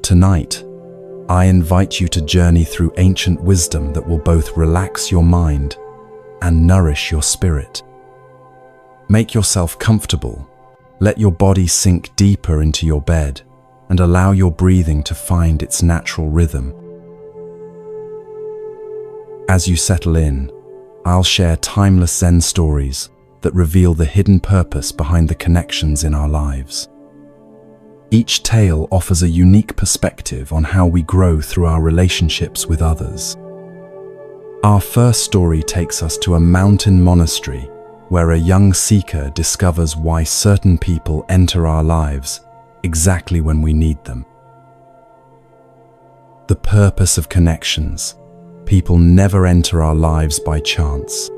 Tonight, I invite you to journey through ancient wisdom that will both relax your mind and nourish your spirit. Make yourself comfortable, let your body sink deeper into your bed, and allow your breathing to find its natural rhythm. As you settle in, I'll share timeless Zen stories that reveal the hidden purpose behind the connections in our lives. Each tale offers a unique perspective on how we grow through our relationships with others. Our first story takes us to a mountain monastery where a young seeker discovers why certain people enter our lives exactly when we need them. The purpose of connections. People never enter our lives by chance.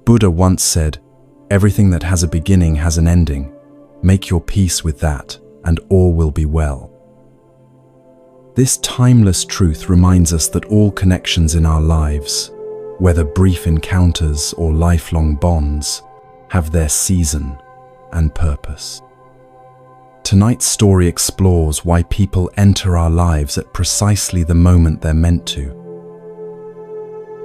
Buddha once said, "Everything that has a beginning has an ending. Make your peace with that, and all will be well." This timeless truth reminds us that all connections in our lives, whether brief encounters or lifelong bonds, have their season and purpose. Tonight's story explores why people enter our lives at precisely the moment they're meant to.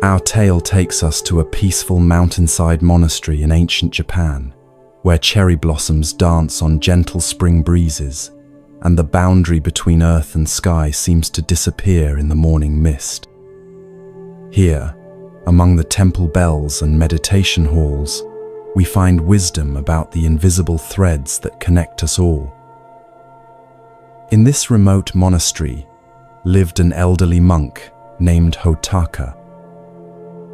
Our tale takes us to a peaceful mountainside monastery in ancient Japan, where cherry blossoms dance on gentle spring breezes, and the boundary between earth and sky seems to disappear in the morning mist. Here, among the temple bells and meditation halls, we find wisdom about the invisible threads that connect us all. In this remote monastery lived an elderly monk named Hotaka.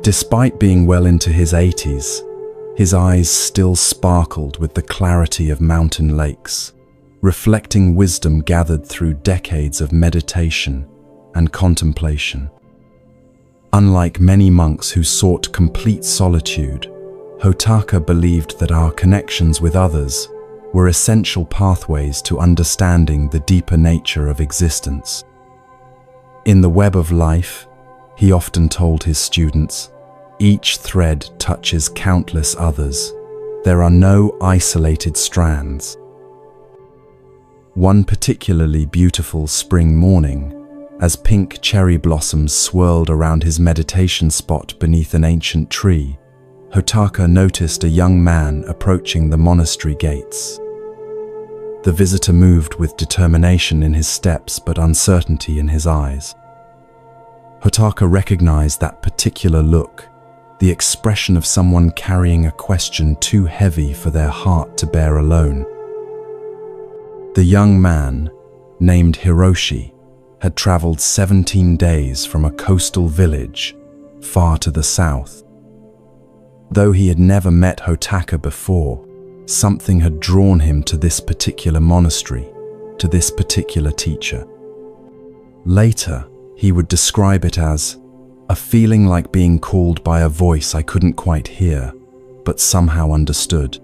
Despite being well into his 80s, his eyes still sparkled with the clarity of mountain lakes, reflecting wisdom gathered through decades of meditation and contemplation. Unlike many monks who sought complete solitude, Hotaka believed that our connections with others were essential pathways to understanding the deeper nature of existence. In the web of life, he often told his students, each thread touches countless others. There are no isolated strands. One particularly beautiful spring morning, as pink cherry blossoms swirled around his meditation spot beneath an ancient tree, Hotaka noticed a young man approaching the monastery gates. The visitor moved with determination in his steps but uncertainty in his eyes. Hotaka recognized that particular look, the expression of someone carrying a question too heavy for their heart to bear alone. The young man, named Hiroshi, had traveled 17 days from a coastal village far to the south. Though he had never met Hotaka before, something had drawn him to this particular monastery, to this particular teacher. Later, he would describe it as a feeling like being called by a voice I couldn't quite hear, but somehow understood.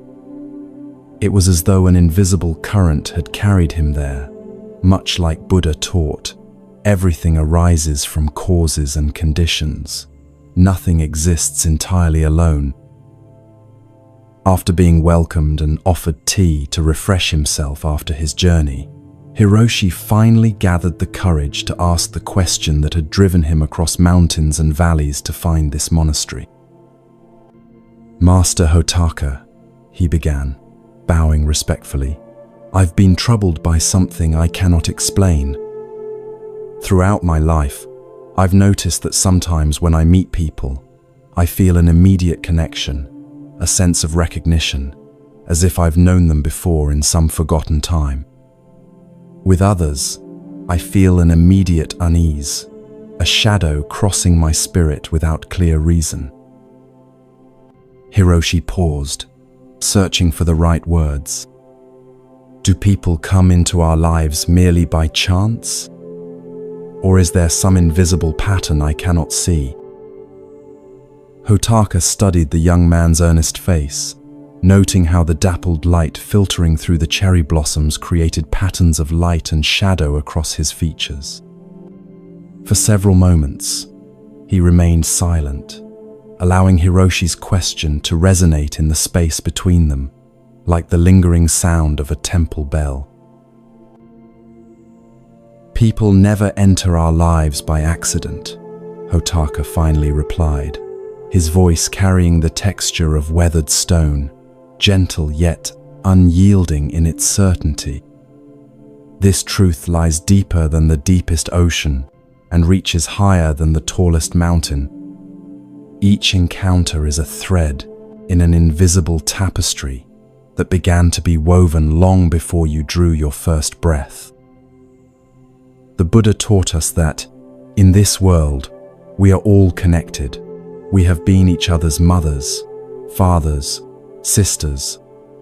It was as though an invisible current had carried him there, much like Buddha taught. Everything arises from causes and conditions. Nothing exists entirely alone. After being welcomed and offered tea to refresh himself after his journey, Hiroshi finally gathered the courage to ask the question that had driven him across mountains and valleys to find this monastery. "Master Hotaka," he began, bowing respectfully, "I've been troubled by something I cannot explain. Throughout my life, I've noticed that sometimes when I meet people, I feel an immediate connection, a sense of recognition, as if I've known them before in some forgotten time. With others, I feel an immediate unease, a shadow crossing my spirit without clear reason." Hiroshi paused, searching for the right words. Do people come into our lives merely by chance? Or is there some invisible pattern I cannot see? Hotaka studied the young man's earnest face, noting how the dappled light filtering through the cherry blossoms created patterns of light and shadow across his features. For several moments, he remained silent, allowing Hiroshi's question to resonate in the space between them, like the lingering sound of a temple bell. People never enter our lives by accident, Hotaka finally replied, his voice carrying the texture of weathered stone, gentle yet unyielding in its certainty. This truth lies deeper than the deepest ocean and reaches higher than the tallest mountain. Each encounter is a thread in an invisible tapestry that began to be woven long before you drew your first breath. The Buddha taught us that, in this world, we are all connected. We have been each other's mothers, fathers, sisters,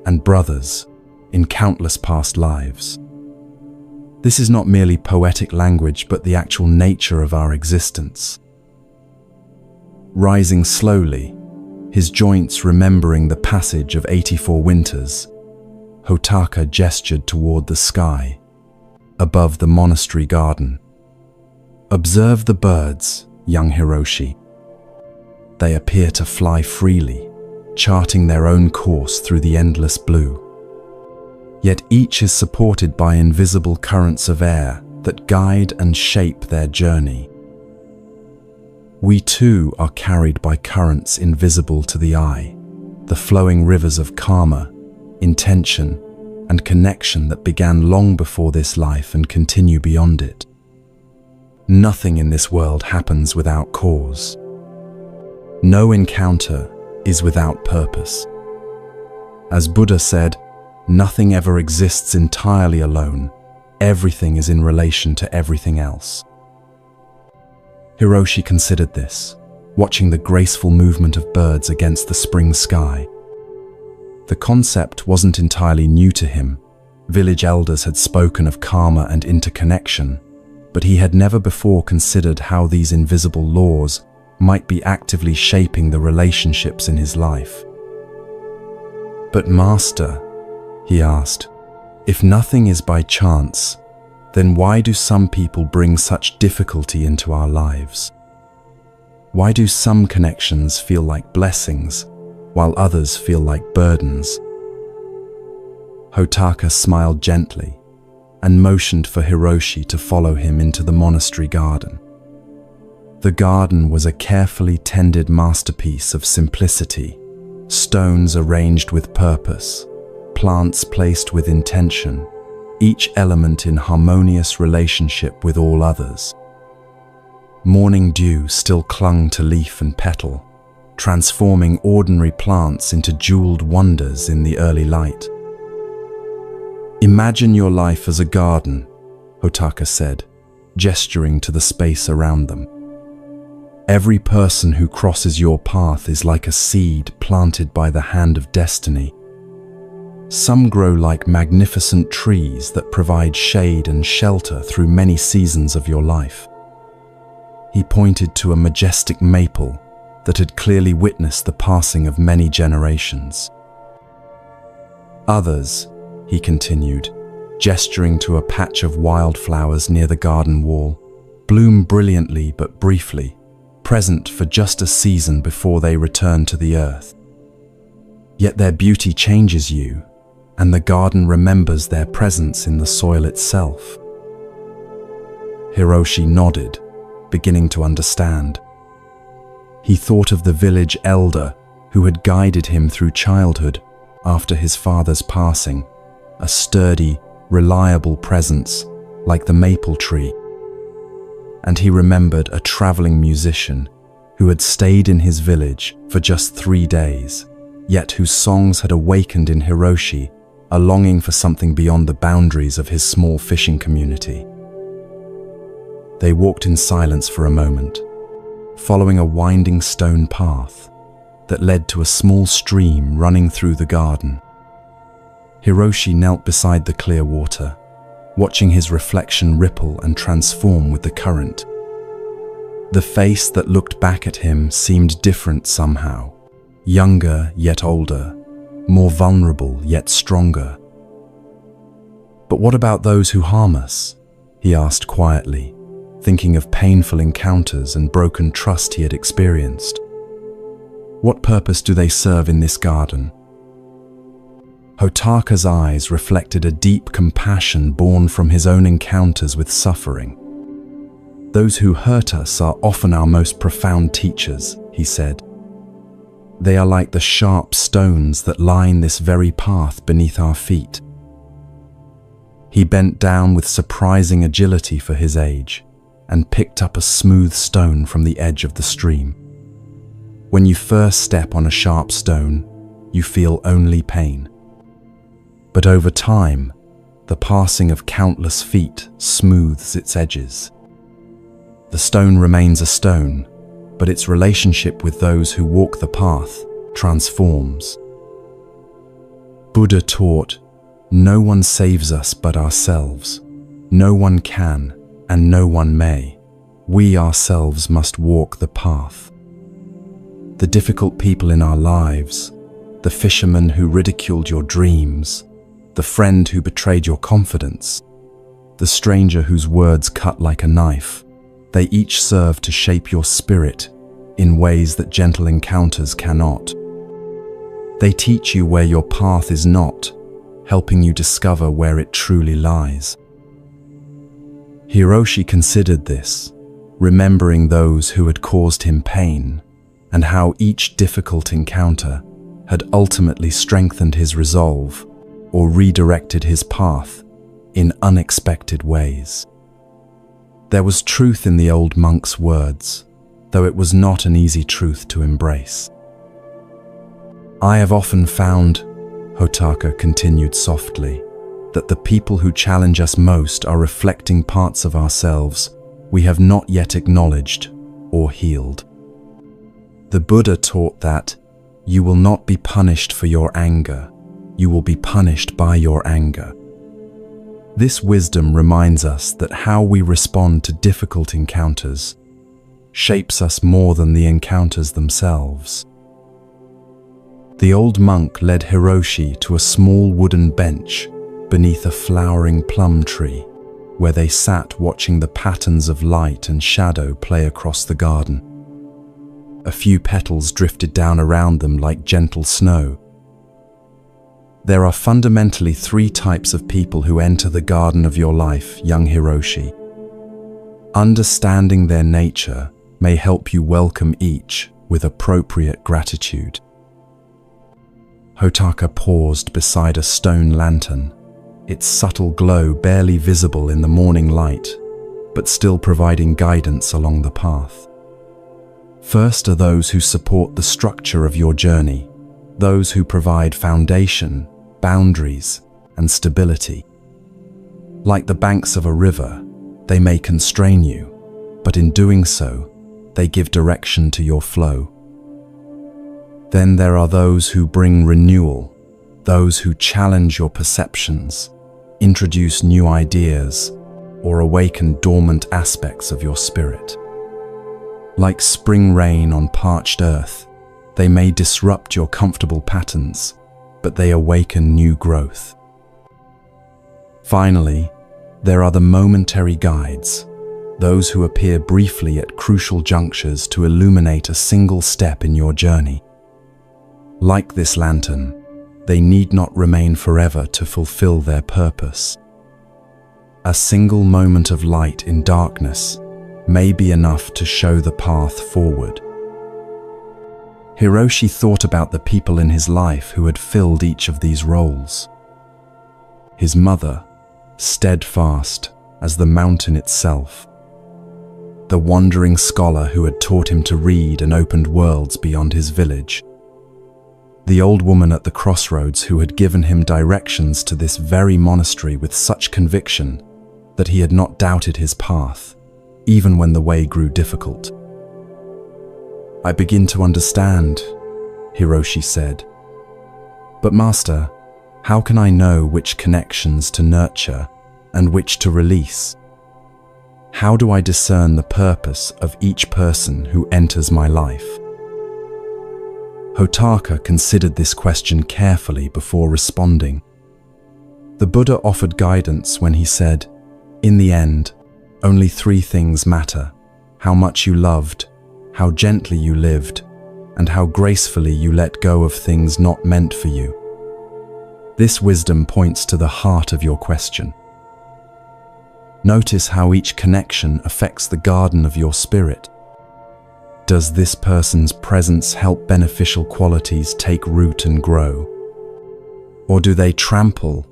and brothers in countless past lives. This is not merely poetic language, but the actual nature of our existence. Rising slowly, his joints remembering the passage of 84 winters, Hotaka gestured toward the sky, above the monastery garden. Observe the birds, young Hiroshi. They appear to fly freely, charting their own course through the endless blue. Yet each is supported by invisible currents of air that guide and shape their journey. We too are carried by currents invisible to the eye, the flowing rivers of karma, intention, and connection that began long before this life and continue beyond it. Nothing in this world happens without cause. No encounter is without purpose. As Buddha said, nothing ever exists entirely alone. Everything is in relation to everything else. Hiroshi considered this, watching the graceful movement of birds against the spring sky. The concept wasn't entirely new to him. Village elders had spoken of karma and interconnection, but he had never before considered how these invisible laws might be actively shaping the relationships in his life. But Master, he asked, if nothing is by chance, then why do some people bring such difficulty into our lives? Why do some connections feel like blessings, while others feel like burdens? Hotaka smiled gently and motioned for Hiroshi to follow him into the monastery garden. The garden was a carefully tended masterpiece of simplicity, stones arranged with purpose, plants placed with intention, each element in harmonious relationship with all others. Morning dew still clung to leaf and petal, transforming ordinary plants into jeweled wonders in the early light. Imagine your life as a garden, Hotaka said, gesturing to the space around them. Every person who crosses your path is like a seed planted by the hand of destiny. Some grow like magnificent trees that provide shade and shelter through many seasons of your life. He pointed to a majestic maple that had clearly witnessed the passing of many generations. Others, he continued, gesturing to a patch of wildflowers near the garden wall, bloom brilliantly but briefly, present for just a season before they return to the earth. Yet their beauty changes you, and the garden remembers their presence in the soil itself. Hiroshi nodded, beginning to understand. He thought of the village elder who had guided him through childhood after his father's passing, a sturdy, reliable presence like the maple tree. And he remembered a traveling musician who had stayed in his village for just 3 days, yet whose songs had awakened in Hiroshi a longing for something beyond the boundaries of his small fishing community. They walked in silence for a moment, following a winding stone path that led to a small stream running through the garden. Hiroshi knelt beside the clear water, watching his reflection ripple and transform with the current. The face that looked back at him seemed different somehow, younger yet older, more vulnerable yet stronger. But what about those who harm us? He asked quietly, thinking of painful encounters and broken trust he had experienced. What purpose do they serve in this garden? Hotaka's eyes reflected a deep compassion born from his own encounters with suffering. Those who hurt us are often our most profound teachers, he said. They are like the sharp stones that line this very path beneath our feet. He bent down with surprising agility for his age and picked up a smooth stone from the edge of the stream. When you first step on a sharp stone, you feel only pain. But over time, the passing of countless feet smooths its edges. The stone remains a stone, but its relationship with those who walk the path transforms. Buddha taught, "No one saves us but ourselves. No one can, and no one may. We ourselves must walk the path." The difficult people in our lives, the fisherman who ridiculed your dreams, the friend who betrayed your confidence, the stranger whose words cut like a knife, they each serve to shape your spirit in ways that gentle encounters cannot. They teach you where your path is not, helping you discover where it truly lies. Hiroshi considered this, remembering those who had caused him pain, and how each difficult encounter had ultimately strengthened his resolve or redirected his path in unexpected ways. There was truth in the old monk's words, though it was not an easy truth to embrace. "I have often found," Hotaka continued softly, "that the people who challenge us most are reflecting parts of ourselves we have not yet acknowledged or healed." The Buddha taught that you will not be punished for your anger, you will be punished by your anger. This wisdom reminds us that how we respond to difficult encounters shapes us more than the encounters themselves. The old monk led Hiroshi to a small wooden bench beneath a flowering plum tree, where they sat watching the patterns of light and shadow play across the garden. A few petals drifted down around them like gentle snow. There are fundamentally three types of people who enter the garden of your life, young Hiroshi. Understanding their nature may help you welcome each with appropriate gratitude. Hotaka paused beside a stone lantern, its subtle glow barely visible in the morning light, but still providing guidance along the path. First are those who support the structure of your journey, those who provide foundation, boundaries, and stability. Like the banks of a river, they may constrain you, but in doing so, they give direction to your flow. Then there are those who bring renewal, those who challenge your perceptions, introduce new ideas, or awaken dormant aspects of your spirit. Like spring rain on parched earth, they may disrupt your comfortable patterns, but they awaken new growth. Finally, there are the momentary guides, those who appear briefly at crucial junctures to illuminate a single step in your journey. Like this lantern, they need not remain forever to fulfill their purpose. A single moment of light in darkness may be enough to show the path forward. Hiroshi thought about the people in his life who had filled each of these roles. His mother, steadfast as the mountain itself. The wandering scholar who had taught him to read and opened worlds beyond his village. The old woman at the crossroads who had given him directions to this very monastery with such conviction that he had not doubted his path, even when the way grew difficult. "I begin to understand," Hiroshi said. "But Master, how can I know which connections to nurture and which to release? How do I discern the purpose of each person who enters my life?" Hotaka considered this question carefully before responding. The Buddha offered guidance when he said, "In the end, only three things matter: how much you loved, how gently you lived, and how gracefully you let go of things not meant for you. This wisdom points to the heart of your question. Notice how each connection affects the garden of your spirit. Does this person's presence help beneficial qualities take root and grow? Or do they trample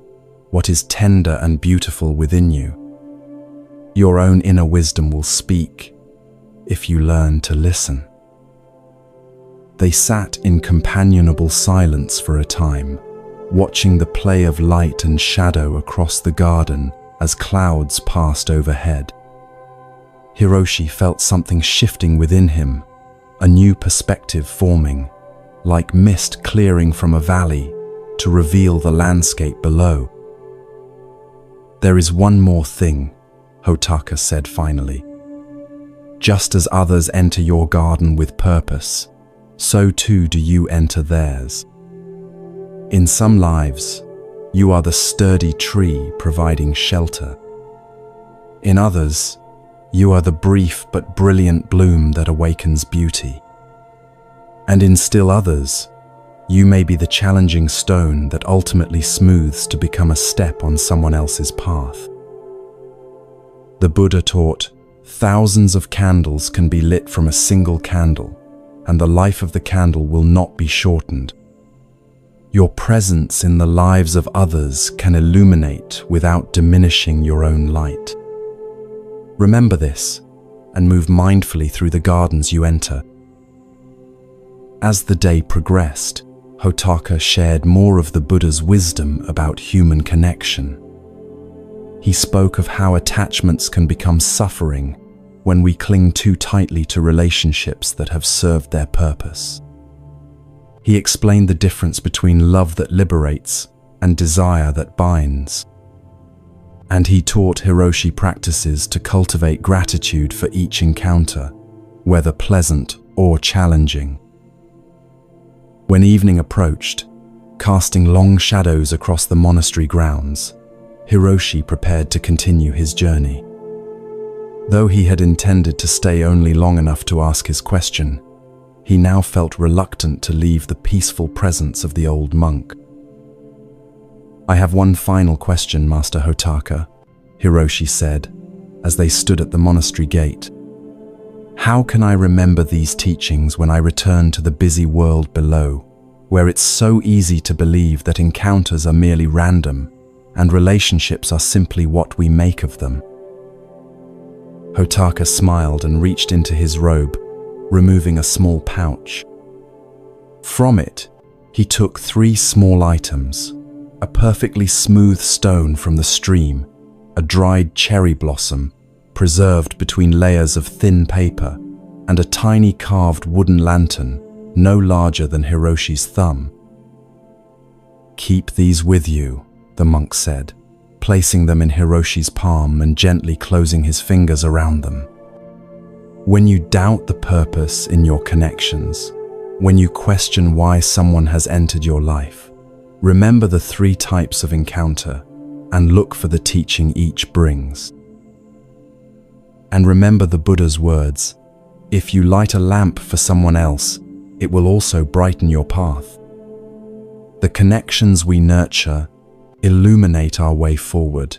what is tender and beautiful within you? Your own inner wisdom will speak if you learn to listen. They sat in companionable silence for a time, watching the play of light and shadow across the garden as clouds passed overhead. Hiroshi felt something shifting within him, a new perspective forming, like mist clearing from a valley to reveal the landscape below. "There is one more thing," Hotaka said finally. "Just as others enter your garden with purpose, so too do you enter theirs. In some lives, you are the sturdy tree providing shelter. In others, you are the brief but brilliant bloom that awakens beauty. And in still others, you may be the challenging stone that ultimately smooths to become a step on someone else's path." The Buddha taught, thousands of candles can be lit from a single candle, and the life of the candle will not be shortened. Your presence in the lives of others can illuminate without diminishing your own light. Remember this, and move mindfully through the gardens you enter. As the day progressed, Hotaka shared more of the Buddha's wisdom about human connection. He spoke of how attachments can become suffering when we cling too tightly to relationships that have served their purpose. He explained the difference between love that liberates and desire that binds. And he taught Hiroshi practices to cultivate gratitude for each encounter, whether pleasant or challenging. When evening approached, casting long shadows across the monastery grounds, Hiroshi prepared to continue his journey. Though he had intended to stay only long enough to ask his question, he now felt reluctant to leave the peaceful presence of the old monk. "I have one final question, Master Hotaka," Hiroshi said, as they stood at the monastery gate. "How can I remember these teachings when I return to the busy world below, where it's so easy to believe that encounters are merely random and relationships are simply what we make of them?" Hotaka smiled and reached into his robe, removing a small pouch. From it, he took 3 small items: a perfectly smooth stone from the stream, a dried cherry blossom preserved between layers of thin paper, and a tiny carved wooden lantern no larger than Hiroshi's thumb. "Keep these with you," the monk said, placing them in Hiroshi's palm and gently closing his fingers around them. "When you doubt the purpose in your connections, when you question why someone has entered your life, remember the 3 types of encounter and look for the teaching each brings. And remember the Buddha's words, if you light a lamp for someone else, it will also brighten your path. The connections we nurture illuminate our way forward,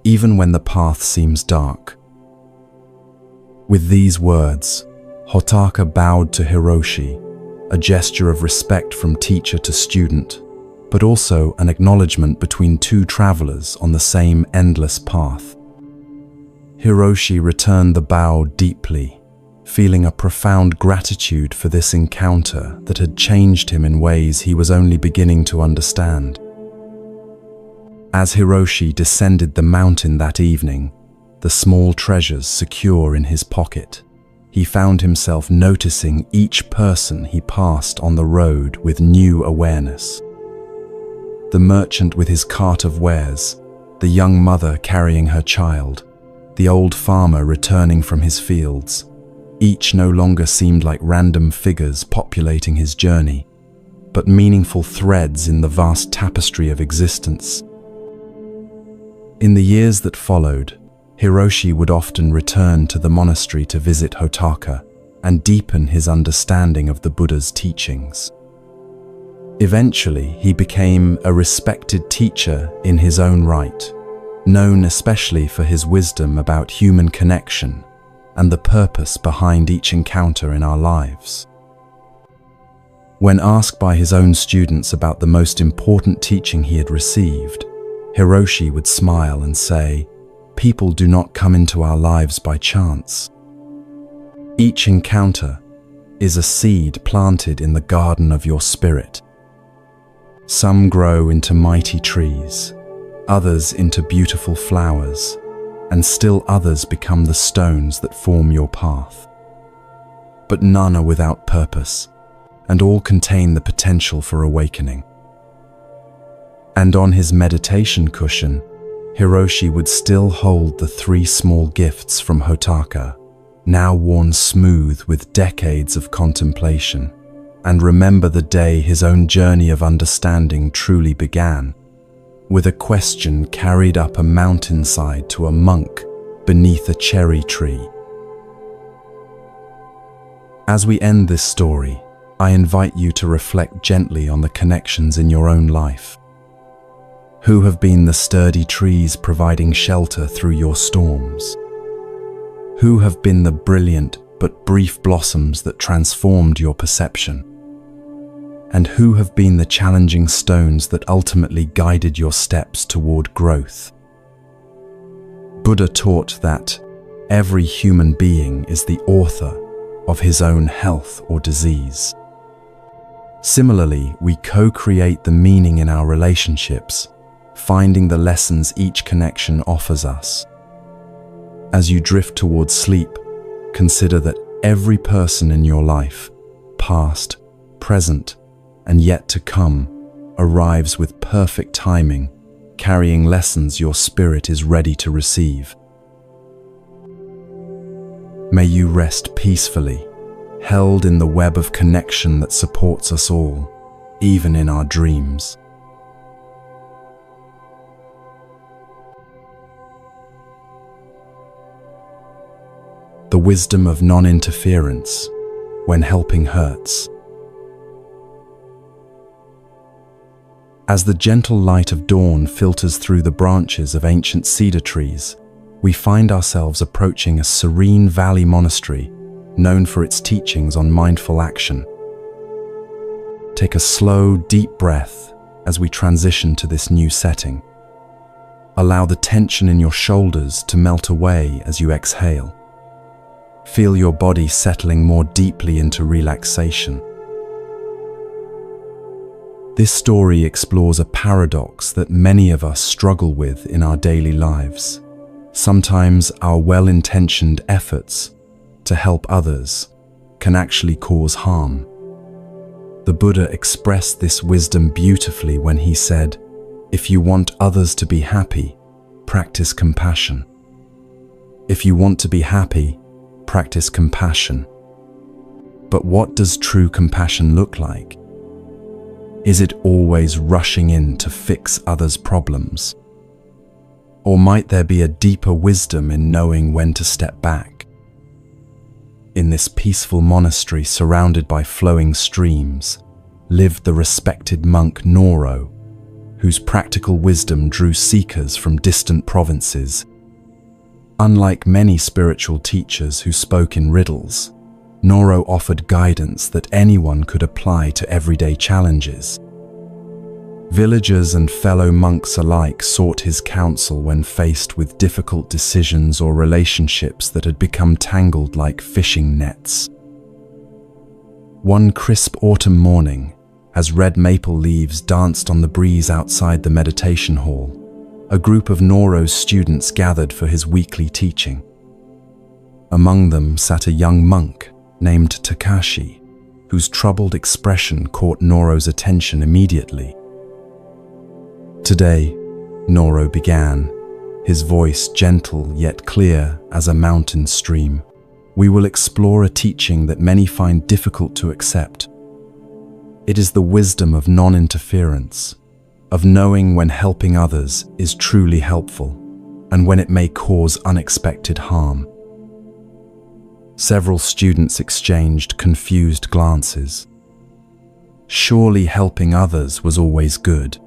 even when the path seems dark." With these words, Hotaka bowed to Hiroshi, a gesture of respect from teacher to student, but also an acknowledgement between 2 travelers on the same endless path. Hiroshi returned the bow deeply, feeling a profound gratitude for this encounter that had changed him in ways he was only beginning to understand. As Hiroshi descended the mountain that evening, the small treasures secure in his pocket, he found himself noticing each person he passed on the road with new awareness. The merchant with his cart of wares, the young mother carrying her child, the old farmer returning from his fields, each no longer seemed like random figures populating his journey, but meaningful threads in the vast tapestry of existence. In the years that followed, Hiroshi would often return to the monastery to visit Hotaka and deepen his understanding of the Buddha's teachings. Eventually, he became a respected teacher in his own right, known especially for his wisdom about human connection and the purpose behind each encounter in our lives. When asked by his own students about the most important teaching he had received, Hiroshi would smile and say, "People do not come into our lives by chance. Each encounter is a seed planted in the garden of your spirit. Some grow into mighty trees, others into beautiful flowers, and still others become the stones that form your path. But none are without purpose, and all contain the potential for awakening." And on his meditation cushion, Hiroshi would still hold the 3 small gifts from Hotaka, now worn smooth with decades of contemplation, and remember the day his own journey of understanding truly began, with a question carried up a mountainside to a monk beneath a cherry tree. As we end this story, I invite you to reflect gently on the connections in your own life. Who have been the sturdy trees providing shelter through your storms? Who have been the brilliant but brief blossoms that transformed your perception? And who have been the challenging stones that ultimately guided your steps toward growth? Buddha taught that every human being is the author of his own health or disease. Similarly, we co-create the meaning in our relationships, finding the lessons each connection offers us. As you drift towards sleep, consider that every person in your life, past, present, and yet to come, arrives with perfect timing, carrying lessons your spirit is ready to receive. May you rest peacefully, held in the web of connection that supports us all, even in our dreams. The wisdom of non-interference when helping hurts. As the gentle light of dawn filters through the branches of ancient cedar trees, we find ourselves approaching a serene valley monastery known for its teachings on mindful action. Take a slow, deep breath as we transition to this new setting. Allow the tension in your shoulders to melt away as you exhale. Feel your body settling more deeply into relaxation. This story explores a paradox that many of us struggle with in our daily lives. Sometimes our well-intentioned efforts to help others can actually cause harm. The Buddha expressed this wisdom beautifully when he said, "If you want others to be happy, practice compassion. If you want to be happy, practice compassion." But what does true compassion look like? Is it always rushing in to fix others' problems? Or might there be a deeper wisdom in knowing when to step back? In this peaceful monastery surrounded by flowing streams, lived the respected monk Noro, whose practical wisdom drew seekers from distant provinces. Unlike many spiritual teachers who spoke in riddles, Noro offered guidance that anyone could apply to everyday challenges. Villagers and fellow monks alike sought his counsel when faced with difficult decisions or relationships that had become tangled like fishing nets. One crisp autumn morning, as red maple leaves danced on the breeze outside the meditation hall, a group of Noro's students gathered for his weekly teaching. Among them sat a young monk named Takashi, whose troubled expression caught Noro's attention immediately. "Today," Noro began, his voice gentle yet clear as a mountain stream, "we will explore a teaching that many find difficult to accept. It is the wisdom of non-interference, of knowing when helping others is truly helpful, and when it may cause unexpected harm." Several students exchanged confused glances. Surely helping others was always good.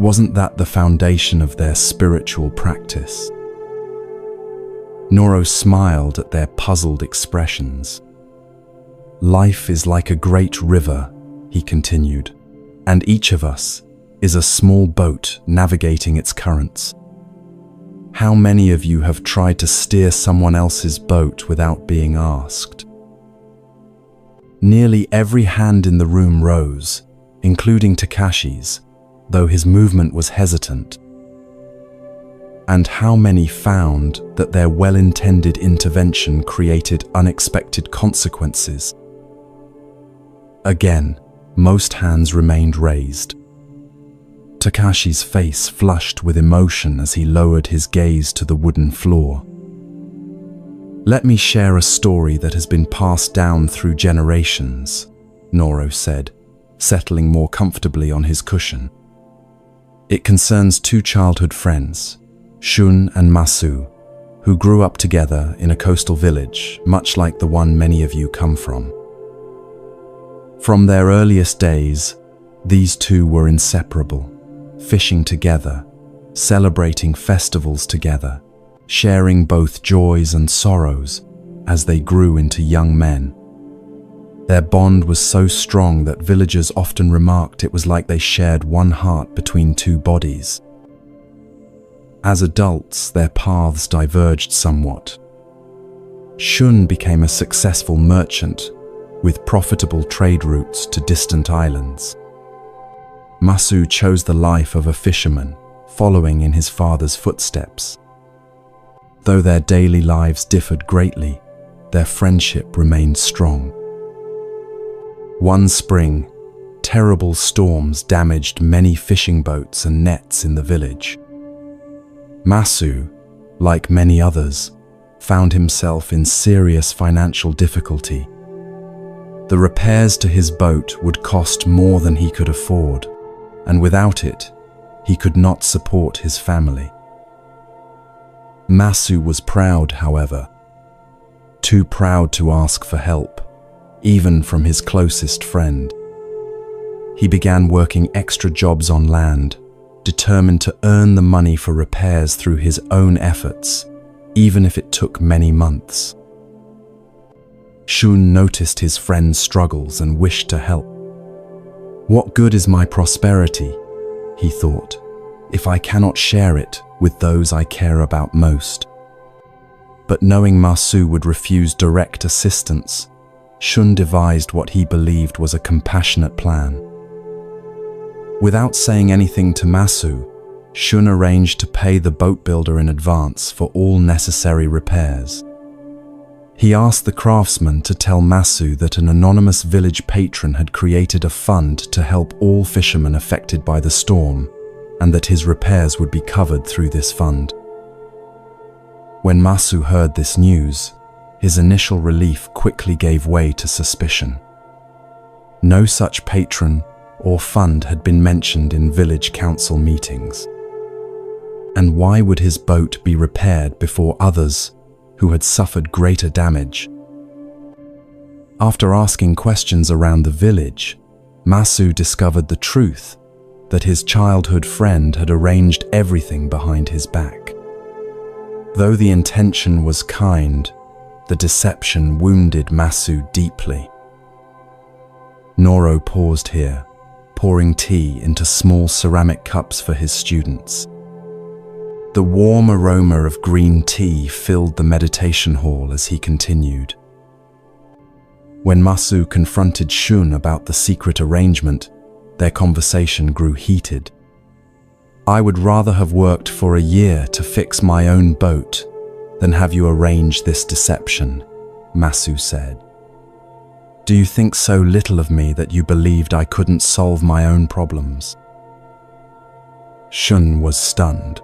Wasn't that the foundation of their spiritual practice? Noro smiled at their puzzled expressions. Life is like a great river, he continued, and each of us is a small boat navigating its currents. How many of you have tried to steer someone else's boat without being asked? Nearly every hand in the room rose, including Takashi's, though his movement was hesitant. And how many found that their well-intended intervention created unexpected consequences? Again, most hands remained raised. Takashi's face flushed with emotion as he lowered his gaze to the wooden floor. Let me share a story that has been passed down through generations, Noro said, settling more comfortably on his cushion. It concerns two childhood friends, Shun and Masu, who grew up together in a coastal village, much like the one many of you come from. From their earliest days, these two were inseparable, fishing together, celebrating festivals together, sharing both joys and sorrows as they grew into young men. Their bond was so strong that villagers often remarked it was like they shared one heart between two bodies. As adults, their paths diverged somewhat. Shun became a successful merchant with profitable trade routes to distant islands. Masu chose the life of a fisherman, following in his father's footsteps. Though their daily lives differed greatly, their friendship remained strong. One spring, terrible storms damaged many fishing boats and nets in the village. Masu, like many others, found himself in serious financial difficulty. The repairs to his boat would cost more than he could afford, and without it, he could not support his family. Masu was proud, however, too proud to ask for help, even from his closest friend. He began working extra jobs on land, determined to earn the money for repairs through his own efforts, even if it took many months. Shun noticed his friend's struggles and wished to help. What good is my prosperity, he thought, if I cannot share it with those I care about most? But knowing Masu would refuse direct assistance, Shun devised what he believed was a compassionate plan. Without saying anything to Masu, Shun arranged to pay the boat builder in advance for all necessary repairs. He asked the craftsman to tell Masu that an anonymous village patron had created a fund to help all fishermen affected by the storm, and that his repairs would be covered through this fund. When Masu heard this news, his initial relief quickly gave way to suspicion. No such patron or fund had been mentioned in village council meetings. And why would his boat be repaired before others who had suffered greater damage? After asking questions around the village, Masu discovered the truth that his childhood friend had arranged everything behind his back. Though the intention was kind, the deception wounded Masu deeply. Noro paused here, pouring tea into small ceramic cups for his students. The warm aroma of green tea filled the meditation hall as he continued. When Masu confronted Shun about the secret arrangement, their conversation grew heated. I would rather have worked for a year to fix my own boat than have you arrange this deception, Masu said. Do you think so little of me that you believed I couldn't solve my own problems? Shun was stunned.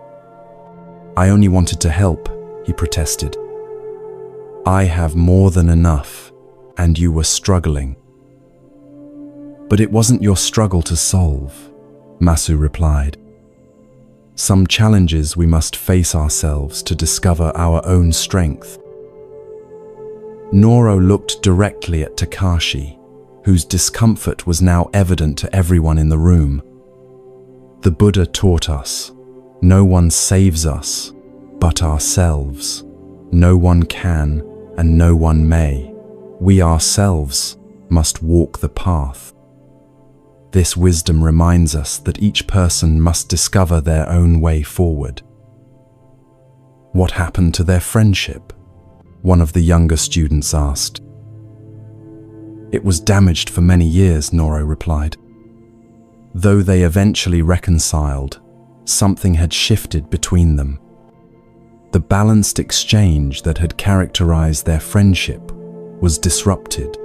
I only wanted to help, he protested. I have more than enough, and you were struggling. But it wasn't your struggle to solve, Masu replied. Some challenges we must face ourselves to discover our own strength. Noro looked directly at Takashi, whose discomfort was now evident to everyone in the room. The Buddha taught us, no one saves us but ourselves. No one can and no one may. We ourselves must walk the path. This wisdom reminds us that each person must discover their own way forward. What happened to their friendship? One of the younger students asked. It was damaged for many years, Noro replied. Though they eventually reconciled, something had shifted between them. The balanced exchange that had characterized their friendship was disrupted.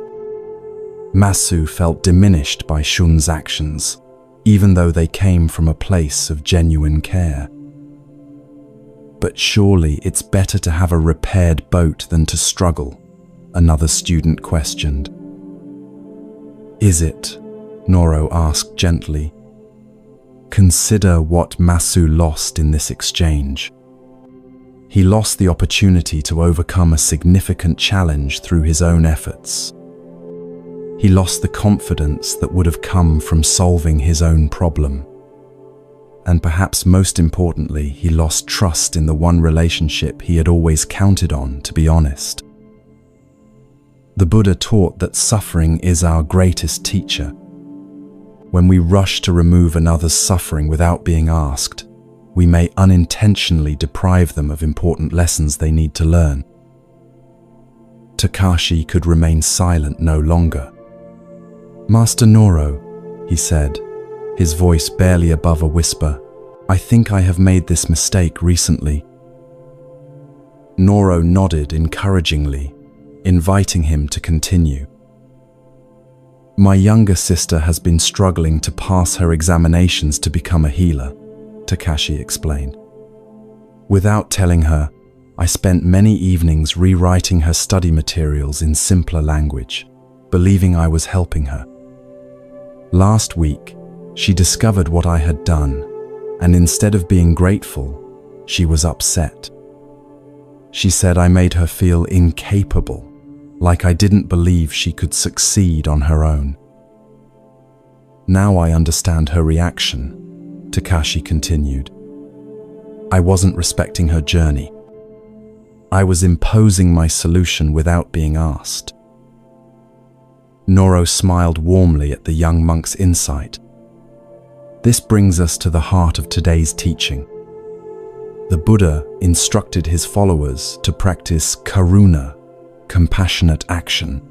Masu felt diminished by Shun's actions, even though they came from a place of genuine care. But surely it's better to have a repaired boat than to struggle, another student questioned. Is it? Noro asked gently. Consider what Masu lost in this exchange. He lost the opportunity to overcome a significant challenge through his own efforts. He lost the confidence that would have come from solving his own problem. And perhaps most importantly, he lost trust in the one relationship he had always counted on, to be honest. The Buddha taught that suffering is our greatest teacher. When we rush to remove another's suffering without being asked, we may unintentionally deprive them of important lessons they need to learn. Takashi could remain silent no longer. Master Noro, he said, his voice barely above a whisper, I think I have made this mistake recently. Noro nodded encouragingly, inviting him to continue. My younger sister has been struggling to pass her examinations to become a healer, Takashi explained. Without telling her, I spent many evenings rewriting her study materials in simpler language, believing I was helping her. Last week, she discovered what I had done, and instead of being grateful, she was upset. She said I made her feel incapable, like I didn't believe she could succeed on her own. Now I understand her reaction, Takashi continued. I wasn't respecting her journey. I was imposing my solution without being asked. Noro smiled warmly at the young monk's insight. This brings us to the heart of today's teaching. The Buddha instructed his followers to practice karuna, compassionate action.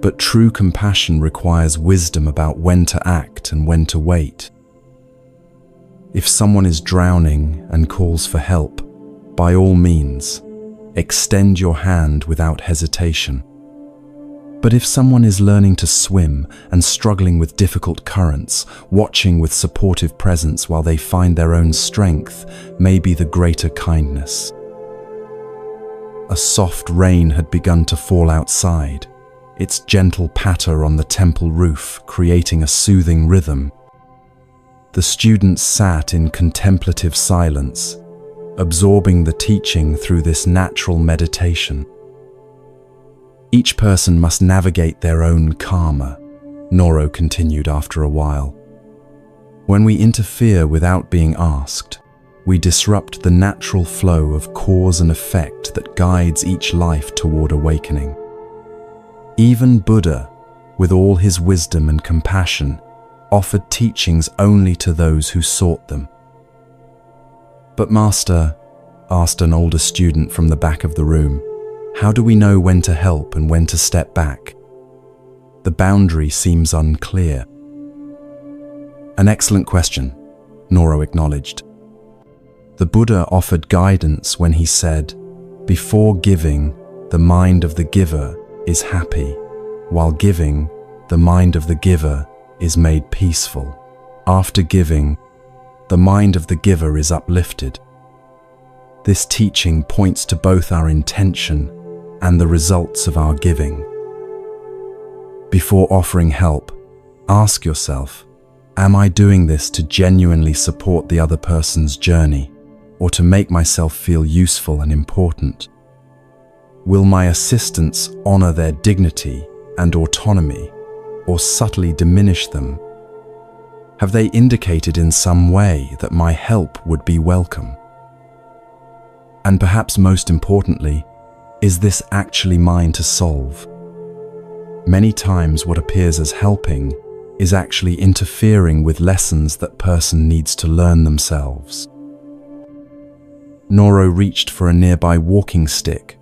But true compassion requires wisdom about when to act and when to wait. If someone is drowning and calls for help, by all means, extend your hand without hesitation. But if someone is learning to swim and struggling with difficult currents, watching with supportive presence while they find their own strength may be the greater kindness. A soft rain had begun to fall outside, its gentle patter on the temple roof creating a soothing rhythm. The students sat in contemplative silence, absorbing the teaching through this natural meditation. Each person must navigate their own karma, Noro continued after a while. When we interfere without being asked, we disrupt the natural flow of cause and effect that guides each life toward awakening. Even Buddha, with all his wisdom and compassion, offered teachings only to those who sought them. But Master, asked an older student from the back of the room, how do we know when to help and when to step back? The boundary seems unclear. An excellent question, Noro acknowledged. The Buddha offered guidance when he said, before giving, the mind of the giver is happy, while giving, the mind of the giver is made peaceful. After giving, the mind of the giver is uplifted. This teaching points to both our intention and the results of our giving. Before offering help, ask yourself, am I doing this to genuinely support the other person's journey, or to make myself feel useful and important? Will my assistance honor their dignity and autonomy, or subtly diminish them? Have they indicated in some way that my help would be welcome? And perhaps most importantly, is this actually mine to solve? Many times what appears as helping is actually interfering with lessons that person needs to learn themselves. Noro reached for a nearby walking stick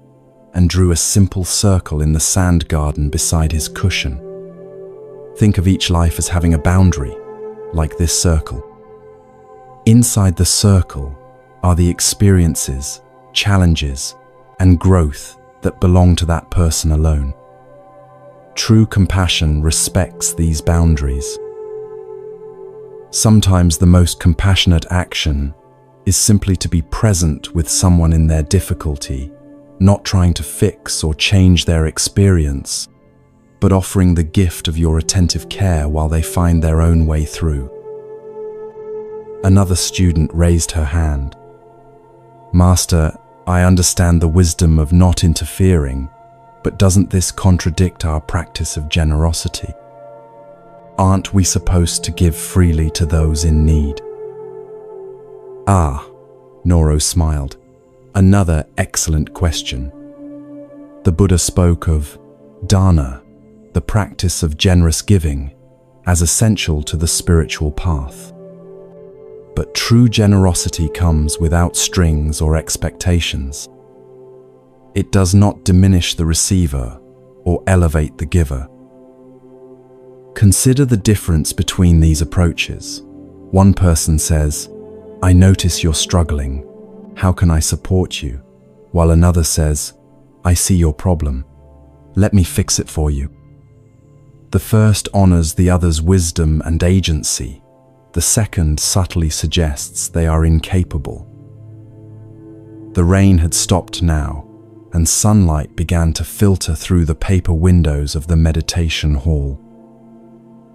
and drew a simple circle in the sand garden beside his cushion. Think of each life as having a boundary, like this circle. Inside the circle are the experiences, challenges, and growth that belong to that person alone. True compassion respects these boundaries. Sometimes the most compassionate action is simply to be present with someone in their difficulty, not trying to fix or change their experience, but offering the gift of your attentive care while they find their own way through. Another student raised her hand. "Master, I understand the wisdom of not interfering, but doesn't this contradict our practice of generosity? Aren't we supposed to give freely to those in need?" "Ah," Noro smiled. "Another excellent question." The Buddha spoke of dana, the practice of generous giving, as essential to the spiritual path. But true generosity comes without strings or expectations. It does not diminish the receiver or elevate the giver. Consider the difference between these approaches. One person says, "I notice you're struggling. How can I support you?" While another says, "I see your problem. Let me fix it for you." The first honors the other's wisdom and agency. The second subtly suggests they are incapable. The rain had stopped now, and sunlight began to filter through the paper windows of the meditation hall.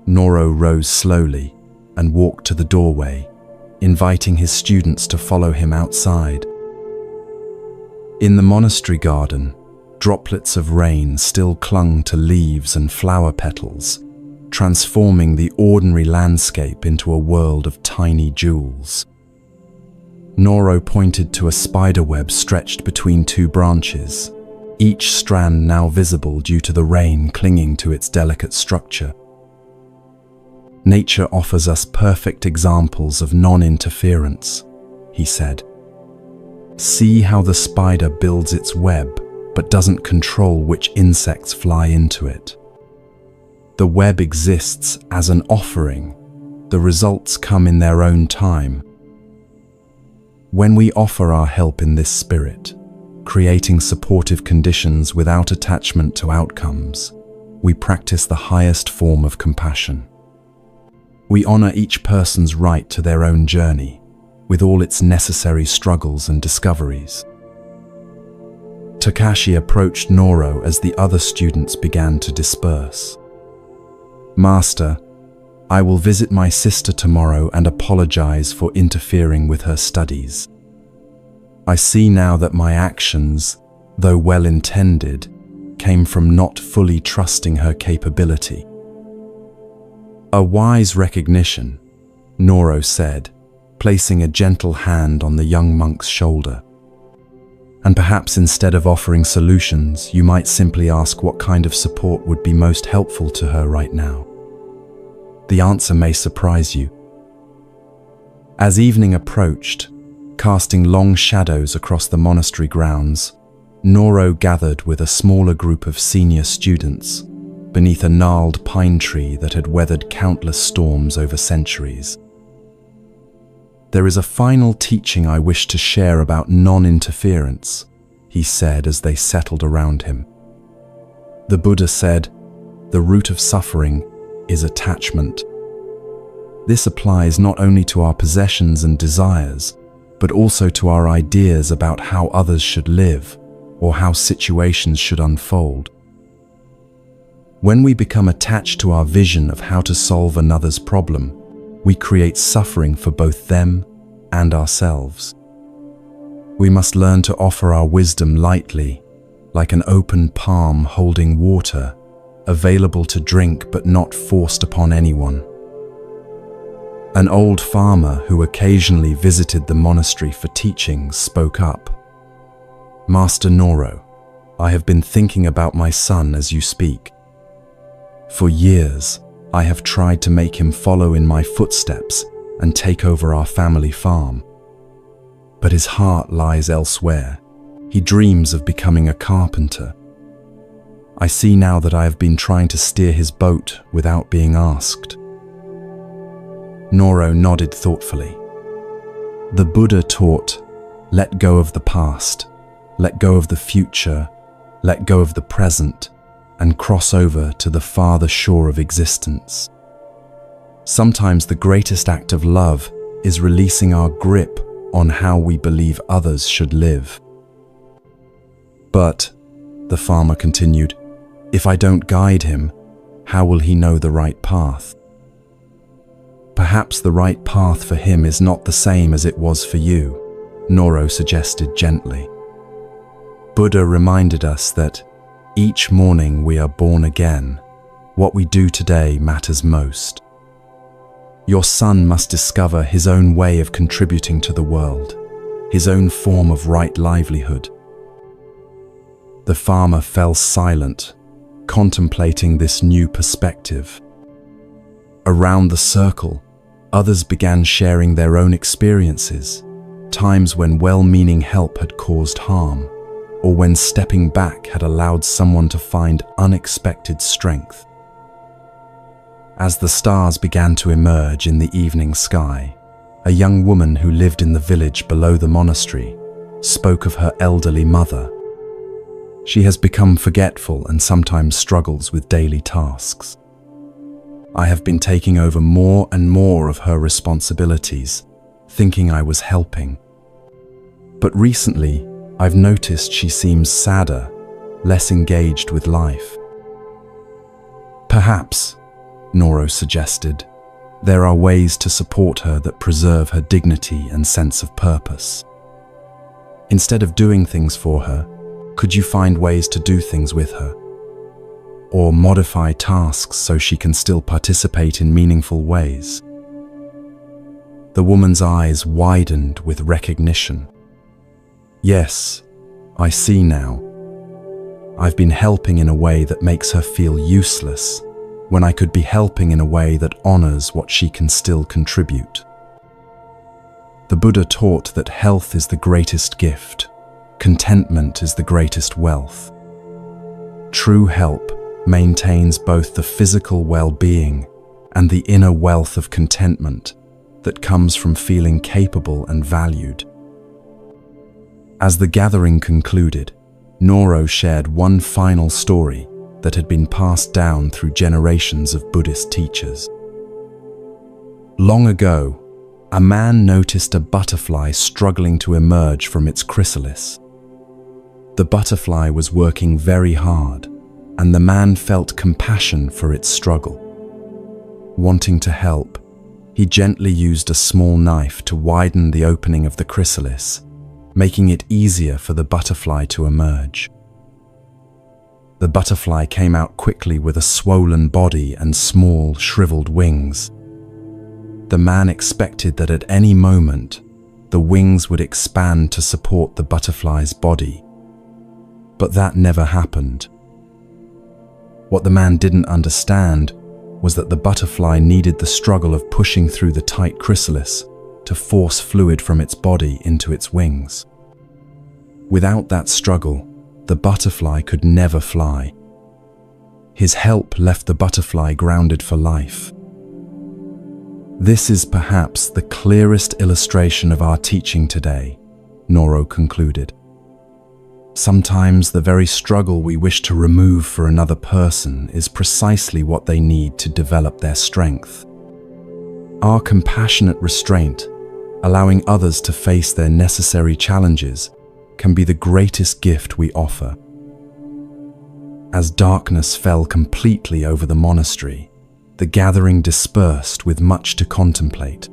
Noro rose slowly and walked to the doorway, inviting his students to follow him outside. In the monastery garden, droplets of rain still clung to leaves and flower petals, transforming the ordinary landscape into a world of tiny jewels. Noro pointed to a spiderweb stretched between two branches, each strand now visible due to the rain clinging to its delicate structure. "Nature offers us perfect examples of non-interference," he said. "See how the spider builds its web, but doesn't control which insects fly into it. The web exists as an offering. The results come in their own time. When we offer our help in this spirit, creating supportive conditions without attachment to outcomes, we practice the highest form of compassion. We honor each person's right to their own journey, with all its necessary struggles and discoveries." Takashi approached Noro as the other students began to disperse. "Master, I will visit my sister tomorrow and apologize for interfering with her studies. I see now that my actions, though well-intended, came from not fully trusting her capability." "A wise recognition," Noro said, placing a gentle hand on the young monk's shoulder. "And perhaps instead of offering solutions, you might simply ask what kind of support would be most helpful to her right now. The answer may surprise you." As evening approached, casting long shadows across the monastery grounds, Noro gathered with a smaller group of senior students beneath a gnarled pine tree that had weathered countless storms over centuries. "There is a final teaching I wish to share about non-interference," he said as they settled around him. "The Buddha said, the root of suffering is attachment. This applies not only to our possessions and desires, but also to our ideas about how others should live or how situations should unfold. When we become attached to our vision of how to solve another's problem, we create suffering for both them and ourselves. We must learn to offer our wisdom lightly, like an open palm holding water, available to drink but not forced upon anyone. An old farmer who occasionally visited the monastery for teachings spoke up. "Master Noro, I have been thinking about my son as you speak. For years, I have tried to make him follow in my footsteps and take over our family farm. But his heart lies elsewhere. He dreams of becoming a carpenter. I see now that I have been trying to steer his boat without being asked." Noro nodded thoughtfully. The Buddha taught, let go of the past, let go of the future, let go of the present, and cross over to the farther shore of existence. Sometimes the greatest act of love is releasing our grip on how we believe others should live. "But," the farmer continued, "if I don't guide him, how will he know the right path?" "Perhaps the right path for him is not the same as it was for you," Noro suggested gently. Buddha reminded us that each morning we are born again. What we do today matters most. Your son must discover his own way of contributing to the world, his own form of right livelihood. The farmer fell silent, contemplating this new perspective. Around the circle, others began sharing their own experiences, times when well-meaning help had caused harm, or when stepping back had allowed someone to find unexpected strength. As the stars began to emerge in the evening sky, a young woman who lived in the village below the monastery spoke of her elderly mother. She has become forgetful and sometimes struggles with daily tasks. I have been taking over more and more of her responsibilities, thinking I was helping. But recently, I've noticed she seems sadder, less engaged with life. Perhaps, Noro suggested, there are ways to support her that preserve her dignity and sense of purpose. Instead of doing things for her, could you find ways to do things with her? Or modify tasks so she can still participate in meaningful ways? The woman's eyes widened with recognition. Yes, I see now. I've been helping in a way that makes her feel useless, when I could be helping in a way that honors what she can still contribute. The Buddha taught that health is the greatest gift, contentment is the greatest wealth. True help maintains both the physical well-being and the inner wealth of contentment that comes from feeling capable and valued. As the gathering concluded, Noro shared one final story that had been passed down through generations of Buddhist teachers. Long ago, a man noticed a butterfly struggling to emerge from its chrysalis. The butterfly was working very hard, and the man felt compassion for its struggle. Wanting to help, he gently used a small knife to widen the opening of the chrysalis, making it easier for the butterfly to emerge. The butterfly came out quickly with a swollen body and small, shriveled wings. The man expected that at any moment, the wings would expand to support the butterfly's body. But that never happened. What the man didn't understand was that the butterfly needed the struggle of pushing through the tight chrysalis to force fluid from its body into its wings. Without that struggle, the butterfly could never fly. His help left the butterfly grounded for life. This is perhaps the clearest illustration of our teaching today, Noro concluded. Sometimes the very struggle we wish to remove for another person is precisely what they need to develop their strength. Our compassionate restraint, allowing others to face their necessary challenges, can be the greatest gift we offer. As darkness fell completely over the monastery, the gathering dispersed with much to contemplate.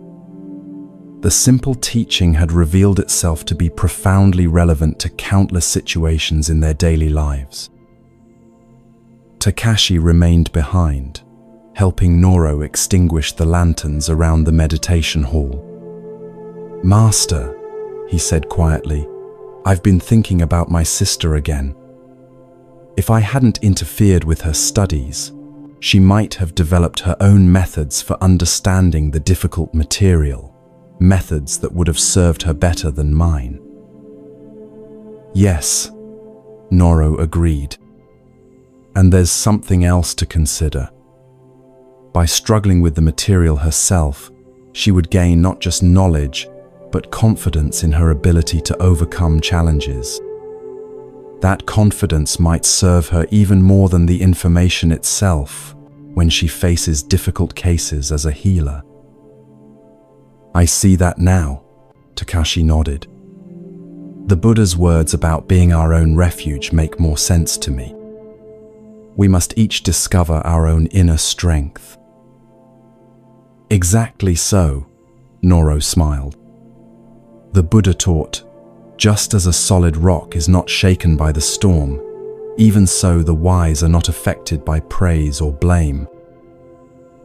The simple teaching had revealed itself to be profoundly relevant to countless situations in their daily lives. Takashi remained behind, helping Noro extinguish the lanterns around the meditation hall. "Master," he said quietly, "I've been thinking about my sister again. If I hadn't interfered with her studies, she might have developed her own methods for understanding the difficult material, methods that would have served her better than mine." "Yes," Noro agreed. "And there's something else to consider. By struggling with the material herself, she would gain not just knowledge, but confidence in her ability to overcome challenges. That confidence might serve her even more than the information itself when she faces difficult cases as a healer." "I see that now," Takashi nodded. "The Buddha's words about being our own refuge make more sense to me. We must each discover our own inner strength." "Exactly so," Noro smiled. "The Buddha taught, just as a solid rock is not shaken by the storm, even so the wise are not affected by praise or blame.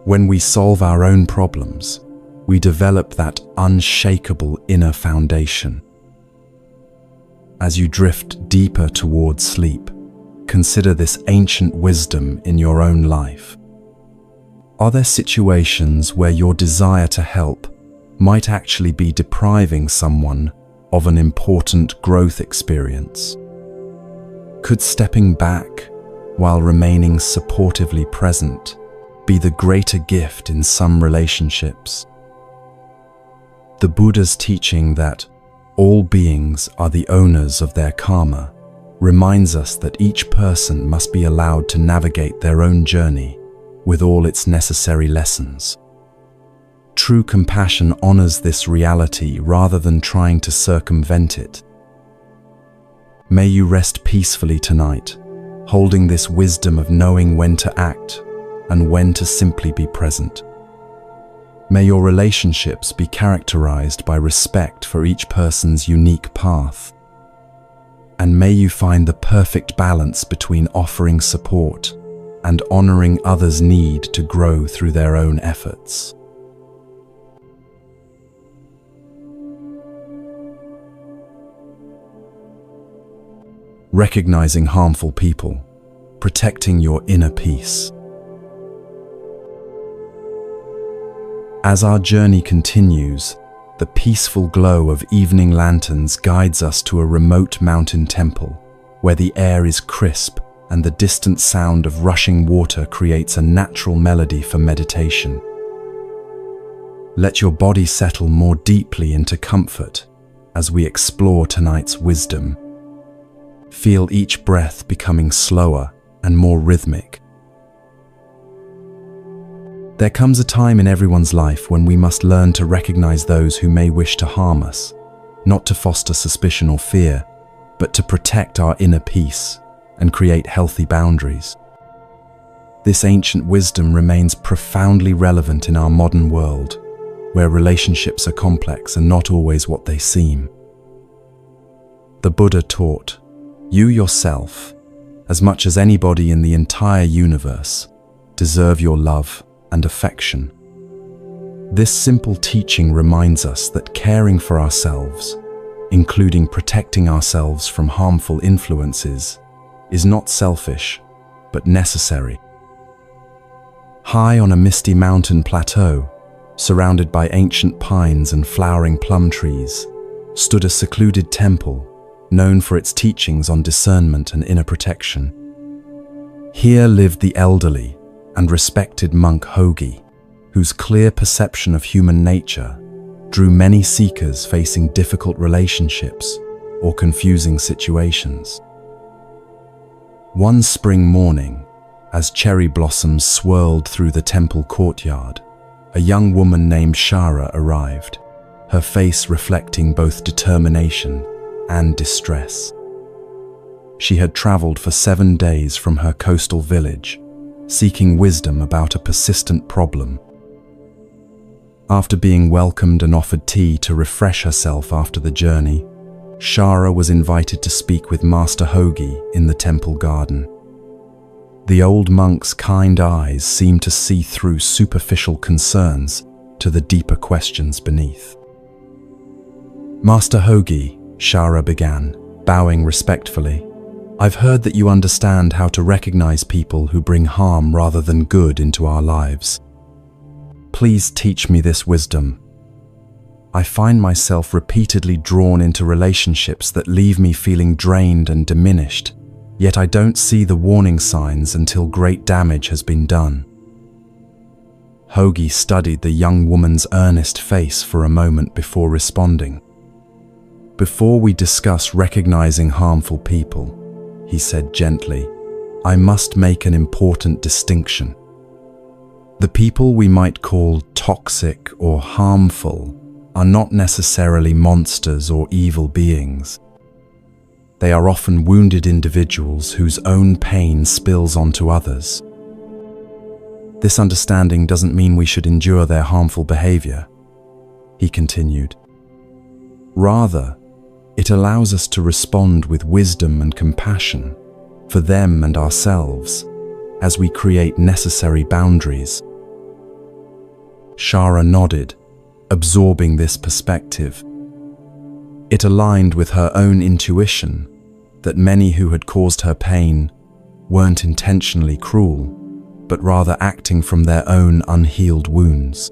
When we solve our own problems, we develop that unshakable inner foundation. As you drift deeper towards sleep, consider this ancient wisdom in your own life. Are there situations where your desire to help might actually be depriving someone of an important growth experience? Could stepping back while remaining supportively present be the greater gift in some relationships? The Buddha's teaching that all beings are the owners of their karma reminds us that each person must be allowed to navigate their own journey with all its necessary lessons. True compassion honors this reality rather than trying to circumvent it. May you rest peacefully tonight, holding this wisdom of knowing when to act and when to simply be present. May your relationships be characterized by respect for each person's unique path. And may you find the perfect balance between offering support and honoring others' need to grow through their own efforts. Recognizing harmful people, protecting your inner peace. As our journey continues, the peaceful glow of evening lanterns guides us to a remote mountain temple, where the air is crisp and the distant sound of rushing water creates a natural melody for meditation. Let your body settle more deeply into comfort as we explore tonight's wisdom. Feel each breath becoming slower and more rhythmic. There comes a time in everyone's life when we must learn to recognize those who may wish to harm us, not to foster suspicion or fear, but to protect our inner peace and create healthy boundaries. This ancient wisdom remains profoundly relevant in our modern world, where relationships are complex and not always what they seem. The Buddha taught, "You yourself, as much as anybody in the entire universe, deserve your love and affection." This simple teaching reminds us that caring for ourselves, including protecting ourselves from harmful influences, is not selfish, but necessary. High on a misty mountain plateau, surrounded by ancient pines and flowering plum trees, stood a secluded temple known for its teachings on discernment and inner protection. Here lived the elderly and respected monk Hogi, whose clear perception of human nature drew many seekers facing difficult relationships or confusing situations. One spring morning, as cherry blossoms swirled through the temple courtyard, a young woman named Shara arrived, her face reflecting both determination and distress. She had traveled for 7 days from her coastal village, seeking wisdom about a persistent problem. After being welcomed and offered tea to refresh herself after the journey, Shara was invited to speak with Master Hogi in the temple garden. The old monk's kind eyes seemed to see through superficial concerns to the deeper questions beneath. "Master Hogi," Shara began, bowing respectfully, "I've heard that you understand how to recognize people who bring harm rather than good into our lives. Please teach me this wisdom. I find myself repeatedly drawn into relationships that leave me feeling drained and diminished, yet I don't see the warning signs until great damage has been done." Hogi studied the young woman's earnest face for a moment before responding. "Before we discuss recognizing harmful people," he said gently, "I must make an important distinction. The people we might call toxic or harmful are not necessarily monsters or evil beings. They are often wounded individuals whose own pain spills onto others. This understanding doesn't mean we should endure their harmful behavior," he continued. "Rather, it allows us to respond with wisdom and compassion for them and ourselves as we create necessary boundaries." Shara nodded, absorbing this perspective. It aligned with her own intuition that many who had caused her pain weren't intentionally cruel, but rather acting from their own unhealed wounds.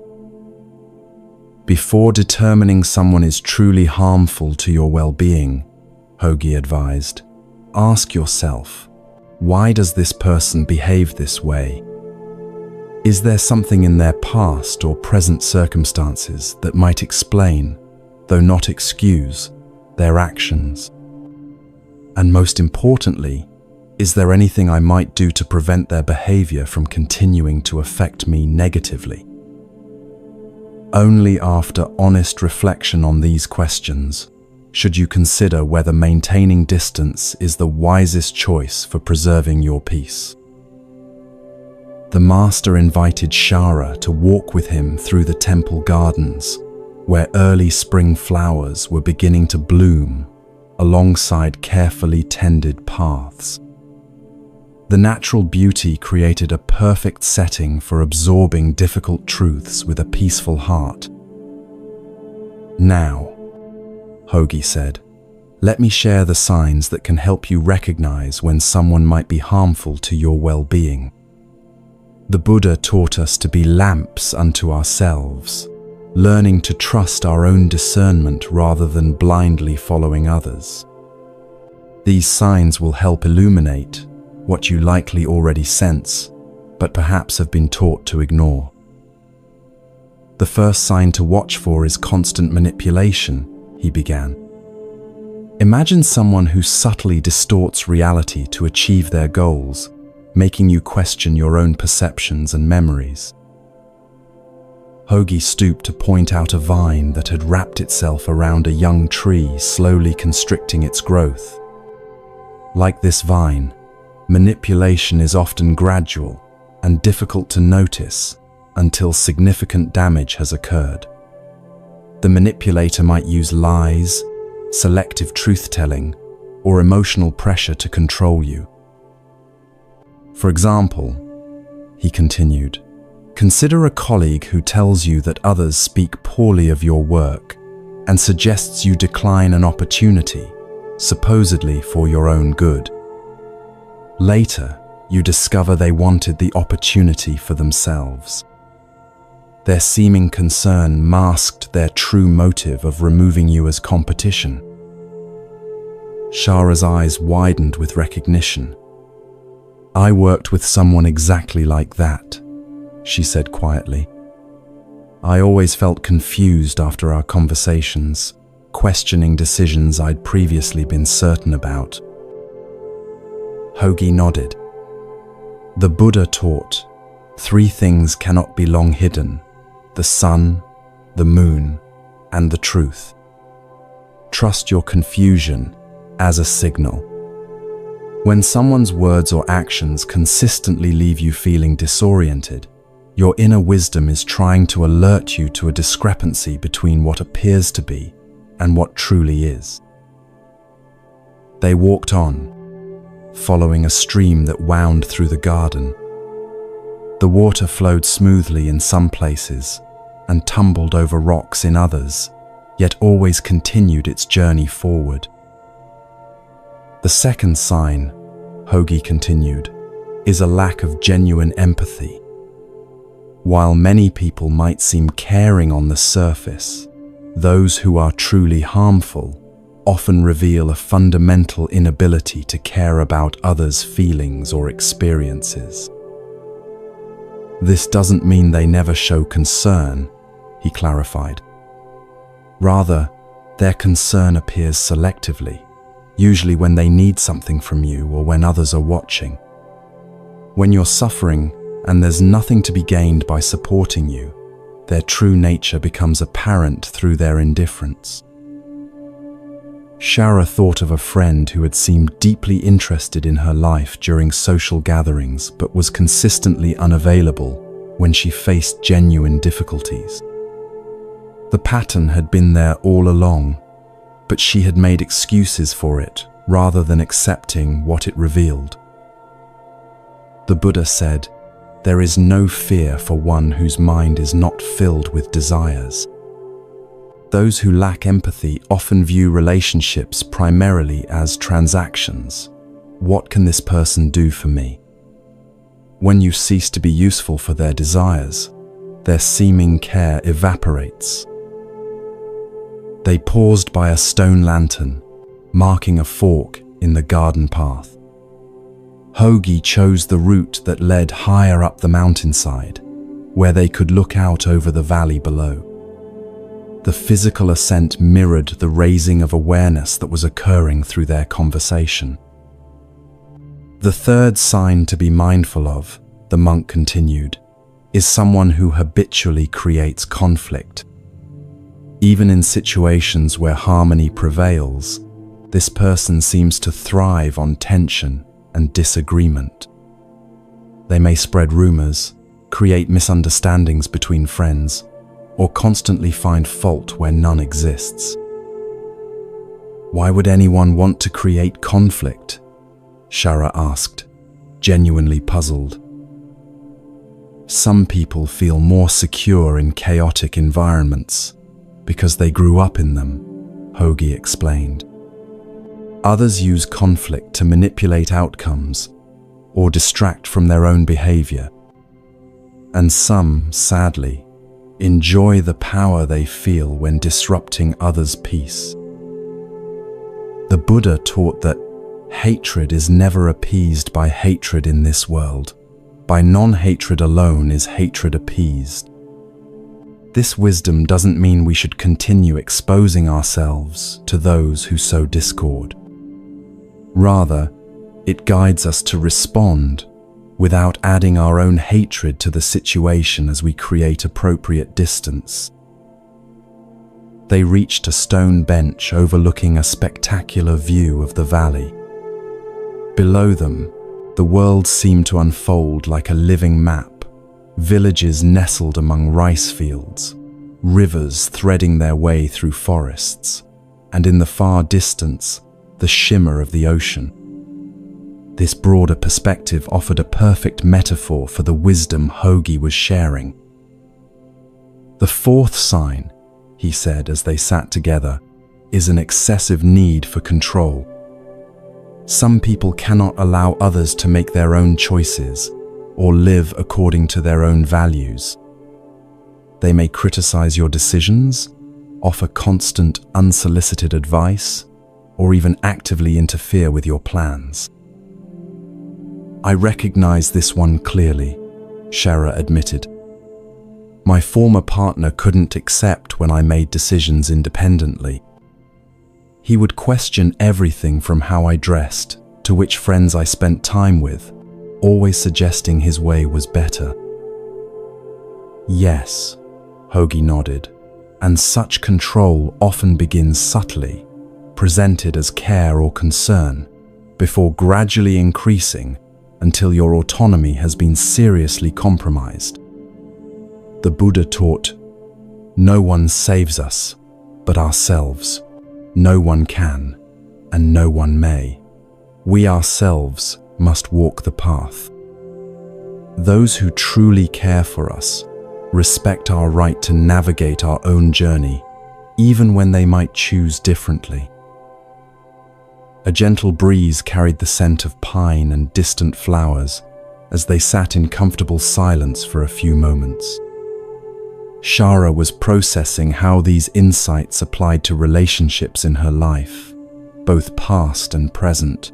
"Before determining someone is truly harmful to your well-being," Hogi advised, "ask yourself, why does this person behave this way? Is there something in their past or present circumstances that might explain, though not excuse, their actions? And most importantly, is there anything I might do to prevent their behavior from continuing to affect me negatively?" Only after honest reflection on these questions should you consider whether maintaining distance is the wisest choice for preserving your peace. The master invited Shara to walk with him through the temple gardens, where early spring flowers were beginning to bloom alongside carefully tended paths. The natural beauty created a perfect setting for absorbing difficult truths with a peaceful heart. "Now," Hogi said, "let me share the signs that can help you recognize when someone might be harmful to your well-being. The Buddha taught us to be lamps unto ourselves, learning to trust our own discernment rather than blindly following others. These signs will help illuminate what you likely already sense, but perhaps have been taught to ignore. The first sign to watch for is constant manipulation," he began. "Imagine someone who subtly distorts reality to achieve their goals, making you question your own perceptions and memories." Hogi stooped to point out a vine that had wrapped itself around a young tree, slowly constricting its growth. Like this vine, manipulation is often gradual and difficult to notice until significant damage has occurred. The manipulator might use lies, selective truth-telling, or emotional pressure to control you. For example, he continued, consider a colleague who tells you that others speak poorly of your work and suggests you decline an opportunity, supposedly for your own good. Later, you discover they wanted the opportunity for themselves. Their seeming concern masked their true motive of removing you as competition. Shara's eyes widened with recognition. "I worked with someone exactly like that," she said quietly. "I always felt confused after our conversations, questioning decisions I'd previously been certain about." Hogi nodded. "The Buddha taught, 3 things cannot be long hidden: the sun, the moon, and the truth. Trust your confusion as a signal. When someone's words or actions consistently leave you feeling disoriented, your inner wisdom is trying to alert you to a discrepancy between what appears to be and what truly is." They walked on, following a stream that wound through the garden. The water flowed smoothly in some places and tumbled over rocks in others, yet always continued its journey forward. The second sign, Hoagie continued, is a lack of genuine empathy. While many people might seem caring on the surface, those who are truly harmful often reveal a fundamental inability to care about others' feelings or experiences. This doesn't mean they never show concern, he clarified. Rather, their concern appears selectively, usually when they need something from you or when others are watching. When you're suffering and there's nothing to be gained by supporting you, their true nature becomes apparent through their indifference. Shara thought of a friend who had seemed deeply interested in her life during social gatherings but was consistently unavailable when she faced genuine difficulties. The pattern had been there all along, but she had made excuses for it rather than accepting what it revealed. The Buddha said, "There is no fear for one whose mind is not filled with desires." Those who lack empathy often view relationships primarily as transactions. What can this person do for me? When you cease to be useful for their desires, their seeming care evaporates. They paused by a stone lantern, marking a fork in the garden path. Hoagie chose the route that led higher up the mountainside, where they could look out over the valley below. The physical ascent mirrored the raising of awareness that was occurring through their conversation. The third sign to be mindful of, the monk continued, is someone who habitually creates conflict. Even in situations where harmony prevails, this person seems to thrive on tension and disagreement. They may spread rumors, create misunderstandings between friends, or constantly find fault where none exists. Why would anyone want to create conflict? Shara asked, genuinely puzzled. Some people feel more secure in chaotic environments because they grew up in them, Hoagie explained. Others use conflict to manipulate outcomes or distract from their own behavior. And some, sadly, enjoy the power they feel when disrupting others' peace. The Buddha taught that hatred is never appeased by hatred in this world. By non-hatred alone is hatred appeased. This wisdom doesn't mean we should continue exposing ourselves to those who sow discord. Rather, it guides us to respond without adding our own hatred to the situation as we create appropriate distance. They reached a stone bench overlooking a spectacular view of the valley. Below them, the world seemed to unfold like a living map, villages nestled among rice fields, rivers threading their way through forests, and in the far distance, the shimmer of the ocean. This broader perspective offered a perfect metaphor for the wisdom Hoagie was sharing. The fourth sign, he said as they sat together, is an excessive need for control. Some people cannot allow others to make their own choices or live according to their own values. They may criticize your decisions, offer constant, unsolicited advice, or even actively interfere with your plans. I recognize this one clearly, Shara admitted. My former partner couldn't accept when I made decisions independently. He would question everything from how I dressed to which friends I spent time with, always suggesting his way was better. Yes, Hoagie nodded, and such control often begins subtly, presented as care or concern, before gradually increasing until your autonomy has been seriously compromised. The Buddha taught, "No one saves us, but ourselves. No one can, and no one may." We ourselves must walk the path. Those who truly care for us respect our right to navigate our own journey, even when they might choose differently. A gentle breeze carried the scent of pine and distant flowers as they sat in comfortable silence for a few moments. Shara was processing how these insights applied to relationships in her life, both past and present.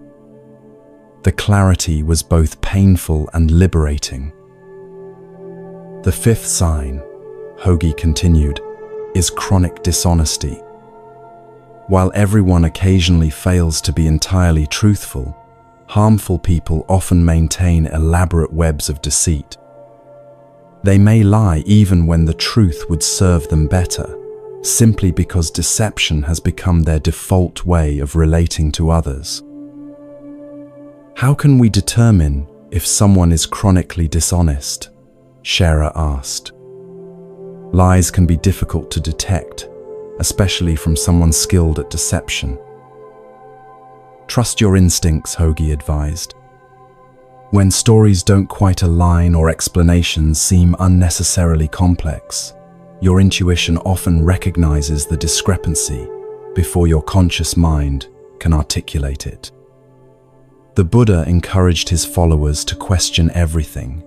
The clarity was both painful and liberating. The fifth sign, Hoagie continued, is chronic dishonesty. While everyone occasionally fails to be entirely truthful, harmful people often maintain elaborate webs of deceit. They may lie even when the truth would serve them better, simply because deception has become their default way of relating to others. How can we determine if someone is chronically dishonest? Shara asked. Lies can be difficult to detect, especially from someone skilled at deception. Trust your instincts, Hoagie advised. When stories don't quite align or explanations seem unnecessarily complex, your intuition often recognizes the discrepancy before your conscious mind can articulate it. The Buddha encouraged his followers to question everything,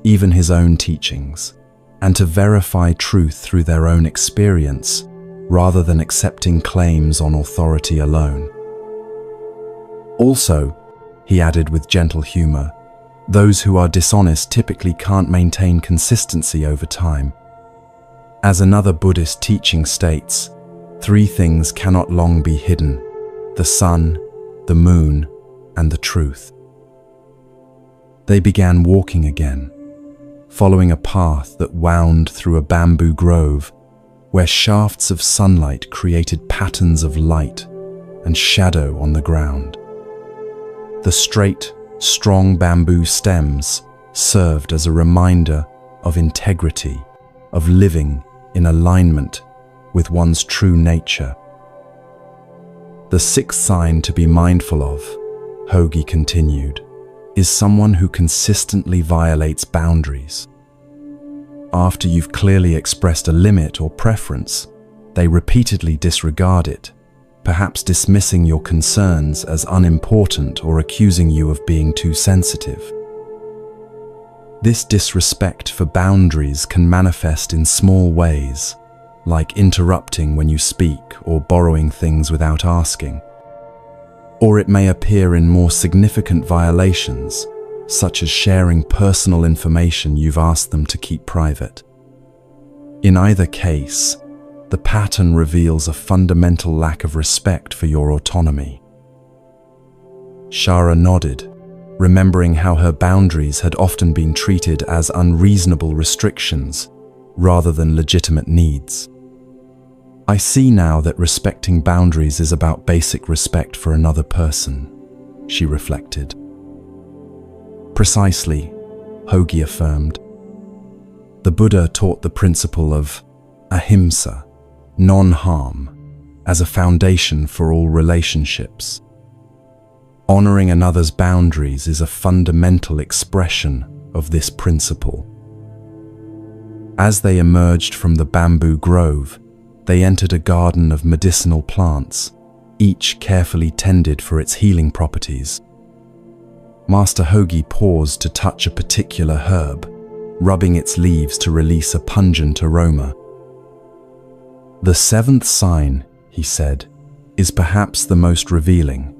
even his own teachings, and to verify truth through their own experience rather than accepting claims on authority alone. Also, he added with gentle humor, those who are dishonest typically can't maintain consistency over time. As another Buddhist teaching states, three things cannot long be hidden: the sun, the moon, and the truth. They began walking again, following a path that wound through a bamboo grove where shafts of sunlight created patterns of light and shadow on the ground. The straight, strong bamboo stems served as a reminder of integrity, of living in alignment with one's true nature. The sixth sign to be mindful of, Hoagie continued, is someone who consistently violates boundaries. After you've clearly expressed a limit or preference, they repeatedly disregard it, perhaps dismissing your concerns as unimportant or accusing you of being too sensitive. This disrespect for boundaries can manifest in small ways, like interrupting when you speak or borrowing things without asking. Or it may appear in more significant violations, such as sharing personal information you've asked them to keep private. In either case, the pattern reveals a fundamental lack of respect for your autonomy. Shara nodded, remembering how her boundaries had often been treated as unreasonable restrictions rather than legitimate needs. I see now that respecting boundaries is about basic respect for another person, she reflected. Precisely, Hoagie affirmed. The Buddha taught the principle of ahimsa, non-harm, as a foundation for all relationships. Honoring another's boundaries is a fundamental expression of this principle. As they emerged from the bamboo grove, they entered a garden of medicinal plants, each carefully tended for its healing properties. Master Hoagie paused to touch a particular herb, rubbing its leaves to release a pungent aroma. The seventh sign, he said, is perhaps the most revealing.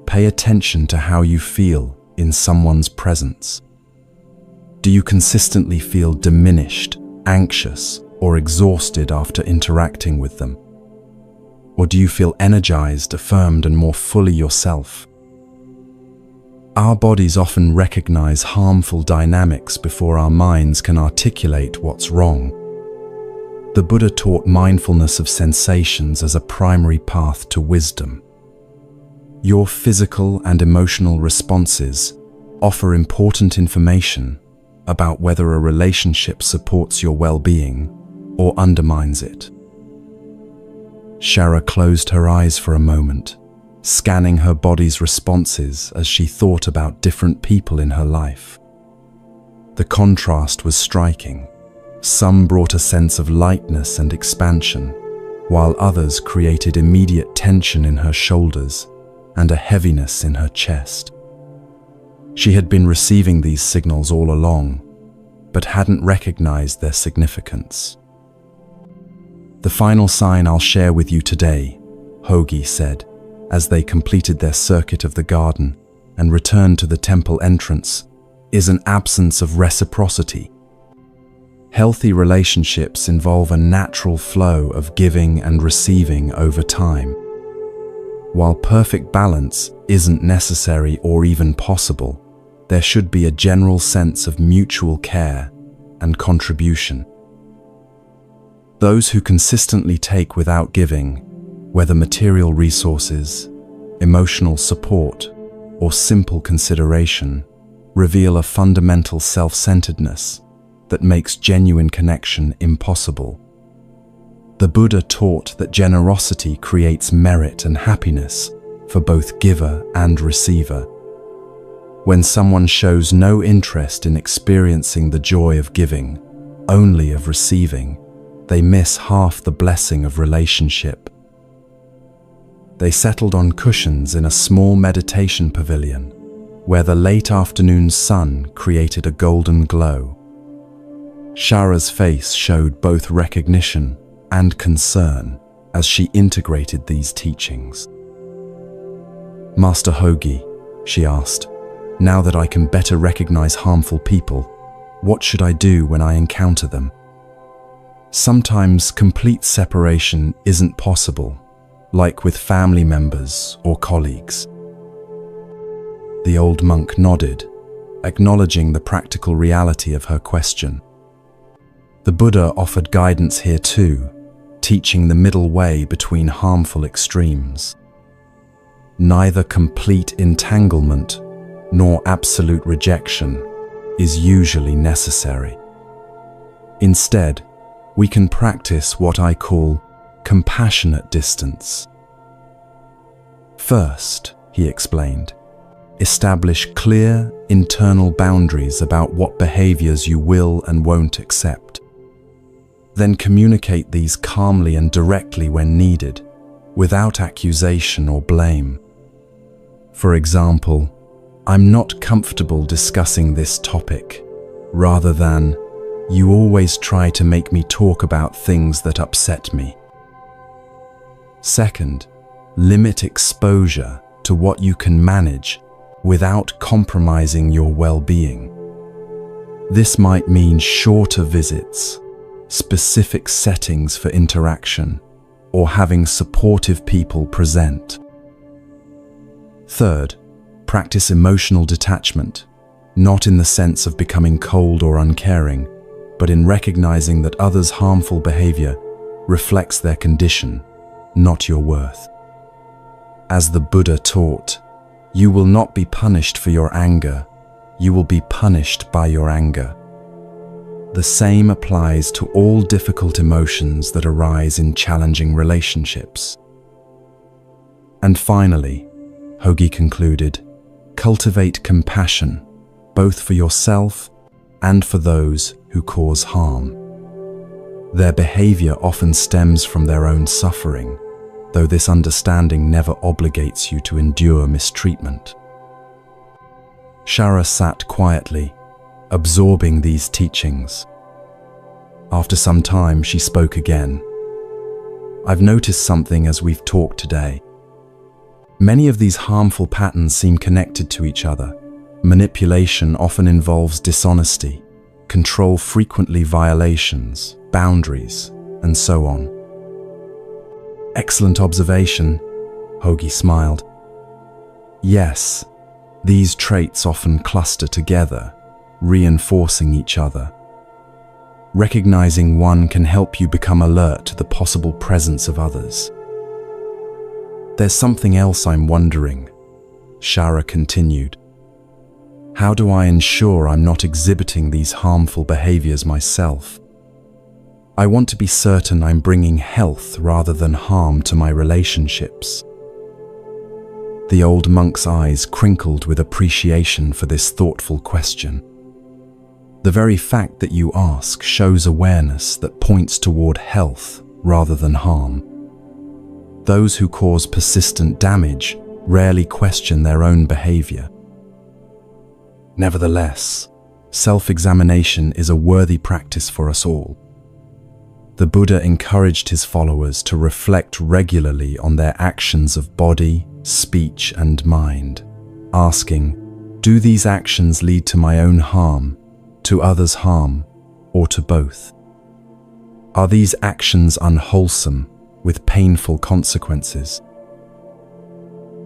Pay attention to how you feel in someone's presence. Do you consistently feel diminished, anxious, or exhausted after interacting with them? Or do you feel energized, affirmed, and more fully yourself? Our bodies often recognize harmful dynamics before our minds can articulate what's wrong. The Buddha taught mindfulness of sensations as a primary path to wisdom. Your physical and emotional responses offer important information about whether a relationship supports your well-being or undermines it. Shara closed her eyes for a moment, scanning her body's responses as she thought about different people in her life. The contrast was striking. Some brought a sense of lightness and expansion, while others created immediate tension in her shoulders and a heaviness in her chest. She had been receiving these signals all along, but hadn't recognized their significance. "The final sign I'll share with you today," Hogi said, as they completed their circuit of the garden and returned to the temple entrance, "is an absence of reciprocity. Healthy relationships involve a natural flow of giving and receiving over time. While perfect balance isn't necessary or even possible, there should be a general sense of mutual care and contribution. Those who consistently take without giving, whether material resources, emotional support, or simple consideration, reveal a fundamental self-centeredness that makes genuine connection impossible. The Buddha taught that generosity creates merit and happiness for both giver and receiver. When someone shows no interest in experiencing the joy of giving, only of receiving, they miss half the blessing of relationship. They settled on cushions in a small meditation pavilion, where the late afternoon sun created a golden glow. Shara's face showed both recognition and concern as she integrated these teachings. "Master Hogi," she asked, "now that I can better recognize harmful people, what should I do when I encounter them? Sometimes complete separation isn't possible, like with family members or colleagues." The old monk nodded, acknowledging the practical reality of her question. The Buddha offered guidance here too, teaching the middle way between harmful extremes. Neither complete entanglement nor absolute rejection is usually necessary. Instead, we can practice what I call compassionate distance. First, he explained, establish clear internal boundaries about what behaviors you will and won't accept. Then communicate these calmly and directly when needed, without accusation or blame. For example, "I'm not comfortable discussing this topic," rather than, "You always try to make me talk about things that upset me." Second, limit exposure to what you can manage without compromising your well-being. This might mean shorter visits, specific settings for interaction, or having supportive people present. Third, practice emotional detachment, not in the sense of becoming cold or uncaring, but in recognizing that others' harmful behavior reflects their condition, not your worth. As the Buddha taught, you will not be punished for your anger, you will be punished by your anger. The same applies to all difficult emotions that arise in challenging relationships. And finally, Hogi concluded, cultivate compassion, both for yourself and for those who cause harm. Their behavior often stems from their own suffering, though this understanding never obligates you to endure mistreatment. Shara sat quietly, absorbing these teachings. After some time, she spoke again. "I've noticed something as we've talked today. Many of these harmful patterns seem connected to each other. Manipulation often involves dishonesty, control frequently violations, boundaries, and so on." "Excellent observation," Hogi smiled. "Yes, these traits often cluster together, reinforcing each other. Recognizing one can help you become alert to the possible presence of others." "There's something else I'm wondering," Shara continued. "How do I ensure I'm not exhibiting these harmful behaviors myself? I want to be certain I'm bringing health rather than harm to my relationships." The old monk's eyes crinkled with appreciation for this thoughtful question. The very fact that you ask shows awareness that points toward health rather than harm. Those who cause persistent damage rarely question their own behavior. Nevertheless, self-examination is a worthy practice for us all. The Buddha encouraged his followers to reflect regularly on their actions of body, speech, and mind, asking, do these actions lead to my own harm, to others' harm, or to both? Are these actions unwholesome, with painful consequences?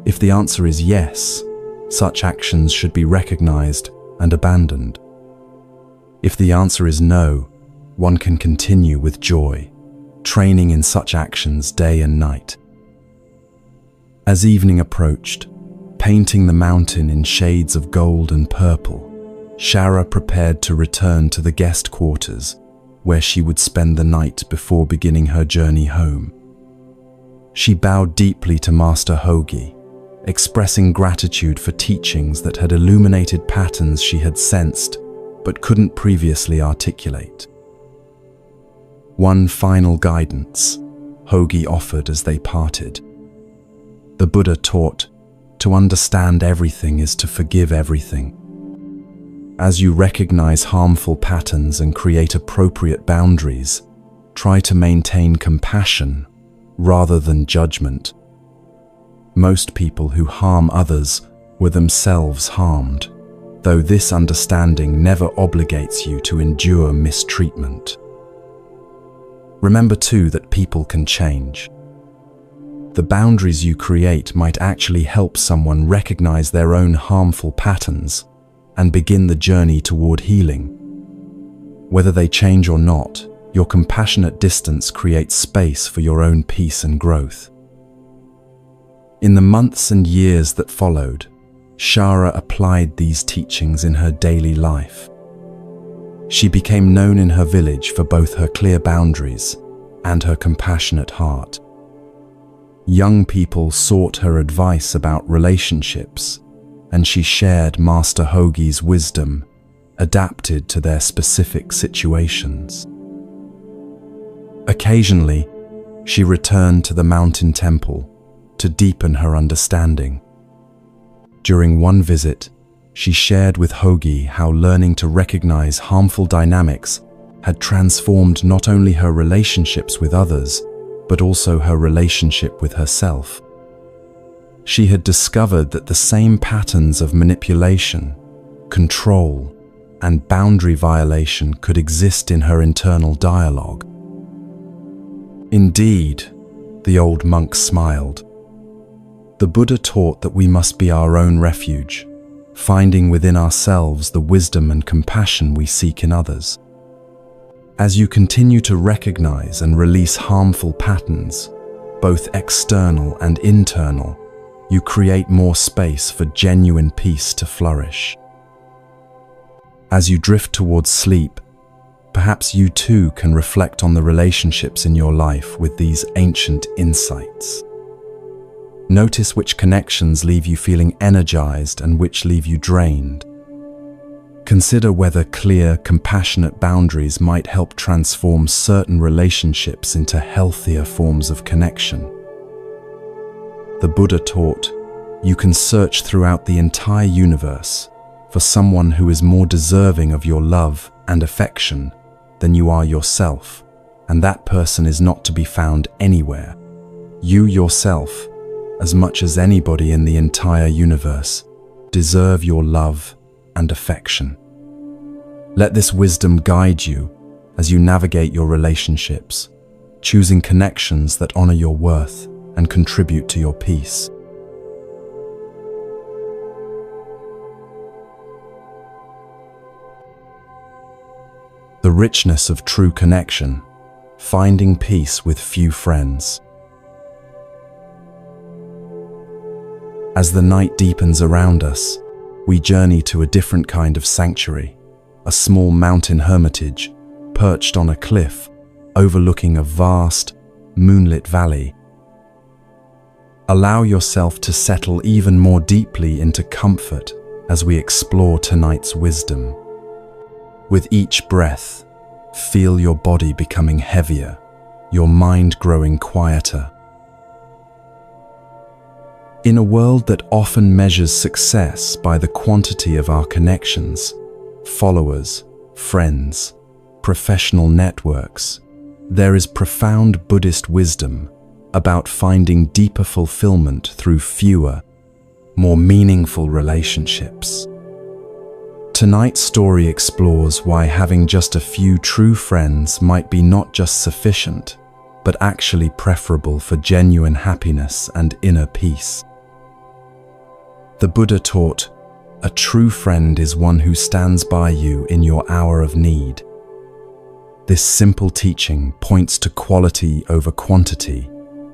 If the answer is yes, such actions should be recognized and abandoned. If the answer is no, one can continue with joy, training in such actions day and night. As evening approached, painting the mountain in shades of gold and purple, Shara prepared to return to the guest quarters, where she would spend the night before beginning her journey home. She bowed deeply to Master Hogi, expressing gratitude for teachings that had illuminated patterns she had sensed but couldn't previously articulate. One final guidance Hogi offered as they parted. The Buddha taught, to understand everything is to forgive everything. As you recognize harmful patterns and create appropriate boundaries, try to maintain compassion rather than judgment. Most people who harm others were themselves harmed, though this understanding never obligates you to endure mistreatment. Remember too that people can change. The boundaries you create might actually help someone recognize their own harmful patterns and begin the journey toward healing. Whether they change or not, your compassionate distance creates space for your own peace and growth. In the months and years that followed, Shara applied these teachings in her daily life. She became known in her village for both her clear boundaries and her compassionate heart. Young people sought her advice about relationships, and she shared Master Hogi's wisdom, adapted to their specific situations. Occasionally, she returned to the mountain temple to deepen her understanding. During one visit, she shared with Hogi how learning to recognize harmful dynamics had transformed not only her relationships with others, but also her relationship with herself. She had discovered that the same patterns of manipulation, control, and boundary violation could exist in her internal dialogue. Indeed, the old monk smiled. The Buddha taught that we must be our own refuge, finding within ourselves the wisdom and compassion we seek in others. As you continue to recognize and release harmful patterns, both external and internal, you create more space for genuine peace to flourish. As you drift towards sleep, perhaps you too can reflect on the relationships in your life with these ancient insights. Notice which connections leave you feeling energized and which leave you drained. Consider whether clear, compassionate boundaries might help transform certain relationships into healthier forms of connection. The Buddha taught, you can search throughout the entire universe for someone who is more deserving of your love and affection than you are yourself, and that person is not to be found anywhere. You yourself, as much as anybody in the entire universe, deserve your love and affection. Let this wisdom guide you as you navigate your relationships, choosing connections that honor your worth and contribute to your peace. The richness of true connection, finding peace with few friends. As the night deepens around us, we journey to a different kind of sanctuary, a small mountain hermitage perched on a cliff overlooking a vast, moonlit valley. Allow yourself to settle even more deeply into comfort as we explore tonight's wisdom. With each breath, feel your body becoming heavier, your mind growing quieter. In a world that often measures success by the quantity of our connections, followers, friends, professional networks, there is profound Buddhist wisdom about finding deeper fulfillment through fewer, more meaningful relationships. Tonight's story explores why having just a few true friends might be not just sufficient, but actually preferable for genuine happiness and inner peace. The Buddha taught, "A true friend is one who stands by you in your hour of need." This simple teaching points to quality over quantity,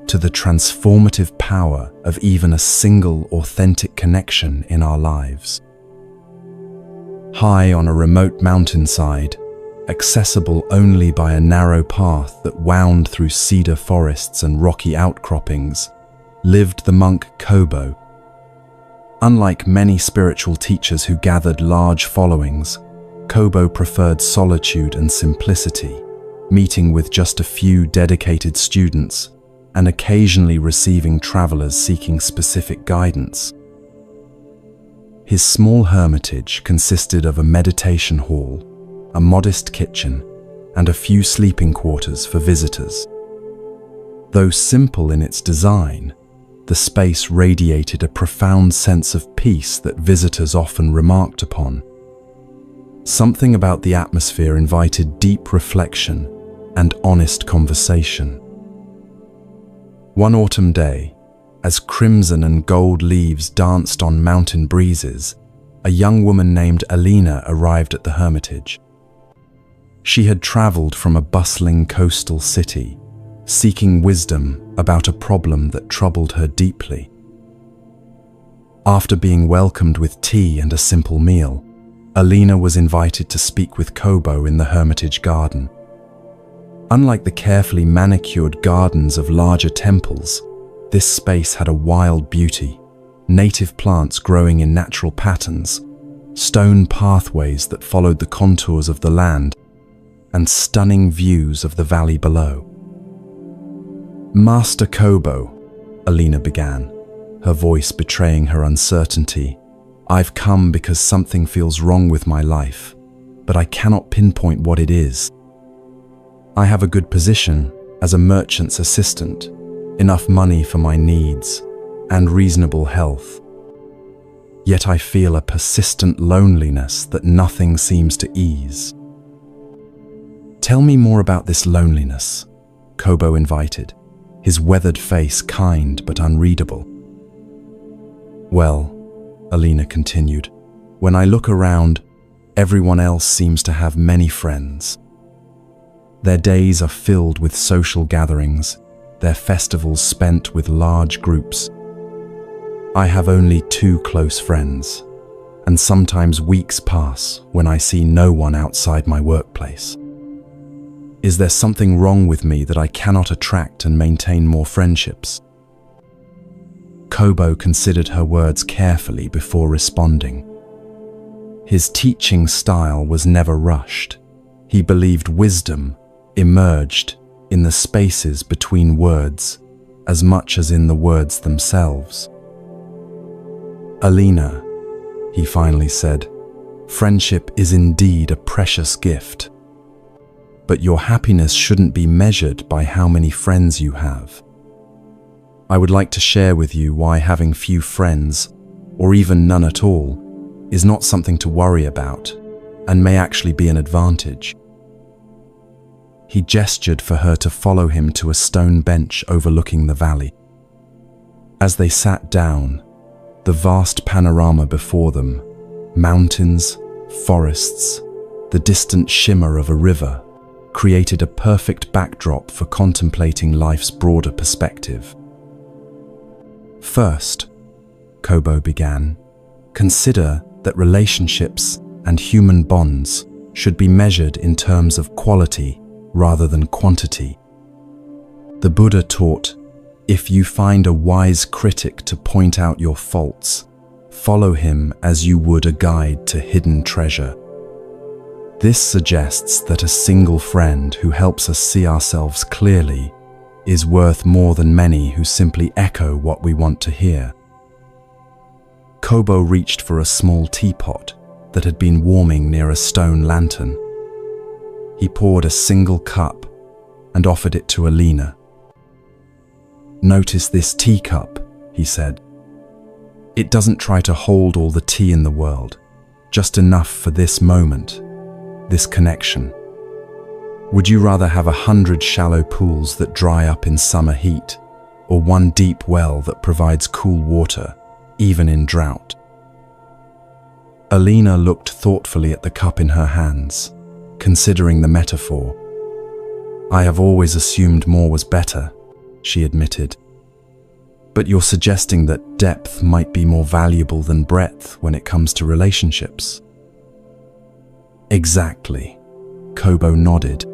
to the transformative power of even a single authentic connection in our lives. High on a remote mountainside, accessible only by a narrow path that wound through cedar forests and rocky outcroppings, lived the monk Kobo. Unlike many spiritual teachers who gathered large followings, Kobo preferred solitude and simplicity, meeting with just a few dedicated students and occasionally receiving travelers seeking specific guidance. His small hermitage consisted of a meditation hall, a modest kitchen, and a few sleeping quarters for visitors. Though simple in its design, the space radiated a profound sense of peace that visitors often remarked upon. Something about the atmosphere invited deep reflection and honest conversation. One autumn day, as crimson and gold leaves danced on mountain breezes, a young woman named Alina arrived at the hermitage. She had traveled from a bustling coastal city, seeking wisdom about a problem that troubled her deeply. After being welcomed with tea and a simple meal, Alina was invited to speak with Kobo in the hermitage garden. Unlike the carefully manicured gardens of larger temples, this space had a wild beauty, native plants growing in natural patterns, stone pathways that followed the contours of the land, and stunning views of the valley below. "Master Kobo," Alina began, her voice betraying her uncertainty, "I've come because something feels wrong with my life, but I cannot pinpoint what it is. I have a good position as a merchant's assistant, enough money for my needs, and reasonable health. Yet I feel a persistent loneliness that nothing seems to ease." "Tell me more about this loneliness," Kobo invited, his weathered face kind but unreadable. "Well," Alina continued, "when I look around, everyone else seems to have many friends. Their days are filled with social gatherings, their festivals spent with large groups. I have only 2 close friends, and sometimes weeks pass when I see no one outside my workplace. Is there something wrong with me that I cannot attract and maintain more friendships?" Kobo considered her words carefully before responding. His teaching style was never rushed. He believed wisdom emerged in the spaces between words as much as in the words themselves. "Alina," he finally said, "friendship is indeed a precious gift. But your happiness shouldn't be measured by how many friends you have. I would like to share with you why having few friends, or even none at all, is not something to worry about and may actually be an advantage." He gestured for her to follow him to a stone bench overlooking the valley. As they sat down, the vast panorama before them, mountains, forests, the distant shimmer of a river, created a perfect backdrop for contemplating life's broader perspective. "First," Kobo began, "consider that relationships and human bonds should be measured in terms of quality rather than quantity. The Buddha taught, If you find a wise critic to point out your faults, follow him as you would a guide to hidden treasure. This suggests that a single friend who helps us see ourselves clearly is worth more than many who simply echo what we want to hear. Kobo reached for a small teapot that had been warming near a stone lantern. He poured a single cup and offered it to Alina. "Notice this teacup," he said. "It doesn't try to hold all the tea in the world, just enough for this moment, this connection. Would you rather have 100 shallow pools that dry up in summer heat, or one deep well that provides cool water, even in drought?" Alina looked thoughtfully at the cup in her hands, considering the metaphor. "I have always assumed more was better," she admitted. "But you're suggesting that depth might be more valuable than breadth when it comes to relationships?" "Exactly," Kobo nodded.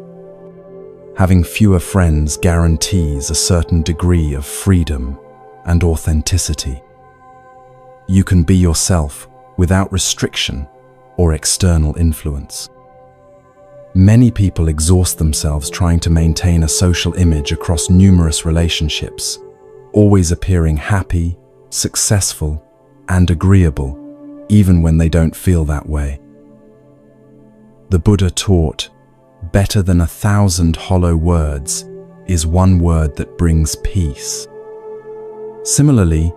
"Having fewer friends guarantees a certain degree of freedom and authenticity. You can be yourself without restriction or external influence. Many people exhaust themselves trying to maintain a social image across numerous relationships, always appearing happy, successful, and agreeable, even when they don't feel that way. The Buddha taught, "Better than 1,000 hollow words is one word that brings peace." Similarly,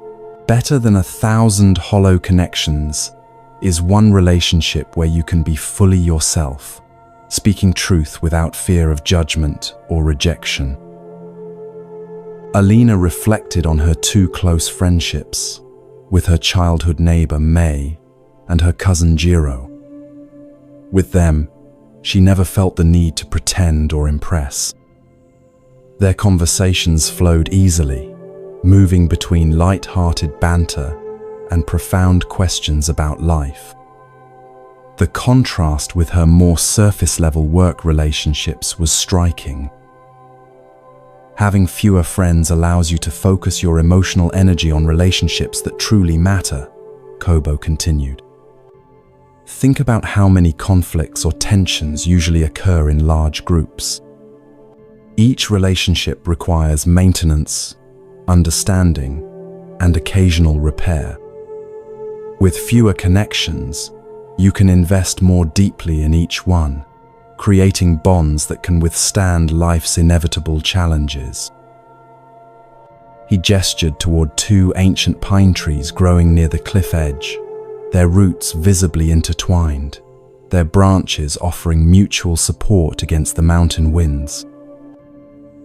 better than 1,000 hollow connections is one relationship where you can be fully yourself, speaking truth without fear of judgment or rejection. Alina reflected on her two close friendships, with her childhood neighbor May and her cousin Jiro. With them, she never felt the need to pretend or impress. Their conversations flowed easily, moving between light-hearted banter and profound questions about life. The contrast with her more surface-level work relationships was striking. Having fewer friends allows you to focus your emotional energy on relationships that truly matter, Kobo continued. Think about how many conflicts or tensions usually occur in large groups. Each relationship requires maintenance, understanding, and occasional repair. With fewer connections, you can invest more deeply in each one, creating bonds that can withstand life's inevitable challenges. He gestured toward two ancient pine trees growing near the cliff edge, their roots visibly intertwined, their branches offering mutual support against the mountain winds.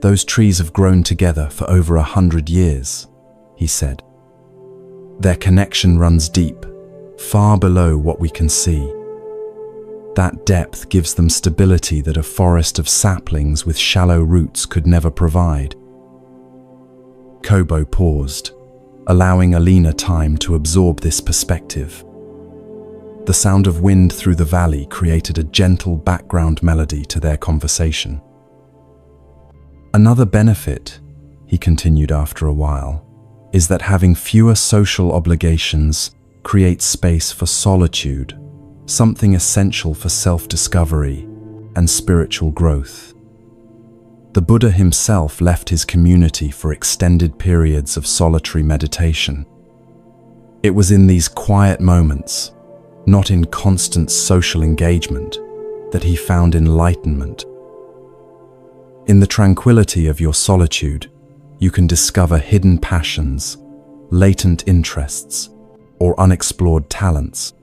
"Those trees have grown together for over 100 years, he said. "Their connection runs deep, far below what we can see. That depth gives them stability that a forest of saplings with shallow roots could never provide." Kobo paused, allowing Alina time to absorb this perspective. The sound of wind through the valley created a gentle background melody to their conversation. "Another benefit," he continued after a while, "is that having fewer social obligations creates space for solitude, something essential for self-discovery and spiritual growth. The Buddha himself left his community for extended periods of solitary meditation. It was in these quiet moments, not in constant social engagement, that he found enlightenment. In the tranquility of your solitude, you can discover hidden passions, latent interests, or unexplored talents.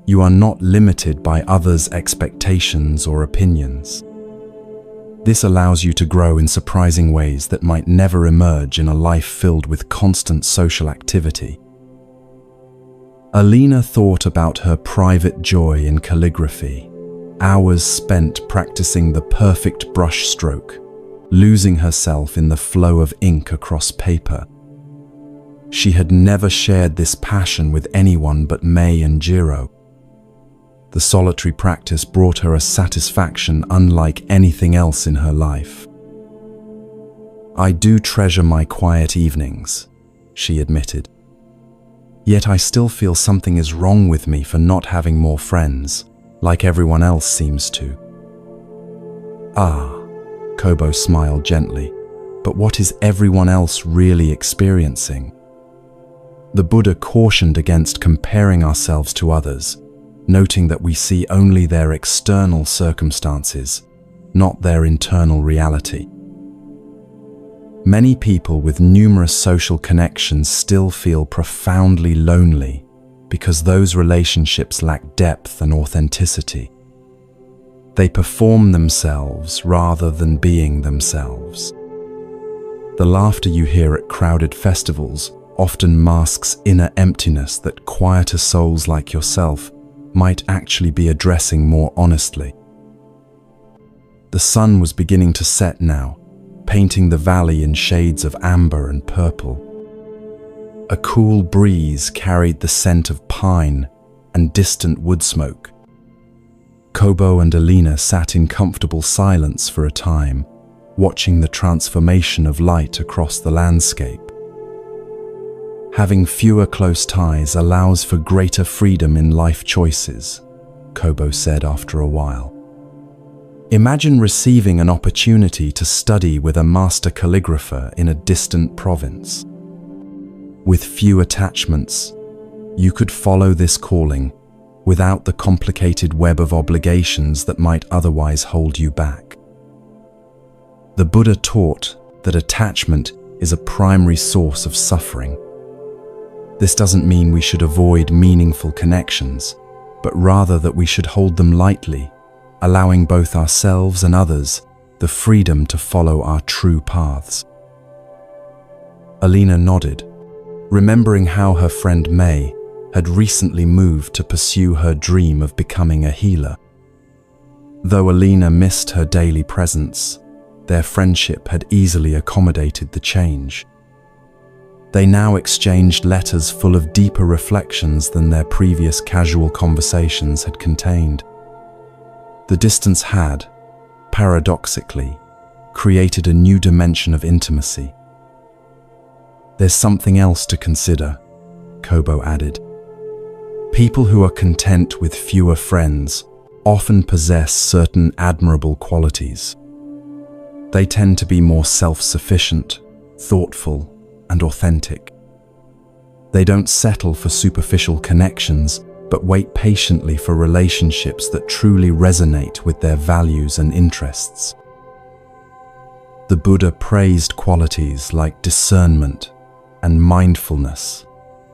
You are not limited by others' expectations or opinions. This allows you to grow in surprising ways that might never emerge in a life filled with constant social activity. Alina thought about her private joy in calligraphy, hours spent practicing the perfect brush stroke, losing herself in the flow of ink across paper. She had never shared this passion with anyone but May and Jiro. The solitary practice brought her a satisfaction unlike anything else in her life. I do treasure my quiet evenings, she admitted. Yet I still feel something is wrong with me for not having more friends, like everyone else seems to. Ah, Kobo smiled gently, but what is everyone else really experiencing? The Buddha cautioned against comparing ourselves to others, noting that we see only their external circumstances, not their internal reality. Many people with numerous social connections still feel profoundly lonely because those relationships lack depth and authenticity. They perform themselves rather than being themselves. The laughter you hear at crowded festivals often masks inner emptiness that quieter souls like yourself might actually be addressing more honestly. The sun was beginning to set now, painting the valley in shades of amber and purple. A cool breeze carried the scent of pine and distant wood smoke. Kobo and Alina sat in comfortable silence for a time, watching the transformation of light across the landscape. Having fewer close ties allows for greater freedom in life choices, Kobo said after a while. Imagine receiving an opportunity to study with a master calligrapher in a distant province. With few attachments, you could follow this calling without the complicated web of obligations that might otherwise hold you back. The Buddha taught that attachment is a primary source of suffering. This doesn't mean we should avoid meaningful connections, but rather that we should hold them lightly, allowing both ourselves and others the freedom to follow our true paths. Alina nodded, remembering how her friend May had recently moved to pursue her dream of becoming a healer. Though Alina missed her daily presence, their friendship had easily accommodated the change. They now exchanged letters full of deeper reflections than their previous casual conversations had contained. The distance had, paradoxically, created a new dimension of intimacy. There's something else to consider, Kobo added. People who are content with fewer friends often possess certain admirable qualities. They tend to be more self-sufficient, thoughtful, and authentic. They don't settle for superficial connections, but wait patiently for relationships that truly resonate with their values and interests. The Buddha praised qualities like discernment and mindfulness,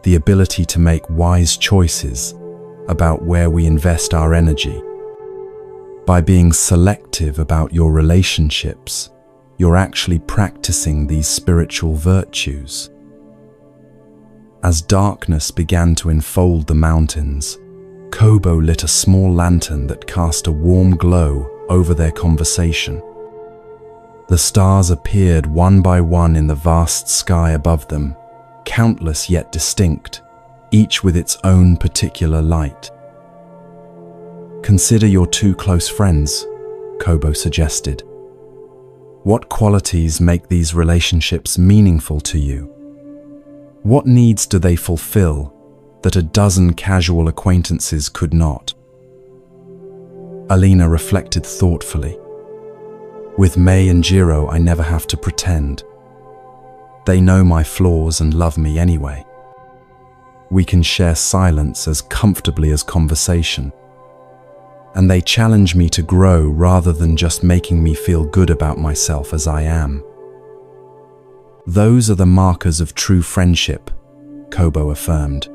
the ability to make wise choices about where we invest our energy. By being selective about your relationships, you're actually practicing these spiritual virtues. As darkness began to enfold the mountains, Kobo lit a small lantern that cast a warm glow over their conversation. The stars appeared one by one in the vast sky above them, countless yet distinct, each with its own particular light. Consider your two close friends, Kobo suggested. What qualities make these relationships meaningful to you? What needs do they fulfill that a dozen casual acquaintances could not? Alina reflected thoughtfully. With May and Jiro, I never have to pretend. They know my flaws and love me anyway. We can share silence as comfortably as conversation. And they challenge me to grow rather than just making me feel good about myself as I am. Those are the markers of true friendship, Kobo affirmed.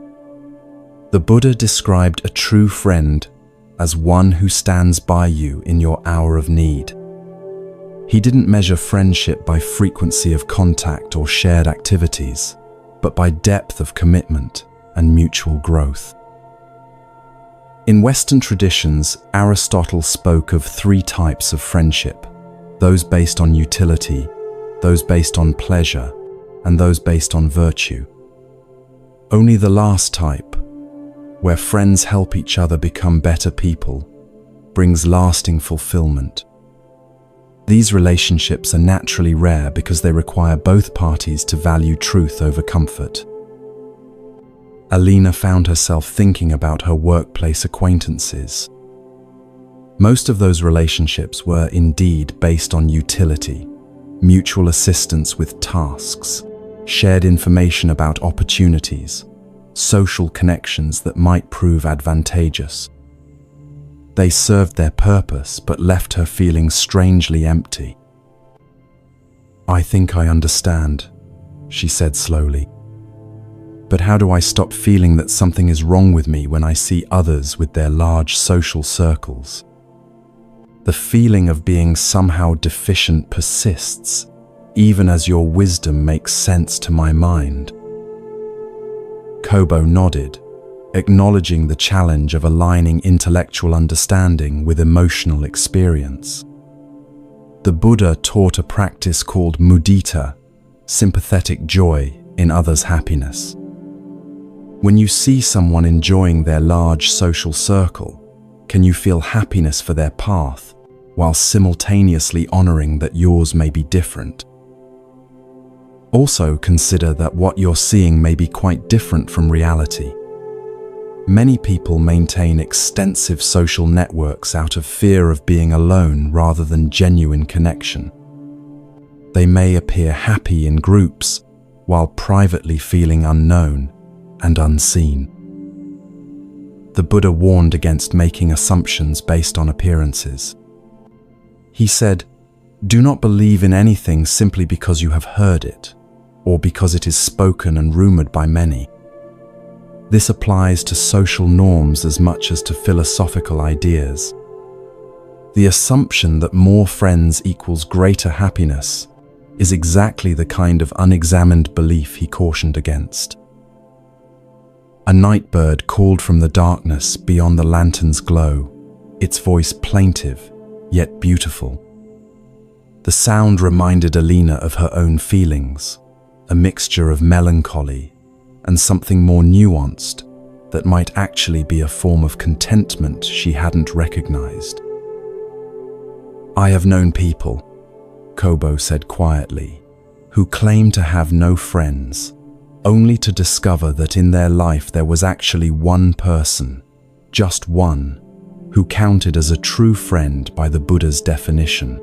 The Buddha described a true friend as one who stands by you in your hour of need. He didn't measure friendship by frequency of contact or shared activities, but by depth of commitment and mutual growth. In Western traditions, Aristotle spoke of 3 types of friendship: those based on utility, those based on pleasure, and those based on virtue. Only the last type, where friends help each other become better people, brings lasting fulfillment. These relationships are naturally rare because they require both parties to value truth over comfort. Alina found herself thinking about her workplace acquaintances. Most of those relationships were indeed based on utility, mutual assistance with tasks, shared information about opportunities, social connections that might prove advantageous. They served their purpose but left her feeling strangely empty. "I think I understand," she said slowly. "But how do I stop feeling that something is wrong with me when I see others with their large social circles? The feeling of being somehow deficient persists, even as your wisdom makes sense to my mind." Kobo nodded, acknowledging the challenge of aligning intellectual understanding with emotional experience. The Buddha taught a practice called mudita, sympathetic joy in others' happiness. When you see someone enjoying their large social circle, can you feel happiness for their path, while simultaneously honoring that yours may be different? Also consider that what you're seeing may be quite different from reality. Many people maintain extensive social networks out of fear of being alone rather than genuine connection. They may appear happy in groups while privately feeling unknown and unseen. The Buddha warned against making assumptions based on appearances. He said, "Do not believe in anything simply because you have heard it, or because it is spoken and rumored by many. This applies to social norms as much as to philosophical ideas. The assumption that more friends equals greater happiness is exactly the kind of unexamined belief he cautioned against." A night bird called from the darkness beyond the lantern's glow, its voice plaintive yet beautiful. The sound reminded Alina of her own feelings, a mixture of melancholy and something more nuanced that might actually be a form of contentment she hadn't recognized. "I have known people," Kobo said quietly, "who claim to have no friends, only to discover that in their life there was actually one person, just one, who counted as a true friend by the Buddha's definition.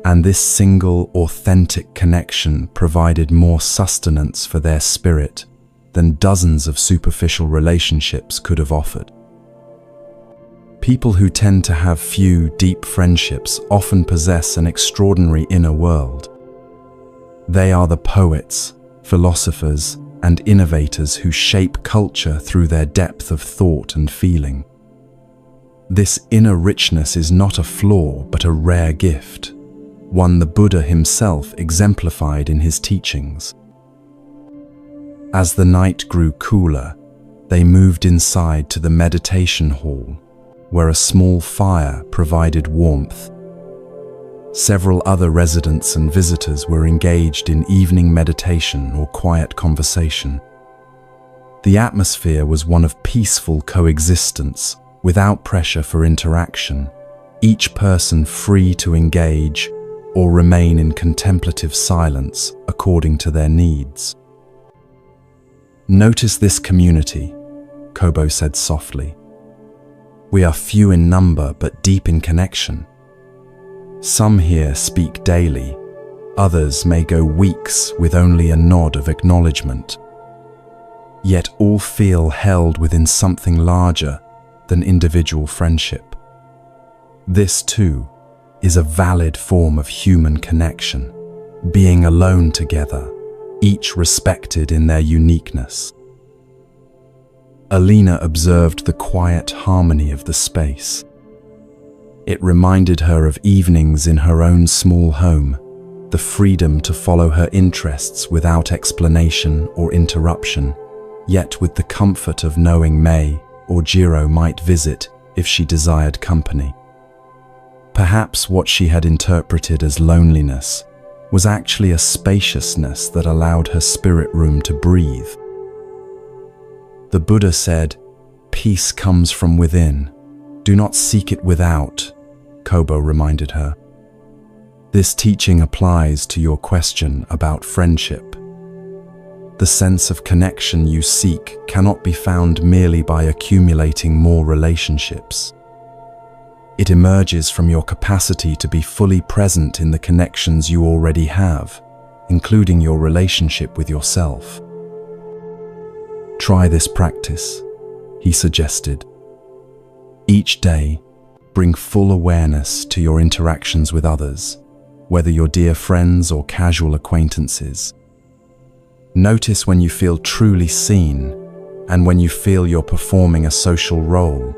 And this single, authentic connection provided more sustenance for their spirit than dozens of superficial relationships could have offered." People who tend to have few deep friendships often possess an extraordinary inner world. They are the poets, philosophers, and innovators who shape culture through their depth of thought and feeling. This inner richness is not a flaw, but a rare gift, one the Buddha himself exemplified in his teachings. As the night grew cooler, they moved inside to the meditation hall, where a small fire provided warmth. Several other residents and visitors were engaged in evening meditation or quiet conversation. The atmosphere was one of peaceful coexistence, without pressure for interaction, each person free to engage or remain in contemplative silence according to their needs. "Notice this community," Kobo said softly. "We are few in number but deep in connection. Some here speak daily, others may go weeks with only a nod of acknowledgement. Yet all feel held within something larger than individual friendship. This, too, is a valid form of human connection, being alone together, each respected in their uniqueness." Alina observed the quiet harmony of the space. It reminded her of evenings in her own small home, the freedom to follow her interests without explanation or interruption, yet with the comfort of knowing May or Jiro might visit if she desired company. Perhaps what she had interpreted as loneliness was actually a spaciousness that allowed her spirit room to breathe. The Buddha said, "Peace comes from within. Do not seek it without," Kobo reminded her. This teaching applies to your question about friendship. The sense of connection you seek cannot be found merely by accumulating more relationships. It emerges from your capacity to be fully present in the connections you already have, including your relationship with yourself. Try this practice, he suggested. Each day, bring full awareness to your interactions with others, whether you're dear friends or casual acquaintances. Notice when you feel truly seen and when you feel you're performing a social role.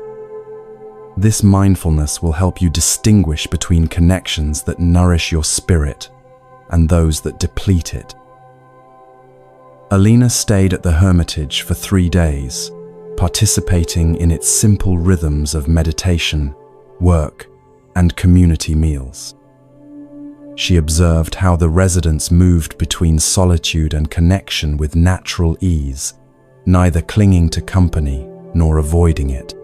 This mindfulness will help you distinguish between connections that nourish your spirit and those that deplete it. Alina stayed at the Hermitage for 3 days, participating in its simple rhythms of meditation, work, and community meals. She observed how the residents moved between solitude and connection with natural ease, neither clinging to company nor avoiding it.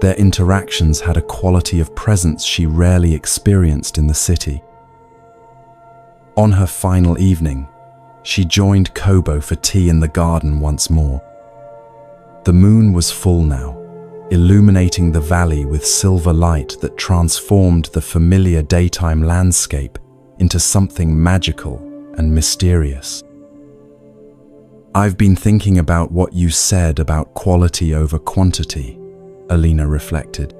Their interactions had a quality of presence she rarely experienced in the city. On her final evening, she joined Kobo for tea in the garden once more. The moon was full now, illuminating the valley with silver light that transformed the familiar daytime landscape into something magical and mysterious. "I've been thinking about what you said about quality over quantity," Alina reflected.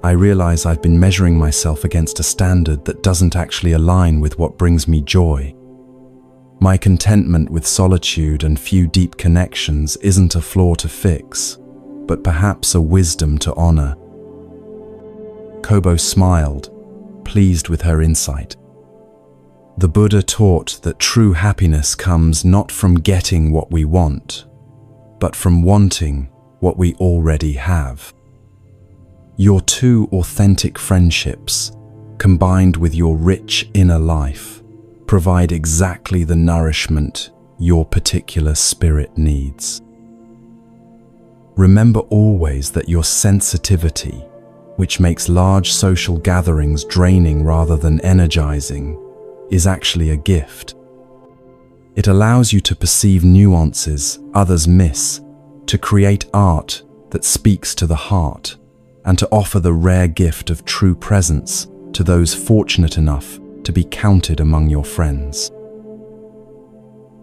"I realize I've been measuring myself against a standard that doesn't actually align with what brings me joy. My contentment with solitude and few deep connections isn't a flaw to fix, but perhaps a wisdom to honor." Kobo smiled, pleased with her insight. The Buddha taught that true happiness comes not from getting what we want, but from wanting what we already have. Your 2 authentic friendships, combined with your rich inner life, provide exactly the nourishment your particular spirit needs. Remember always that your sensitivity, which makes large social gatherings draining rather than energizing, is actually a gift. It allows you to perceive nuances others miss, to create art that speaks to the heart, and to offer the rare gift of true presence to those fortunate enough to be counted among your friends.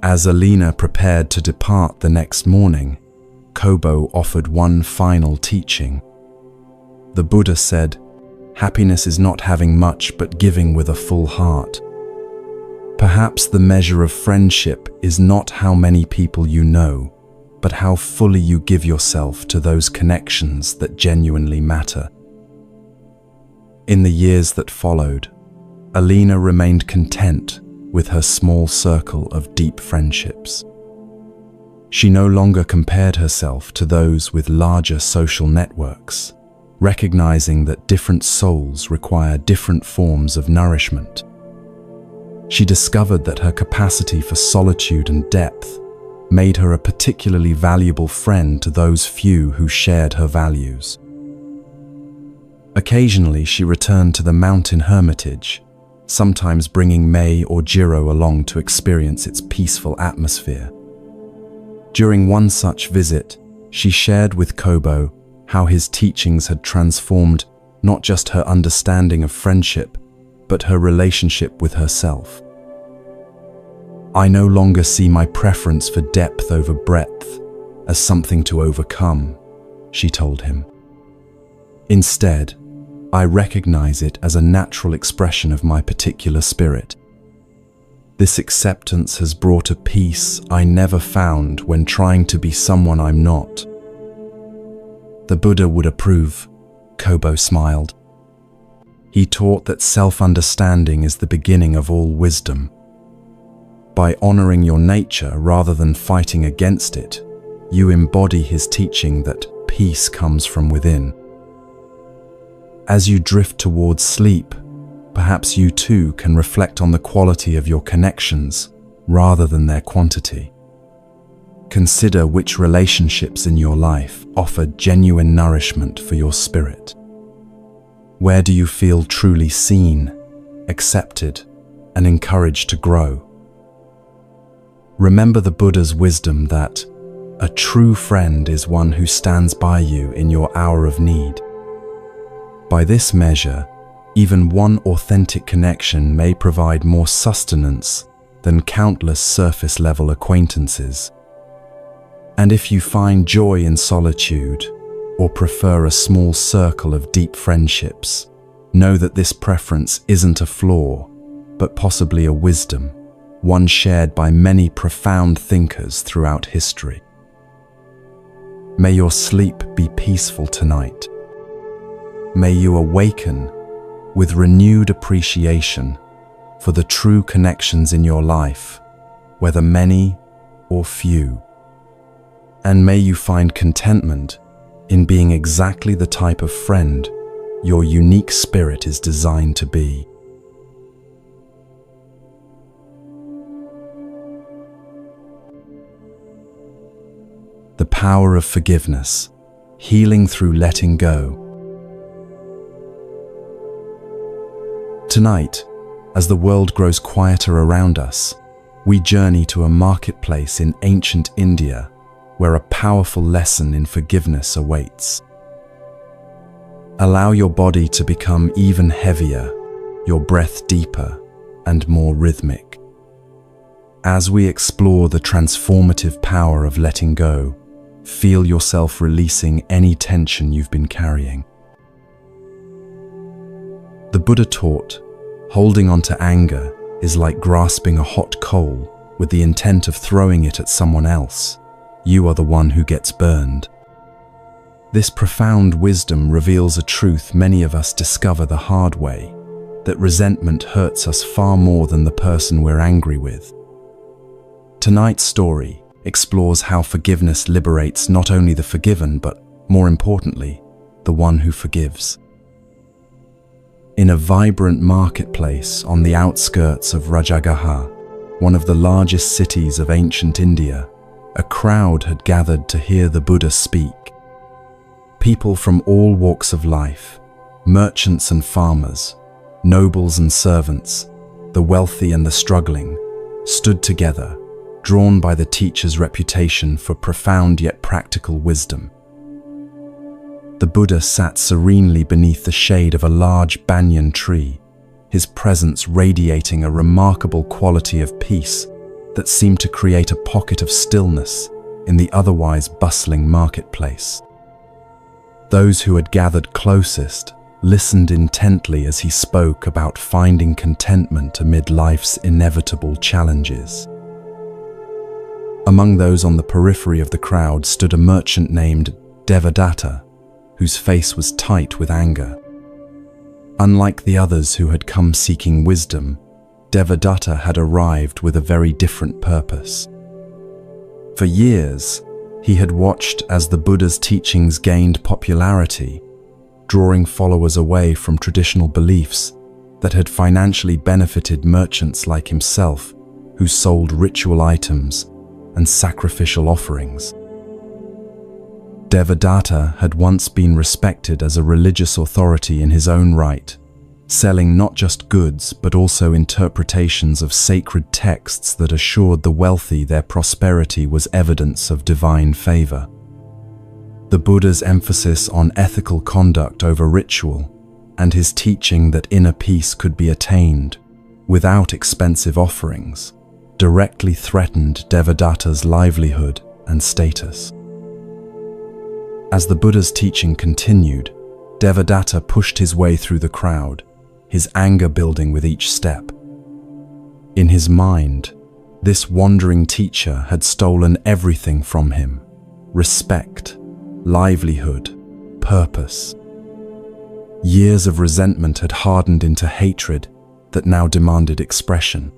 As Alina prepared to depart the next morning, Kobo offered one final teaching. The Buddha said, "Happiness is not having much but giving with a full heart." Perhaps the measure of friendship is not how many people you know, but how fully you give yourself to those connections that genuinely matter. In the years that followed, Alina remained content with her small circle of deep friendships. She no longer compared herself to those with larger social networks, recognizing that different souls require different forms of nourishment. She discovered that her capacity for solitude and depth made her a particularly valuable friend to those few who shared her values. Occasionally, she returned to the mountain hermitage, sometimes bringing Mei or Jiro along to experience its peaceful atmosphere. During one such visit, she shared with Kobo how his teachings had transformed not just her understanding of friendship, but her relationship with herself. "I no longer see my preference for depth over breadth as something to overcome," she told him. "Instead, I recognize it as a natural expression of my particular spirit. This acceptance has brought a peace I never found when trying to be someone I'm not." The Buddha would approve, Kobo smiled. He taught that self-understanding is the beginning of all wisdom. By honoring your nature rather than fighting against it, you embody his teaching that peace comes from within. As you drift towards sleep, perhaps you too can reflect on the quality of your connections rather than their quantity. Consider which relationships in your life offer genuine nourishment for your spirit. Where do you feel truly seen, accepted, and encouraged to grow. Remember the Buddha's wisdom that a true friend is one who stands by you in your hour of need. By this measure, even one authentic connection may provide more sustenance than countless surface-level acquaintances. And if you find joy in solitude, or prefer a small circle of deep friendships, know that this preference isn't a flaw, but possibly a wisdom, one shared by many profound thinkers throughout history. May your sleep be peaceful tonight. May you awaken with renewed appreciation for the true connections in your life, whether many or few. And may you find contentment in being exactly the type of friend your unique spirit is designed to be. The power of forgiveness, healing through letting go. Tonight, as the world grows quieter around us, we journey to a marketplace in ancient India where a powerful lesson in forgiveness awaits. Allow your body to become even heavier, your breath deeper and more rhythmic. As we explore the transformative power of letting go, feel yourself releasing any tension you've been carrying. The Buddha taught, holding on to anger is like grasping a hot coal with the intent of throwing it at someone else. You are the one who gets burned. This profound wisdom reveals a truth many of us discover the hard way, that resentment hurts us far more than the person we're angry with. Tonight's story explores how forgiveness liberates not only the forgiven, but, more importantly, the one who forgives. In a vibrant marketplace on the outskirts of Rajagaha, one of the largest cities of ancient India, a crowd had gathered to hear the Buddha speak. People from all walks of life, merchants and farmers, nobles and servants, the wealthy and the struggling, stood together, drawn by the teacher's reputation for profound yet practical wisdom. The Buddha sat serenely beneath the shade of a large banyan tree, his presence radiating a remarkable quality of peace that seemed to create a pocket of stillness in the otherwise bustling marketplace. Those who had gathered closest listened intently as he spoke about finding contentment amid life's inevitable challenges. Among those on the periphery of the crowd stood a merchant named Devadatta, whose face was tight with anger. Unlike the others who had come seeking wisdom, Devadatta had arrived with a very different purpose. For years, he had watched as the Buddha's teachings gained popularity, drawing followers away from traditional beliefs that had financially benefited merchants like himself, who sold ritual items and sacrificial offerings. Devadatta had once been respected as a religious authority in his own right, selling not just goods but also interpretations of sacred texts that assured the wealthy their prosperity was evidence of divine favor. The Buddha's emphasis on ethical conduct over ritual, and his teaching that inner peace could be attained without expensive offerings, directly threatened Devadatta's livelihood and status. As the Buddha's teaching continued, Devadatta pushed his way through the crowd, his anger building with each step. In his mind, this wandering teacher had stolen everything from him: respect, livelihood, purpose. Years of resentment had hardened into hatred that now demanded expression.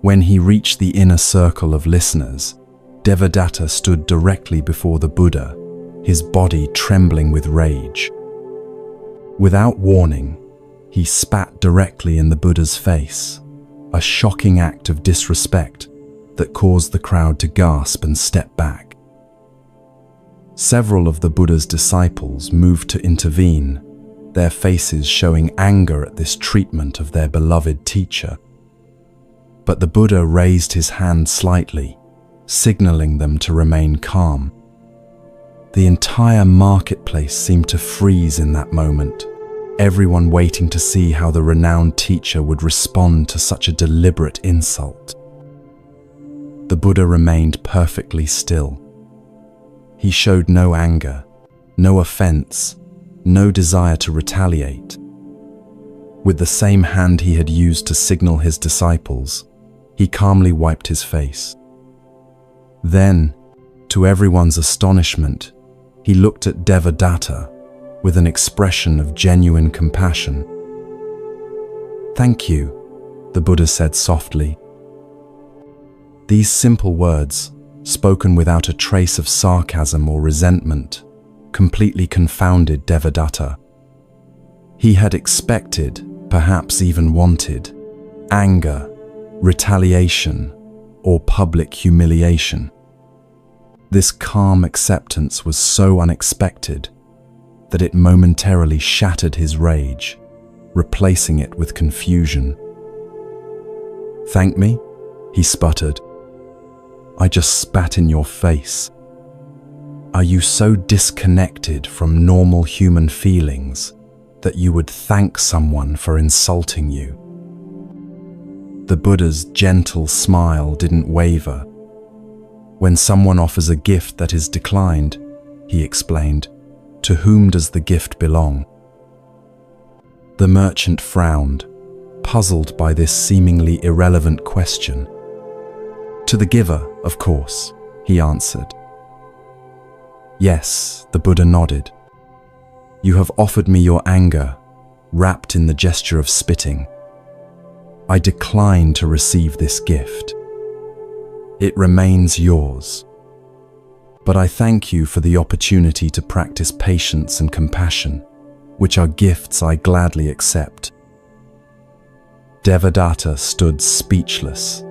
When he reached the inner circle of listeners, Devadatta stood directly before the Buddha, his body trembling with rage. Without warning, he spat directly in the Buddha's face, a shocking act of disrespect that caused the crowd to gasp and step back. Several of the Buddha's disciples moved to intervene, their faces showing anger at this treatment of their beloved teacher. But the Buddha raised his hand slightly, signaling them to remain calm. The entire marketplace seemed to freeze in that moment, everyone waiting to see how the renowned teacher would respond to such a deliberate insult. The Buddha remained perfectly still. He showed no anger, no offense, no desire to retaliate. With the same hand he had used to signal his disciples, he calmly wiped his face. Then, to everyone's astonishment, he looked at Devadatta with an expression of genuine compassion. "Thank you," the Buddha said softly. These simple words, spoken without a trace of sarcasm or resentment, completely confounded Devadatta. He had expected, perhaps even wanted, anger, retaliation, or public humiliation. This calm acceptance was so unexpected that it momentarily shattered his rage, replacing it with confusion. "Thank me?" he sputtered. "I just spat in your face. Are you so disconnected from normal human feelings that you would thank someone for insulting you?" The Buddha's gentle smile didn't waver. "When someone offers a gift that is declined," he explained, "to whom does the gift belong?" The merchant frowned, puzzled by this seemingly irrelevant question. "To the giver, of course," he answered. "Yes," the Buddha nodded. "You have offered me your anger, wrapped in the gesture of spitting. I decline to receive this gift. It remains yours. But I thank you for the opportunity to practice patience and compassion, which are gifts I gladly accept." Devadatta stood speechless,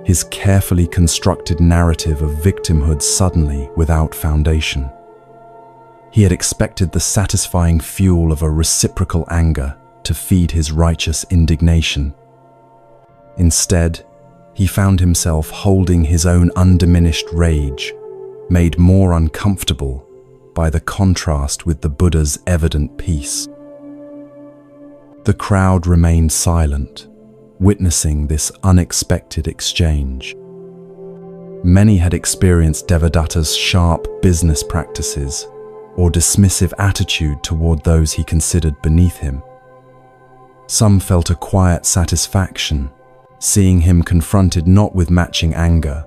his carefully constructed narrative of victimhood suddenly without foundation. He had expected the satisfying fuel of a reciprocal anger to feed his righteous indignation. Instead, he found himself holding his own undiminished rage, made more uncomfortable by the contrast with the Buddha's evident peace. The crowd remained silent, witnessing this unexpected exchange. Many had experienced Devadatta's sharp business practices or dismissive attitude toward those he considered beneath him. Some felt a quiet satisfaction, seeing him confronted not with matching anger,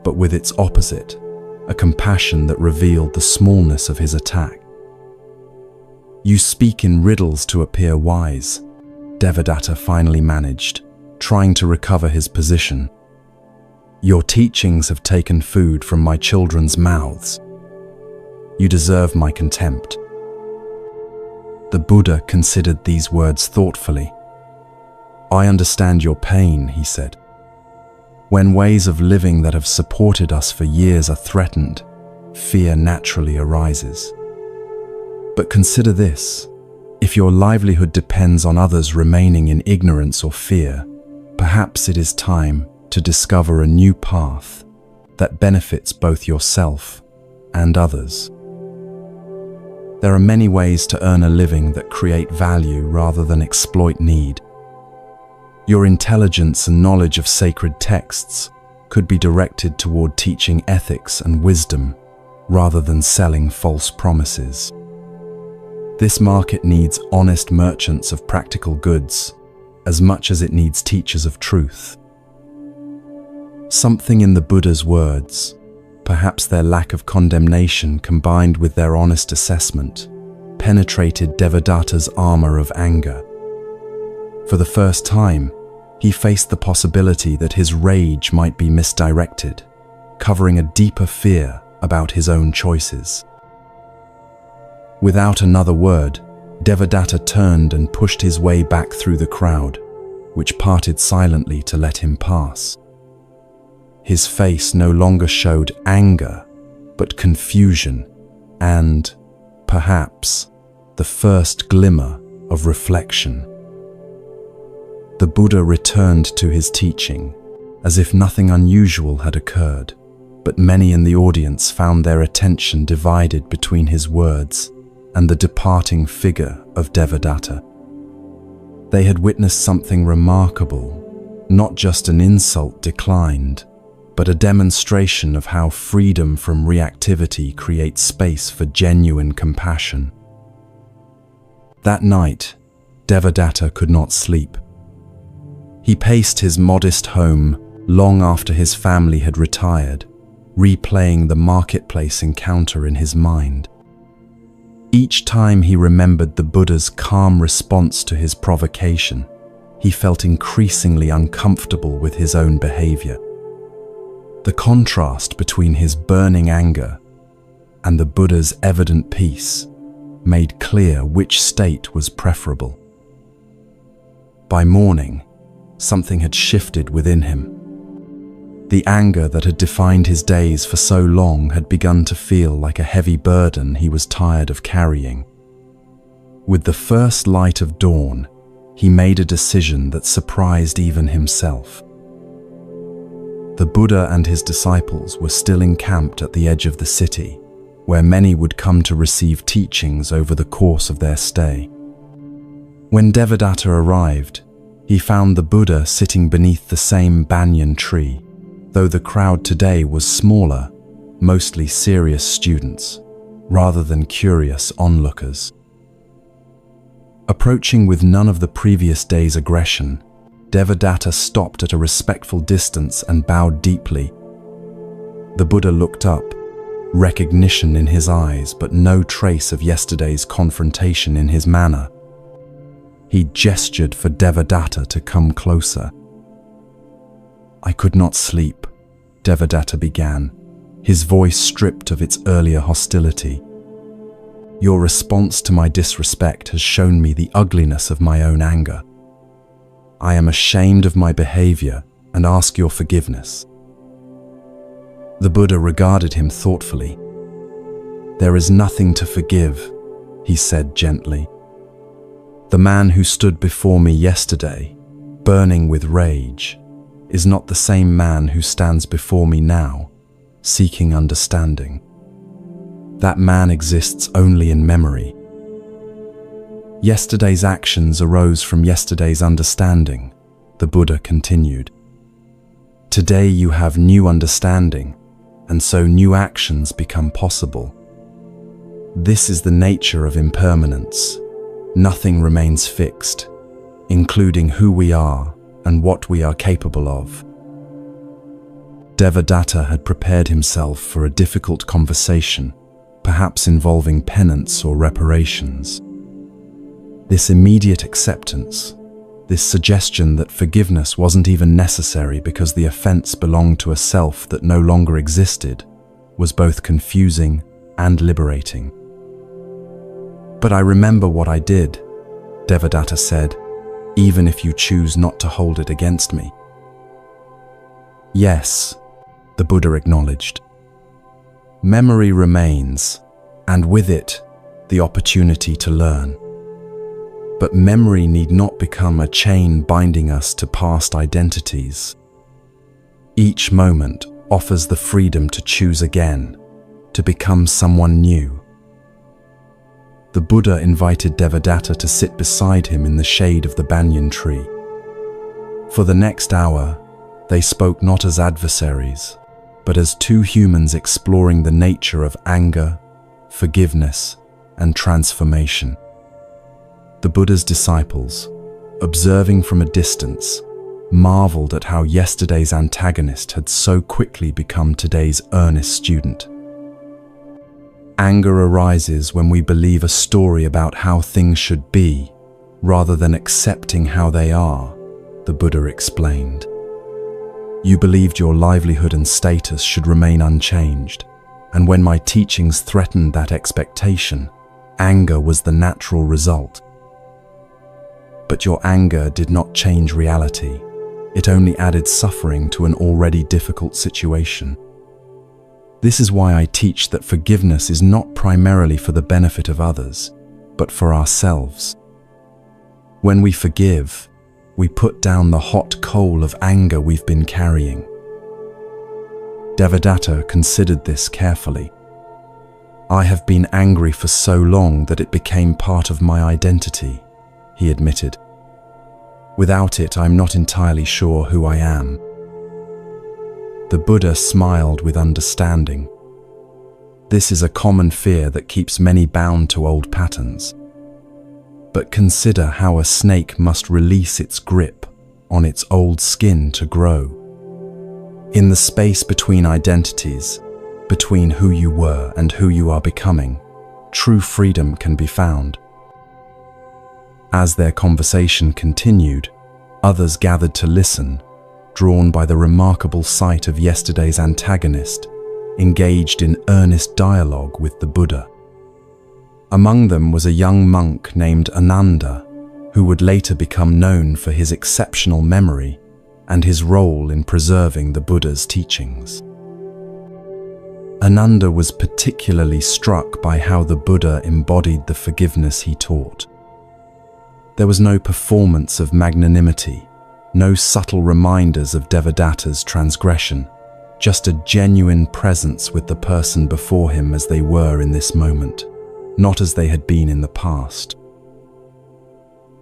but with its opposite, a compassion that revealed the smallness of his attack. "You speak in riddles to appear wise," Devadatta finally managed, trying to recover his position. "Your teachings have taken food from my children's mouths. You deserve my contempt." The Buddha considered these words thoughtfully. "I understand your pain," he said. "When ways of living that have supported us for years are threatened, fear naturally arises. But consider this: if your livelihood depends on others remaining in ignorance or fear, perhaps it is time to discover a new path that benefits both yourself and others. There are many ways to earn a living that create value rather than exploit need. Your intelligence and knowledge of sacred texts could be directed toward teaching ethics and wisdom rather than selling false promises. This market needs honest merchants of practical goods as much as it needs teachers of truth." Something in the Buddha's words, perhaps their lack of condemnation combined with their honest assessment, penetrated Devadatta's armor of anger. For the first time, he faced the possibility that his rage might be misdirected, covering a deeper fear about his own choices. Without another word, Devadatta turned and pushed his way back through the crowd, which parted silently to let him pass. His face no longer showed anger, but confusion and, perhaps, the first glimmer of reflection. The Buddha returned to his teaching, as if nothing unusual had occurred, but many in the audience found their attention divided between his words and the departing figure of Devadatta. They had witnessed something remarkable, not just an insult declined, but a demonstration of how freedom from reactivity creates space for genuine compassion. That night, Devadatta could not sleep. He paced his modest home long after his family had retired, replaying the marketplace encounter in his mind. Each time he remembered the Buddha's calm response to his provocation, he felt increasingly uncomfortable with his own behavior. The contrast between his burning anger and the Buddha's evident peace made clear which state was preferable. By morning, something had shifted within him. The anger that had defined his days for so long had begun to feel like a heavy burden he was tired of carrying. With the first light of dawn, he made a decision that surprised even himself. The Buddha and his disciples were still encamped at the edge of the city, where many would come to receive teachings over the course of their stay. When Devadatta arrived, he found the Buddha sitting beneath the same banyan tree, though the crowd today was smaller, mostly serious students, rather than curious onlookers. Approaching with none of the previous day's aggression, Devadatta stopped at a respectful distance and bowed deeply. The Buddha looked up, recognition in his eyes but no trace of yesterday's confrontation in his manner. He gestured for Devadatta to come closer. "I could not sleep," Devadatta began, his voice stripped of its earlier hostility. "Your response to my disrespect has shown me the ugliness of my own anger. I am ashamed of my behavior and ask your forgiveness." The Buddha regarded him thoughtfully. "There is nothing to forgive," he said gently. "The man who stood before me yesterday, burning with rage, is not the same man who stands before me now, seeking understanding. That man exists only in memory. Yesterday's actions arose from yesterday's understanding," the Buddha continued. "Today you have new understanding, and so new actions become possible. This is the nature of impermanence. Nothing remains fixed, including who we are and what we are capable of." Devadatta had prepared himself for a difficult conversation, perhaps involving penance or reparations. This immediate acceptance, this suggestion that forgiveness wasn't even necessary because the offense belonged to a self that no longer existed, was both confusing and liberating. "But I remember what I did," Devadatta said, "even if you choose not to hold it against me." "Yes," the Buddha acknowledged. "Memory remains, and with it, the opportunity to learn. But memory need not become a chain binding us to past identities. Each moment offers the freedom to choose again, to become someone new." The Buddha invited Devadatta to sit beside him in the shade of the banyan tree. For the next hour, they spoke not as adversaries, but as two humans exploring the nature of anger, forgiveness, and transformation. The Buddha's disciples, observing from a distance, marveled at how yesterday's antagonist had so quickly become today's earnest student. Anger arises when we believe a story about how things should be, rather than accepting how they are, the Buddha explained. You believed your livelihood and status should remain unchanged, and when my teachings threatened that expectation, anger was the natural result. But your anger did not change reality. It only added suffering to an already difficult situation. This is why I teach that forgiveness is not primarily for the benefit of others, but for ourselves. When we forgive, we put down the hot coal of anger we've been carrying. Devadatta considered this carefully. I have been angry for so long that it became part of my identity, he admitted. Without it, I'm not entirely sure who I am. The Buddha smiled with understanding. This is a common fear that keeps many bound to old patterns. But consider how a snake must release its grip on its old skin to grow. In the space between identities, between who you were and who you are becoming, true freedom can be found. As their conversation continued, others gathered to listen, drawn by the remarkable sight of yesterday's antagonist, engaged in earnest dialogue with the Buddha. Among them was a young monk named Ananda, who would later become known for his exceptional memory and his role in preserving the Buddha's teachings. Ananda was particularly struck by how the Buddha embodied the forgiveness he taught. There was no performance of magnanimity, no subtle reminders of Devadatta's transgression, just a genuine presence with the person before him as they were in this moment, not as they had been in the past.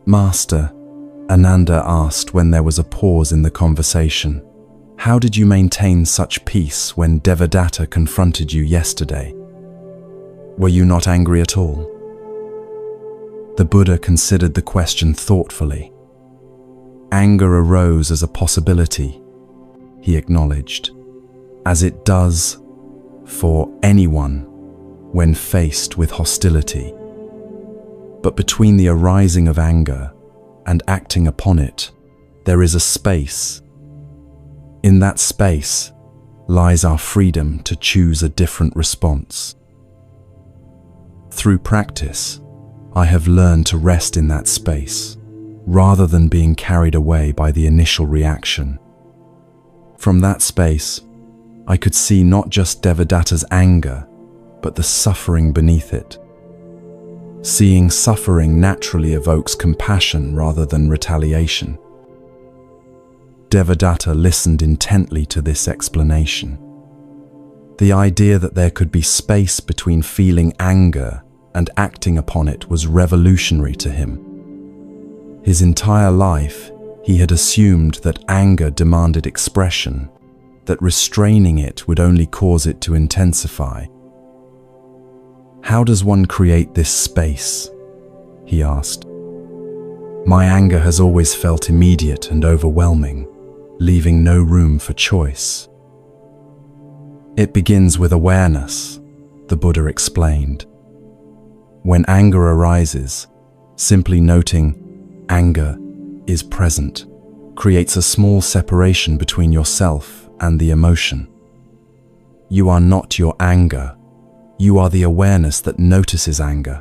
Master, Ananda asked when there was a pause in the conversation, how did you maintain such peace when Devadatta confronted you yesterday? Were you not angry at all? The Buddha considered the question thoughtfully. Anger arose as a possibility, he acknowledged, as it does for anyone when faced with hostility. But between the arising of anger and acting upon it, there is a space. In that space lies our freedom to choose a different response. Through practice, I have learned to rest in that space, rather than being carried away by the initial reaction. From that space, I could see not just Devadatta's anger, but the suffering beneath it. Seeing suffering naturally evokes compassion rather than retaliation. Devadatta listened intently to this explanation. The idea that there could be space between feeling anger and acting upon it was revolutionary to him. His entire life, he had assumed that anger demanded expression, that restraining it would only cause it to intensify. How does one create this space? He asked. My anger has always felt immediate and overwhelming, leaving no room for choice. It begins with awareness, the Buddha explained. When anger arises, simply noting anger is present creates a small separation between yourself and the emotion. You are not your anger. You are the awareness that notices anger.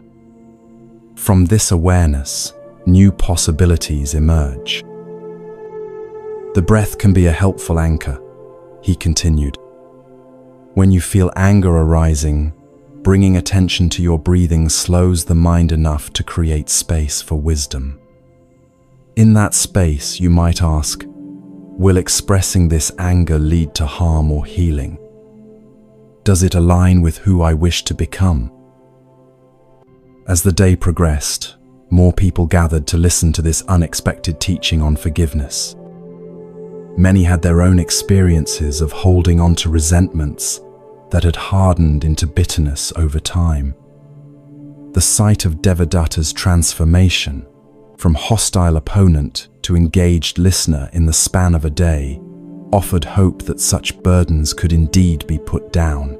From this awareness, new possibilities emerge. The breath can be a helpful anchor, he continued. When you feel anger arising, bringing attention to your breathing slows the mind enough to create space for wisdom. In that space, you might ask, will expressing this anger lead to harm or healing? Does it align with who I wish to become? As the day progressed, more people gathered to listen to this unexpected teaching on forgiveness. Many had their own experiences of holding on to resentments that had hardened into bitterness over time. The sight of Devadatta's transformation from hostile opponent to engaged listener in the span of a day offered hope that such burdens could indeed be put down.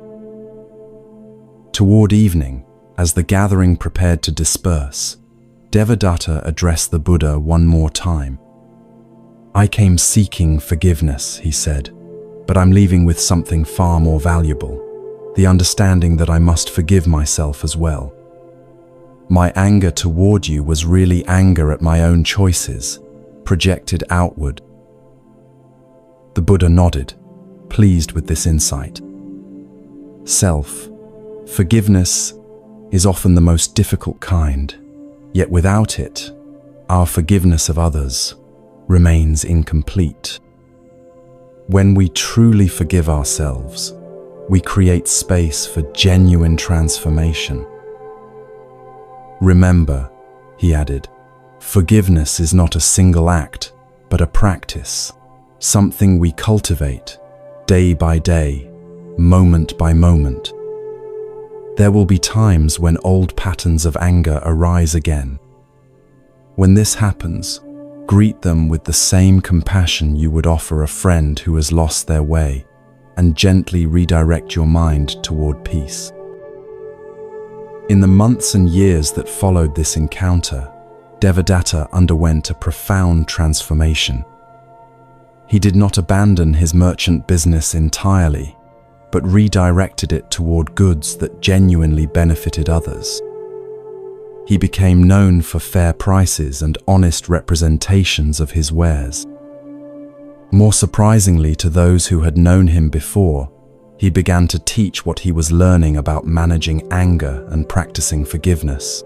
Toward evening, as the gathering prepared to disperse, Devadatta addressed the Buddha one more time. I came seeking forgiveness, he said, but I'm leaving with something far more valuable, the understanding that I must forgive myself as well. My anger toward you was really anger at my own choices, projected outward. The Buddha nodded, pleased with this insight. Forgiveness is often the most difficult kind, yet without it, our forgiveness of others remains incomplete. When we truly forgive ourselves, we create space for genuine transformation. Remember, he added, forgiveness is not a single act, but a practice, something we cultivate day by day, moment by moment. There will be times when old patterns of anger arise again. When this happens, greet them with the same compassion you would offer a friend who has lost their way, and gently redirect your mind toward peace. In the months and years that followed this encounter, Devadatta underwent a profound transformation. He did not abandon his merchant business entirely, but redirected it toward goods that genuinely benefited others. He became known for fair prices and honest representations of his wares. More surprisingly to those who had known him before, he began to teach what he was learning about managing anger and practicing forgiveness.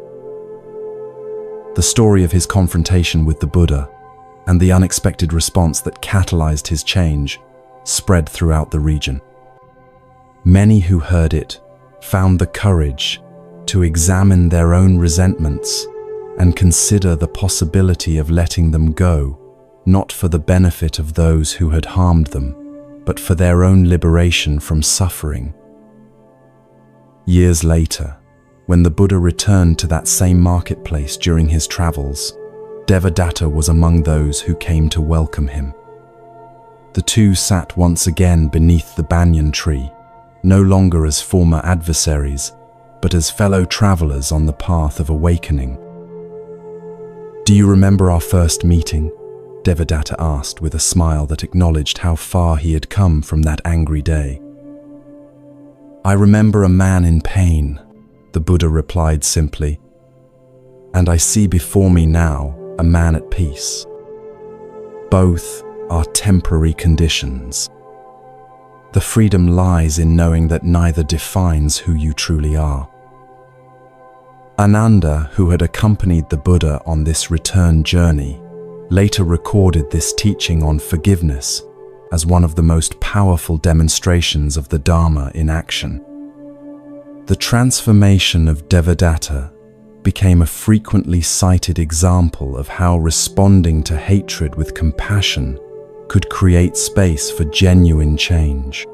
The story of his confrontation with the Buddha and the unexpected response that catalyzed his change spread throughout the region. Many who heard it found the courage to examine their own resentments and consider the possibility of letting them go, not for the benefit of those who had harmed them, but for their own liberation from suffering. Years later, when the Buddha returned to that same marketplace during his travels, Devadatta was among those who came to welcome him. The two sat once again beneath the banyan tree, no longer as former adversaries, but as fellow travelers on the path of awakening. "Do you remember our first meeting?" Devadatta asked with a smile that acknowledged how far he had come from that angry day. "I remember a man in pain," the Buddha replied simply, "and I see before me now a man at peace. Both are temporary conditions. The freedom lies in knowing that neither defines who you truly are." Ananda, who had accompanied the Buddha on this return journey, later recorded this teaching on forgiveness as one of the most powerful demonstrations of the Dharma in action. The transformation of Devadatta became a frequently cited example of how responding to hatred with compassion could create space for genuine change.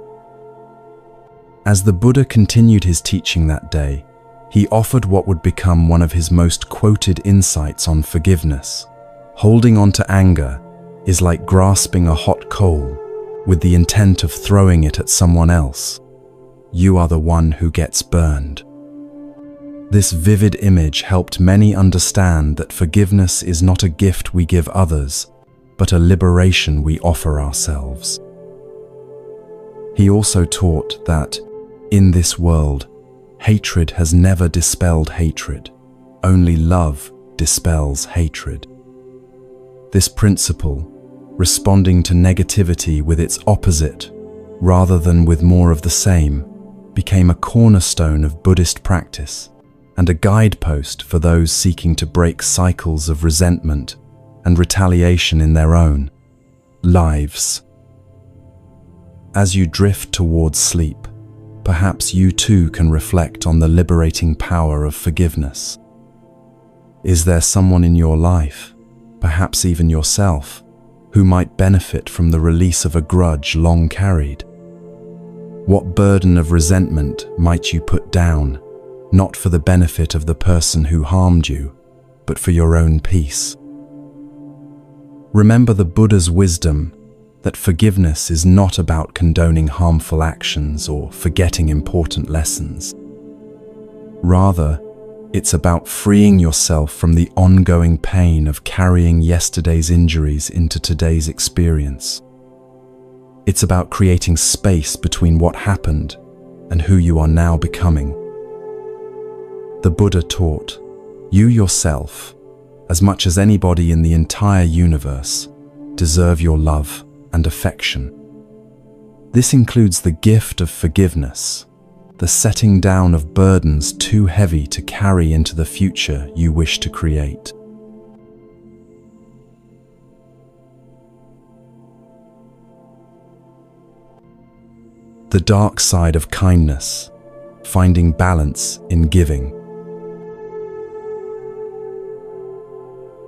As the Buddha continued his teaching that day, he offered what would become one of his most quoted insights on forgiveness. Holding on to anger is like grasping a hot coal with the intent of throwing it at someone else. You are the one who gets burned. This vivid image helped many understand that forgiveness is not a gift we give others, but a liberation we offer ourselves. He also taught that, in this world, hatred has never dispelled hatred. Only love dispels hatred. This principle, responding to negativity with its opposite, rather than with more of the same, became a cornerstone of Buddhist practice and a guidepost for those seeking to break cycles of resentment and retaliation in their own lives. As you drift towards sleep, perhaps you too can reflect on the liberating power of forgiveness. Is there someone in your life, perhaps even yourself, who might benefit from the release of a grudge long carried? What burden of resentment might you put down, not for the benefit of the person who harmed you, but for your own peace? Remember the Buddha's wisdom that forgiveness is not about condoning harmful actions or forgetting important lessons. Rather, it's about freeing yourself from the ongoing pain of carrying yesterday's injuries into today's experience. It's about creating space between what happened and who you are now becoming. The Buddha taught, you yourself, as much as anybody in the entire universe, deserve your love and affection. This includes the gift of forgiveness, the setting down of burdens too heavy to carry into the future you wish to create. The dark side of kindness, finding balance in giving.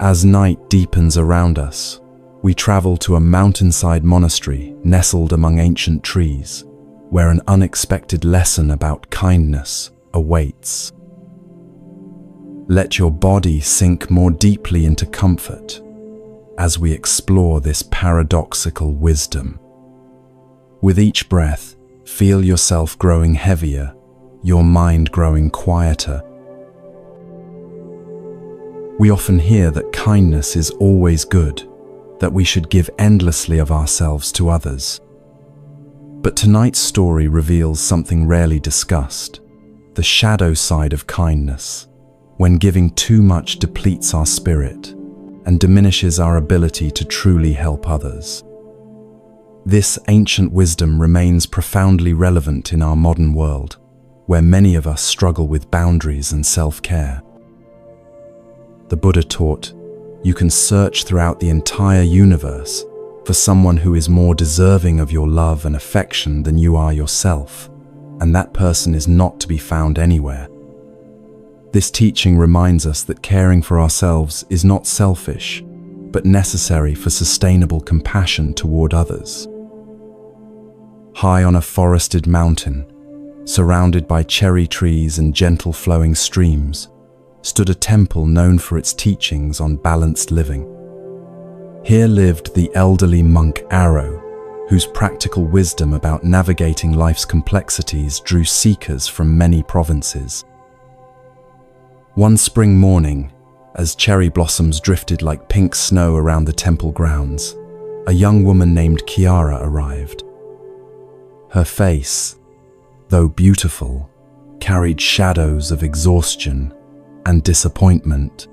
As night deepens around us, we travel to a mountainside monastery nestled among ancient trees, where an unexpected lesson about kindness awaits. Let your body sink more deeply into comfort as we explore this paradoxical wisdom. With each breath, feel yourself growing heavier, your mind growing quieter. We often hear that kindness is always good, that we should give endlessly of ourselves to others. But tonight's story reveals something rarely discussed, the shadow side of kindness, when giving too much depletes our spirit and diminishes our ability to truly help others. This ancient wisdom remains profoundly relevant in our modern world, where many of us struggle with boundaries and self-care. The Buddha taught, you can search throughout the entire universe for someone who is more deserving of your love and affection than you are yourself, and that person is not to be found anywhere. This teaching reminds us that caring for ourselves is not selfish, but necessary for sustainable compassion toward others. High on a forested mountain, surrounded by cherry trees and gentle flowing streams, stood a temple known for its teachings on balanced living. Here lived the elderly monk Arrow, whose practical wisdom about navigating life's complexities drew seekers from many provinces. One spring morning, as cherry blossoms drifted like pink snow around the temple grounds, a young woman named Kiara arrived. Her face, though beautiful, carried shadows of exhaustion and disappointment.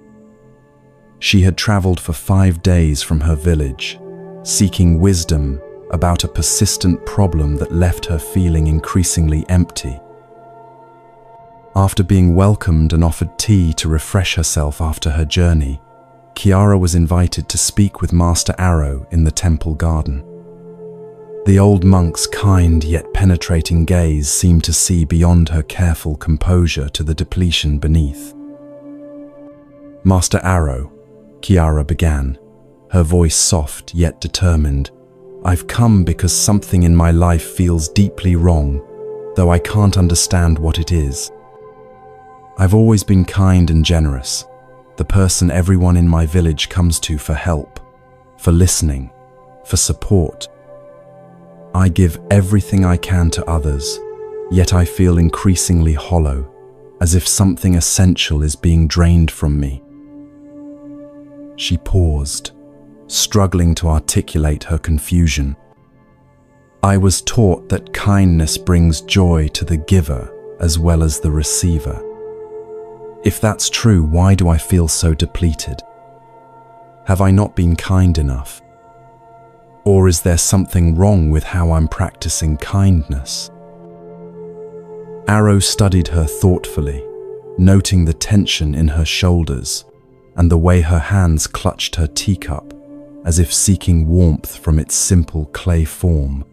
She had traveled for 5 days from her village, seeking wisdom about a persistent problem that left her feeling increasingly empty. After being welcomed and offered tea to refresh herself after her journey, Kiara was invited to speak with Master Arrow in the temple garden. The old monk's kind yet penetrating gaze seemed to see beyond her careful composure to the depletion beneath. Master Arrow, Kiara began, her voice soft yet determined. I've come because something in my life feels deeply wrong, though I can't understand what it is. I've always been kind and generous, the person everyone in my village comes to for help, for listening, for support. I give everything I can to others, yet I feel increasingly hollow, as if something essential is being drained from me. She paused, struggling to articulate her confusion. I was taught that kindness brings joy to the giver as well as the receiver. If that's true, why do I feel so depleted? Have I not been kind enough? Or is there something wrong with how I'm practicing kindness? Arrow studied her thoughtfully, noting the tension in her shoulders and the way her hands clutched her teacup, as if seeking warmth from its simple clay form.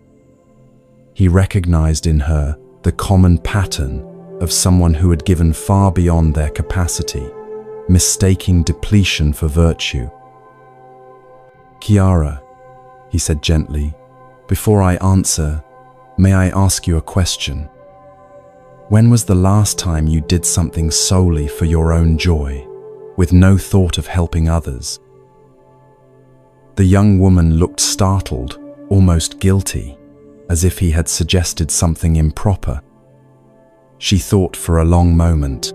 He recognized in her the common pattern of someone who had given far beyond their capacity, mistaking depletion for virtue. Kiara, he said gently, before I answer, may I ask you a question? When was the last time you did something solely for your own joy, with no thought of helping others? The young woman looked startled, almost guilty, as if he had suggested something improper. She thought for a long moment.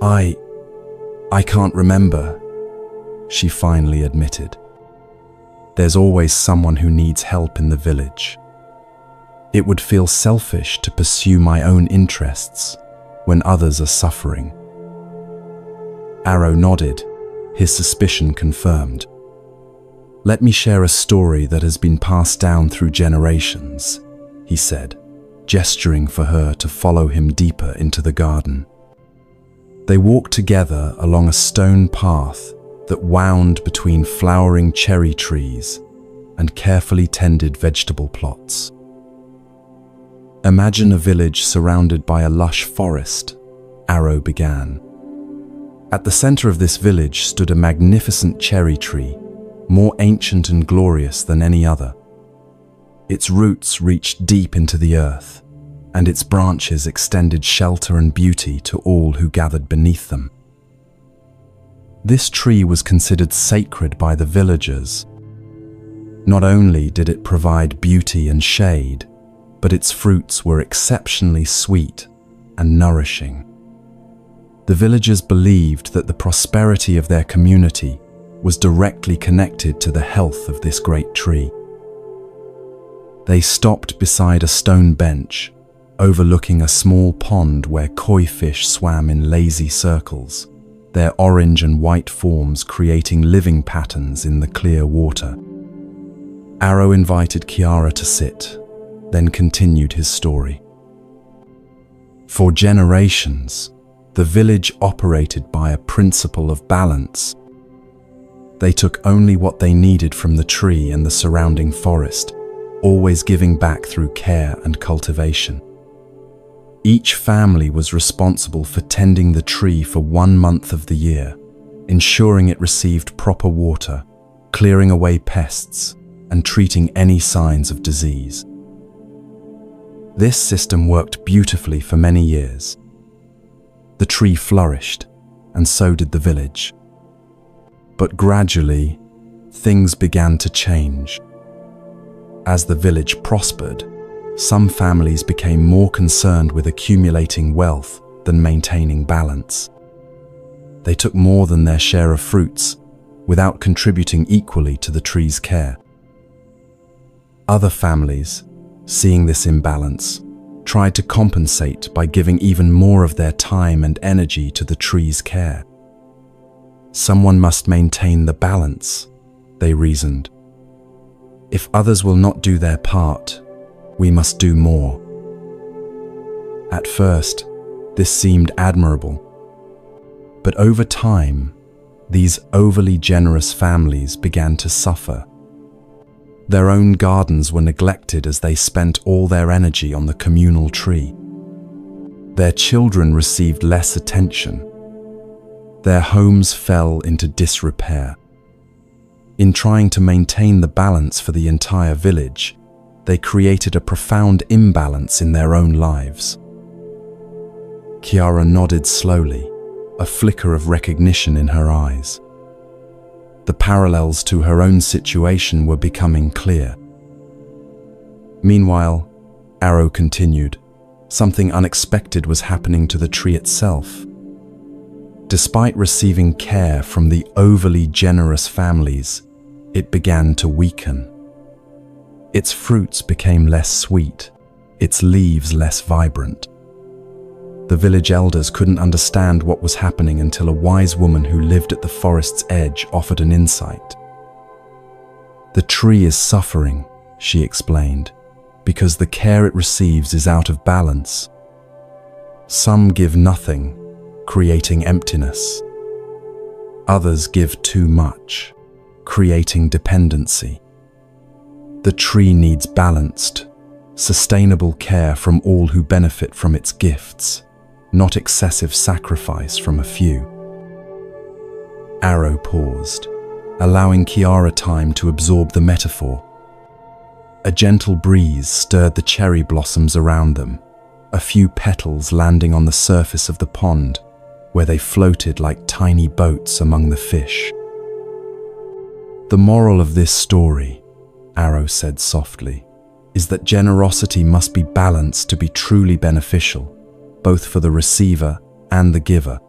I can't remember, she finally admitted. There's always someone who needs help in the village. It would feel selfish to pursue my own interests when others are suffering. Arrow nodded, his suspicion confirmed. Let me share a story that has been passed down through generations, he said, gesturing for her to follow him deeper into the garden. They walked together along a stone path that wound between flowering cherry trees and carefully tended vegetable plots. Imagine a village surrounded by a lush forest, Arrow began. At the center of this village stood a magnificent cherry tree, more ancient and glorious than any other. Its roots reached deep into the earth, and its branches extended shelter and beauty to all who gathered beneath them. This tree was considered sacred by the villagers. Not only did it provide beauty and shade, but its fruits were exceptionally sweet and nourishing. The villagers believed that the prosperity of their community was directly connected to the health of this great tree. They stopped beside a stone bench, overlooking a small pond where koi fish swam in lazy circles, their orange and white forms creating living patterns in the clear water. Arrow invited Kiara to sit, then continued his story. For generations, the village operated by a principle of balance. They took only what they needed from the tree and the surrounding forest, always giving back through care and cultivation. Each family was responsible for tending the tree for 1 month of the year, ensuring it received proper water, clearing away pests, and treating any signs of disease. This system worked beautifully for many years. The tree flourished, and so did the village. But gradually, things began to change. As the village prospered, some families became more concerned with accumulating wealth than maintaining balance. They took more than their share of fruits, without contributing equally to the tree's care. Other families, seeing this imbalance, tried to compensate by giving even more of their time and energy to the tree's care. Someone must maintain the balance, they reasoned. If others will not do their part, we must do more. At first, this seemed admirable. But over time, these overly generous families began to suffer. Their own gardens were neglected as they spent all their energy on the communal tree. Their children received less attention. Their homes fell into disrepair. In trying to maintain the balance for the entire village, they created a profound imbalance in their own lives. Kiara nodded slowly, a flicker of recognition in her eyes. The parallels to her own situation were becoming clear. Meanwhile, Arrow continued, something unexpected was happening to the tree itself. Despite receiving care from the overly generous families, it began to weaken. Its fruits became less sweet, its leaves less vibrant. The village elders couldn't understand what was happening until a wise woman who lived at the forest's edge offered an insight. "The tree is suffering," she explained, "because the care it receives is out of balance. Some give nothing, creating emptiness. Others give too much, creating dependency. The tree needs balanced, sustainable care from all who benefit from its gifts, not excessive sacrifice from a few." Arrow paused, allowing Kiara time to absorb the metaphor. A gentle breeze stirred the cherry blossoms around them, a few petals landing on the surface of the pond, where they floated like tiny boats among the fish. "The moral of this story," Arrow said softly, "is that generosity must be balanced to be truly beneficial, both for the receiver and the giver.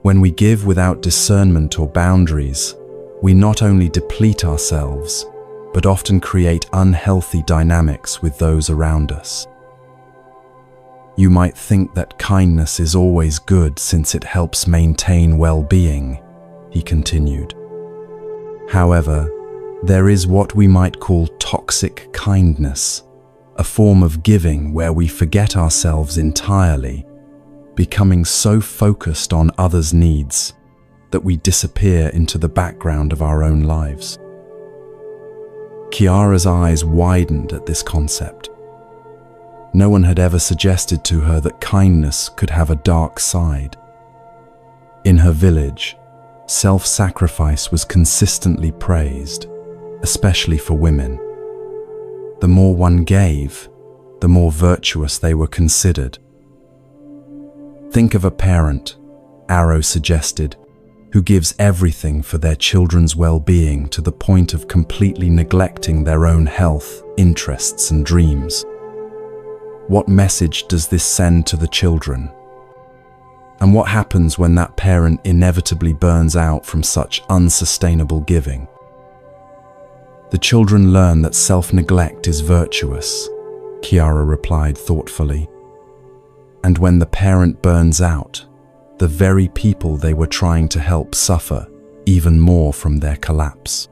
When we give without discernment or boundaries, we not only deplete ourselves, but often create unhealthy dynamics with those around us. You might think that kindness is always good since it helps maintain well-being," he continued. "However, there is what we might call toxic kindness, a form of giving where we forget ourselves entirely, becoming so focused on others' needs that we disappear into the background of our own lives." Kiara's eyes widened at this concept. No one had ever suggested to her that kindness could have a dark side. In her village, self-sacrifice was consistently praised, especially for women. The more one gave, the more virtuous they were considered. Think of a parent, Arrow suggested, who gives everything for their children's well-being to the point of completely neglecting their own health, interests, and dreams. What message does this send to the children? And what happens when that parent inevitably burns out from such unsustainable giving? The children learn that self-neglect is virtuous, Chiara replied thoughtfully. And when the parent burns out, the very people they were trying to help suffer even more from their collapse.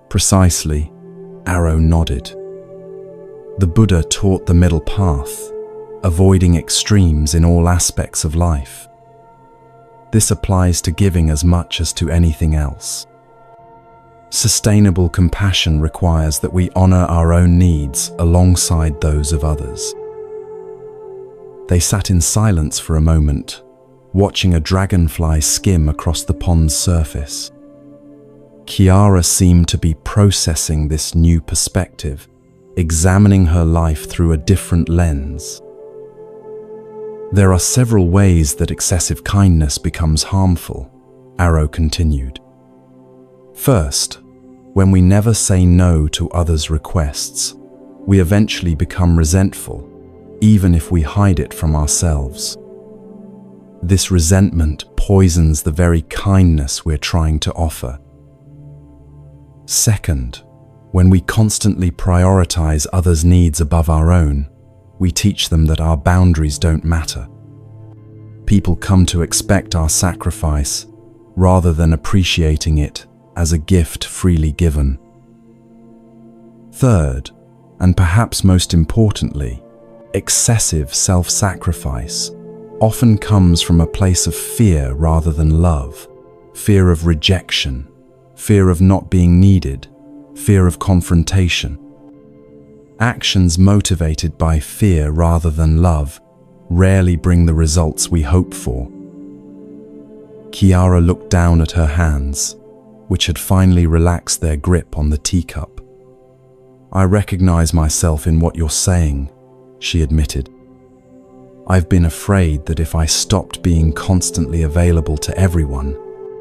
Precisely, Arrow nodded. The Buddha taught the middle path, avoiding extremes in all aspects of life. This applies to giving as much as to anything else. Sustainable compassion requires that we honor our own needs alongside those of others. They sat in silence for a moment, watching a dragonfly skim across the pond's surface. Chiara seemed to be processing this new perspective, examining her life through a different lens. There are several ways that excessive kindness becomes harmful, Arrow continued. First, when we never say no to others' requests, we eventually become resentful, even if we hide it from ourselves. This resentment poisons the very kindness we're trying to offer. Second, when we constantly prioritize others' needs above our own, we teach them that our boundaries don't matter. People come to expect our sacrifice rather than appreciating it as a gift freely given. Third, and perhaps most importantly, excessive self-sacrifice often comes from a place of fear rather than love, fear of rejection, fear of not being needed, fear of confrontation. Actions motivated by fear rather than love rarely bring the results we hope for. Chiara looked down at her hands, which had finally relaxed their grip on the teacup. I recognize myself in what you're saying, she admitted. I've been afraid that if I stopped being constantly available to everyone,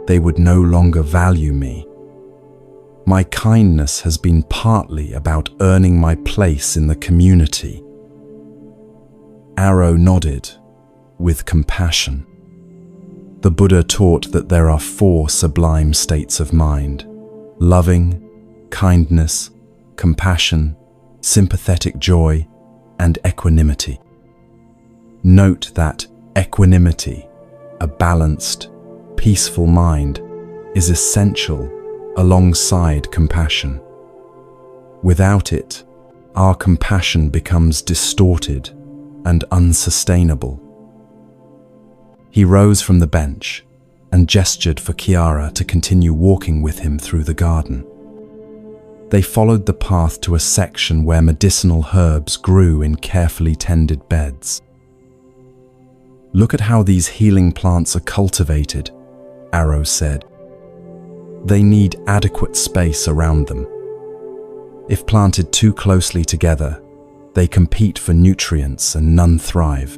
they would no longer value me. My kindness has been partly about earning my place in the community. Arrow nodded, with compassion. The Buddha taught that there are 4 sublime states of mind: loving, kindness, compassion, sympathetic joy, and equanimity. Note that equanimity, a balanced, peaceful mind, is essential alongside compassion. Without it, our compassion becomes distorted and unsustainable. He rose from the bench and gestured for Chiara to continue walking with him through the garden. They followed the path to a section where medicinal herbs grew in carefully tended beds. Look at how these healing plants are cultivated, Arrow said. They need adequate space around them. If planted too closely together, they compete for nutrients and none thrive.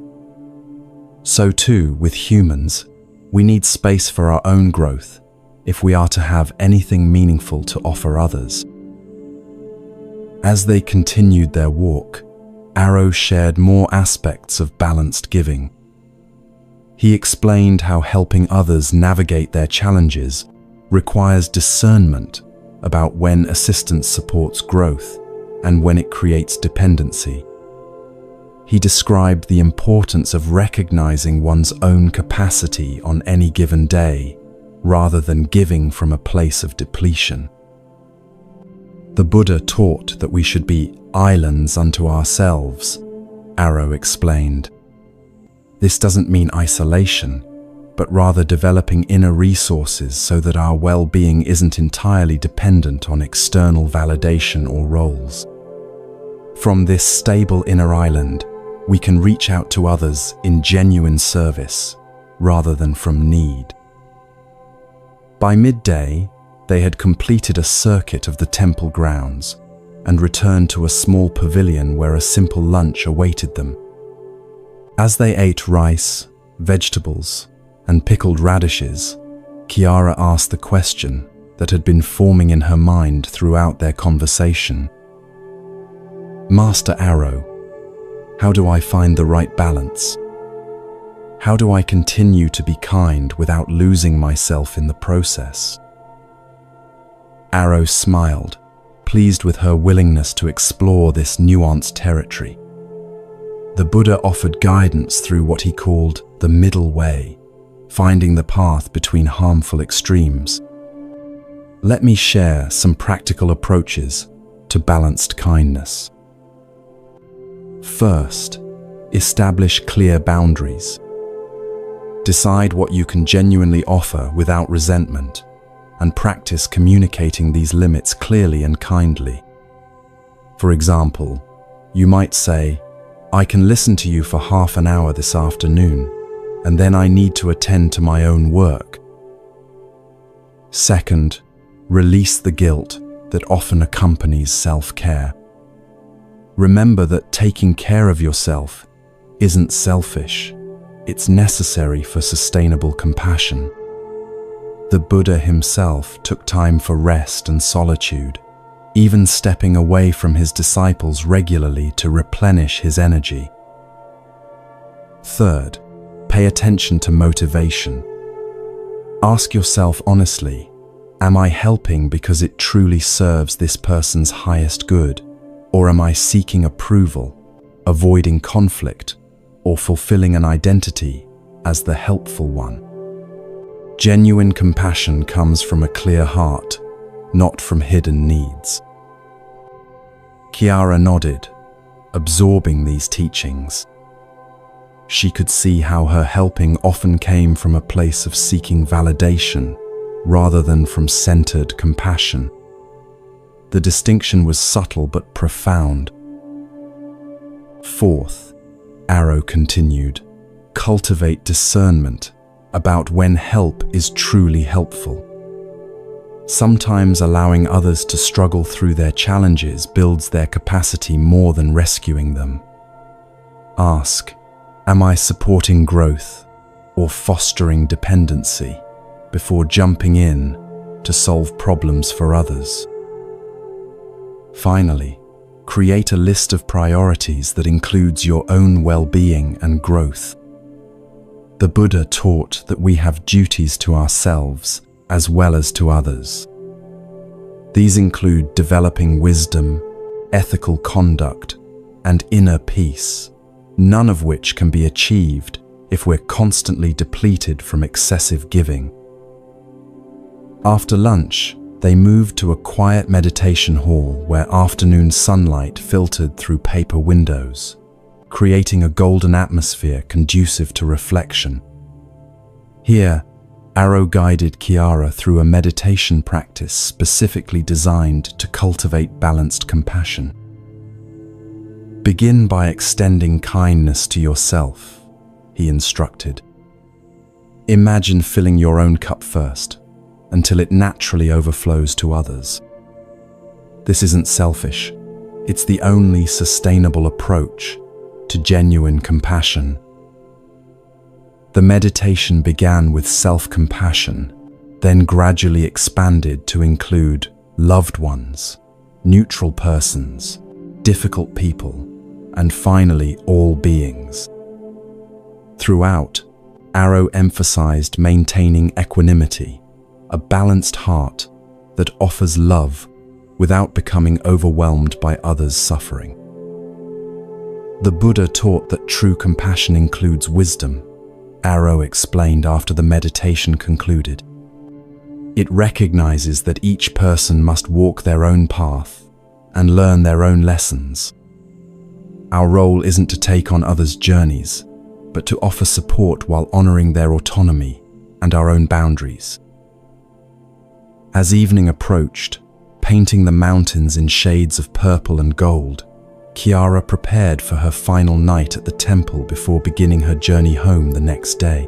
So too, with humans, we need space for our own growth if we are to have anything meaningful to offer others. As they continued their walk, Arrow shared more aspects of balanced giving. He explained how helping others navigate their challenges requires discernment about when assistance supports growth and when it creates dependency. He described the importance of recognizing one's own capacity on any given day, rather than giving from a place of depletion. The Buddha taught that we should be islands unto ourselves, Arrow explained. This doesn't mean isolation, but rather developing inner resources so that our well-being isn't entirely dependent on external validation or roles. From this stable inner island, we can reach out to others in genuine service rather than from need. By midday, they had completed a circuit of the temple grounds and returned to a small pavilion where a simple lunch awaited them. As they ate rice, vegetables, and pickled radishes, Kiara asked the question that had been forming in her mind throughout their conversation. Master Arrow, how do I find the right balance? How do I continue to be kind without losing myself in the process? Arrow smiled, pleased with her willingness to explore this nuanced territory. The Buddha offered guidance through what he called the middle way, finding the path between harmful extremes. Let me share some practical approaches to balanced kindness. First, establish clear boundaries. Decide what you can genuinely offer without resentment, and practice communicating these limits clearly and kindly. For example, you might say, "I can listen to you for half an hour this afternoon, and then I need to attend to my own work." Second, release the guilt that often accompanies self-care. Remember that taking care of yourself isn't selfish. It's necessary for sustainable compassion. The Buddha himself took time for rest and solitude, even stepping away from his disciples regularly to replenish his energy. Third, pay attention to motivation. Ask yourself honestly, am I helping because it truly serves this person's highest good, or am I seeking approval, avoiding conflict, or fulfilling an identity as the helpful one? Genuine compassion comes from a clear heart, not from hidden needs. Kiara nodded, absorbing these teachings. She could see how her helping often came from a place of seeking validation rather than from centered compassion. The distinction was subtle but profound. Fourth, Arrow continued, cultivate discernment about when help is truly helpful. Sometimes allowing others to struggle through their challenges builds their capacity more than rescuing them. Ask, am I supporting growth or fostering dependency before jumping in to solve problems for others? Finally, create a list of priorities that includes your own well-being and growth. The Buddha taught that we have duties to ourselves as well as to others. These include developing wisdom, ethical conduct, and inner peace, none of which can be achieved if we're constantly depleted from excessive giving. After lunch, they moved to a quiet meditation hall where afternoon sunlight filtered through paper windows, creating a golden atmosphere conducive to reflection. Here, Arrow guided Kiara through a meditation practice specifically designed to cultivate balanced compassion. Begin by extending kindness to yourself, he instructed. Imagine filling your own cup first, until it naturally overflows to others. This isn't selfish. It's the only sustainable approach to genuine compassion. The meditation began with self-compassion, then gradually expanded to include loved ones, neutral persons, difficult people, and finally all beings. Throughout, Arrow emphasized maintaining equanimity, a balanced heart that offers love without becoming overwhelmed by others' suffering. The Buddha taught that true compassion includes wisdom, Arrow explained after the meditation concluded. It recognizes that each person must walk their own path and learn their own lessons. Our role isn't to take on others' journeys, but to offer support while honoring their autonomy and our own boundaries. As evening approached, painting the mountains in shades of purple and gold, Kiara prepared for her final night at the temple before beginning her journey home the next day.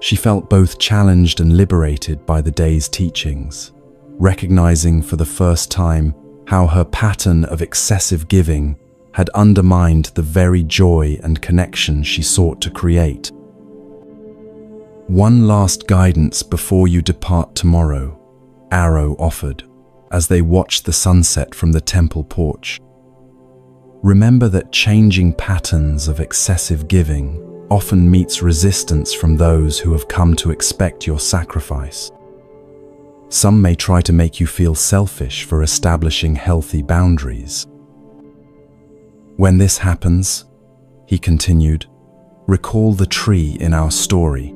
She felt both challenged and liberated by the day's teachings, recognizing for the first time how her pattern of excessive giving had undermined the very joy and connection she sought to create. "One last guidance before you depart tomorrow," Arrow offered, as they watched the sunset from the temple porch. "Remember that changing patterns of excessive giving often meets resistance from those who have come to expect your sacrifice. Some may try to make you feel selfish for establishing healthy boundaries. When this happens," he continued, "recall the tree in our story.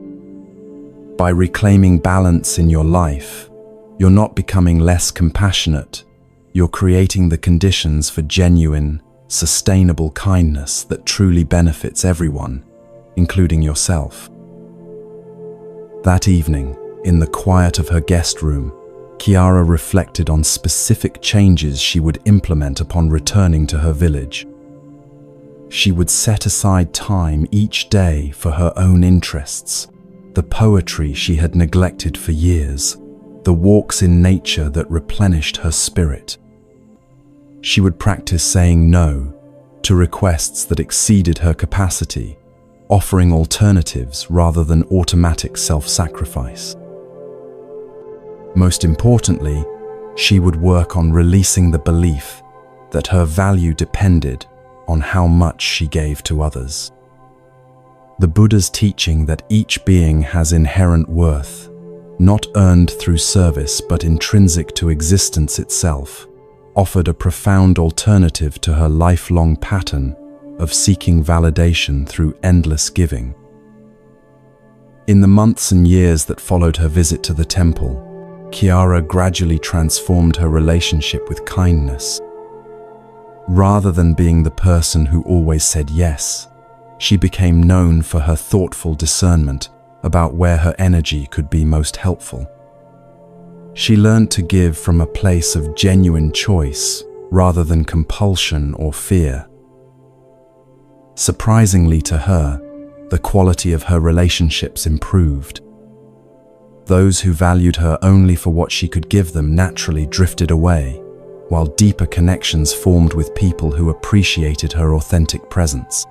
By reclaiming balance in your life, you're not becoming less compassionate, you're creating the conditions for genuine, sustainable kindness that truly benefits everyone, including yourself." That evening, in the quiet of her guest room, Kiara reflected on specific changes she would implement upon returning to her village. She would set aside time each day for her own interests, the poetry she had neglected for years, the walks in nature that replenished her spirit. She would practice saying no to requests that exceeded her capacity, offering alternatives rather than automatic self-sacrifice. Most importantly, she would work on releasing the belief that her value depended on how much she gave to others. The Buddha's teaching that each being has inherent worth, not earned through service but intrinsic to existence itself, offered a profound alternative to her lifelong pattern of seeking validation through endless giving. In the months and years that followed her visit to the temple, Kiara gradually transformed her relationship with kindness. Rather than being the person who always said yes, she became known for her thoughtful discernment about where her energy could be most helpful. She learned to give from a place of genuine choice rather than compulsion or fear. Surprisingly to her, the quality of her relationships improved. Those who valued her only for what she could give them naturally drifted away, while deeper connections formed with people who appreciated her authentic presence.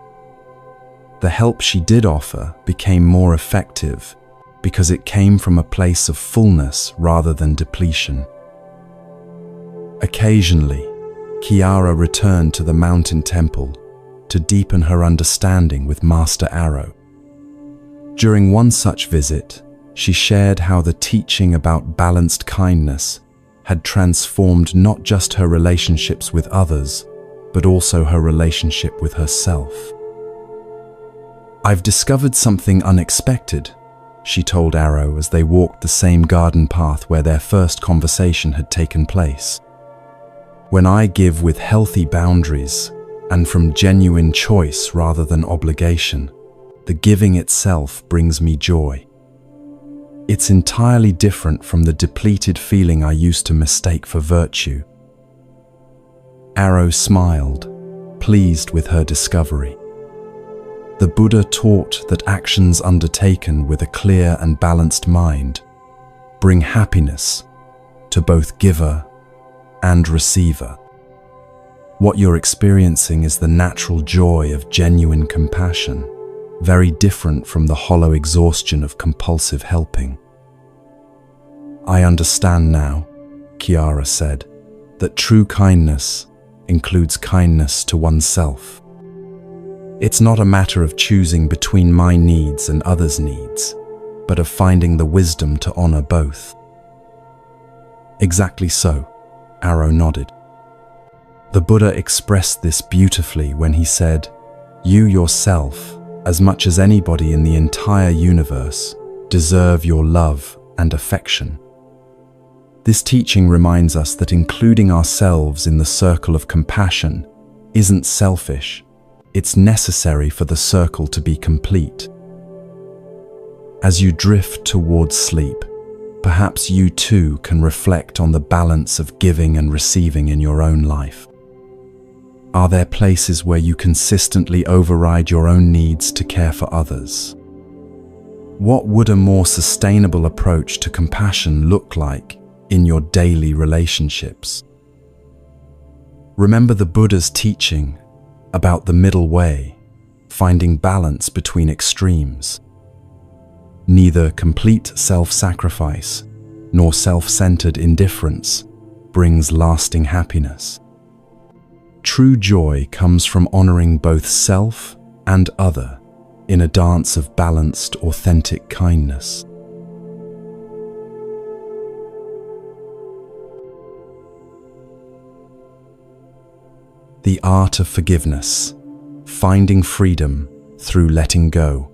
The help she did offer became more effective because it came from a place of fullness rather than depletion. Occasionally, Kiara returned to the mountain temple to deepen her understanding with Master Arrow. During one such visit, she shared how the teaching about balanced kindness had transformed not just her relationships with others, but also her relationship with herself. "I've discovered something unexpected," she told Arrow as they walked the same garden path where their first conversation had taken place. "When I give with healthy boundaries and from genuine choice rather than obligation, the giving itself brings me joy. It's entirely different from the depleted feeling I used to mistake for virtue." Arrow smiled, pleased with her discovery. The Buddha taught that actions undertaken with a clear and balanced mind bring happiness to both giver and receiver. What you're experiencing is the natural joy of genuine compassion, very different from the hollow exhaustion of compulsive helping. "I understand now," Kiara said, "that true kindness includes kindness to oneself. It's not a matter of choosing between my needs and others' needs, but of finding the wisdom to honor both." "Exactly so," Arrow nodded. The Buddha expressed this beautifully when he said, "You yourself, as much as anybody in the entire universe, deserve your love and affection." This teaching reminds us that including ourselves in the circle of compassion isn't selfish, it's necessary for the circle to be complete. As you drift towards sleep, perhaps you too can reflect on the balance of giving and receiving in your own life. Are there places where you consistently override your own needs to care for others? What would a more sustainable approach to compassion look like in your daily relationships? Remember the Buddha's teaching about the middle way, finding balance between extremes. Neither complete self-sacrifice nor self-centered indifference brings lasting happiness. True joy comes from honoring both self and other in a dance of balanced, authentic kindness. The art of forgiveness, finding freedom through letting go.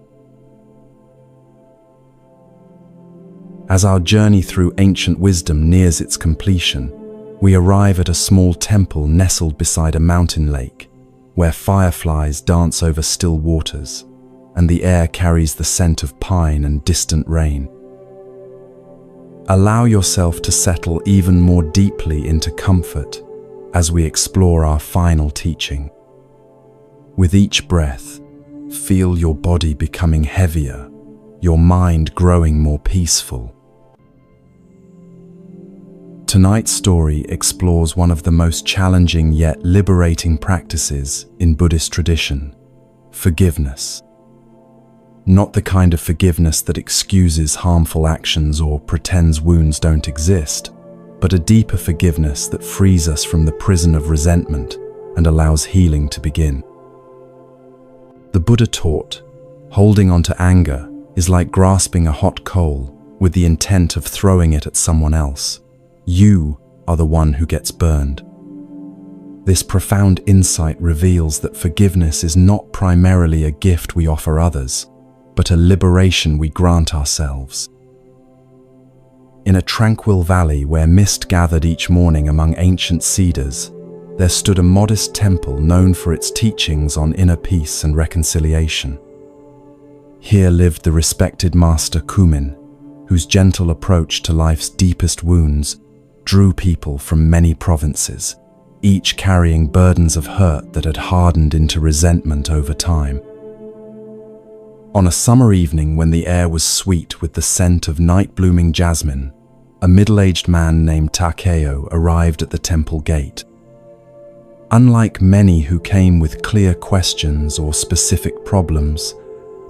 As our journey through ancient wisdom nears its completion, we arrive at a small temple nestled beside a mountain lake, where fireflies dance over still waters, and the air carries the scent of pine and distant rain. Allow yourself to settle even more deeply into comfort as we explore our final teaching. With each breath, feel your body becoming heavier, your mind growing more peaceful. Tonight's story explores one of the most challenging yet liberating practices in Buddhist tradition: forgiveness. Not the kind of forgiveness that excuses harmful actions or pretends wounds don't exist, but a deeper forgiveness that frees us from the prison of resentment and allows healing to begin. The Buddha taught, holding on to anger is like grasping a hot coal with the intent of throwing it at someone else. You are the one who gets burned. This profound insight reveals that forgiveness is not primarily a gift we offer others, but a liberation we grant ourselves. In a tranquil valley where mist gathered each morning among ancient cedars, there stood a modest temple known for its teachings on inner peace and reconciliation. Here lived the respected master Kumin, whose gentle approach to life's deepest wounds drew people from many provinces, each carrying burdens of hurt that had hardened into resentment over time. On a summer evening when the air was sweet with the scent of night-blooming jasmine, a middle-aged man named Takeo arrived at the temple gate. Unlike many who came with clear questions or specific problems,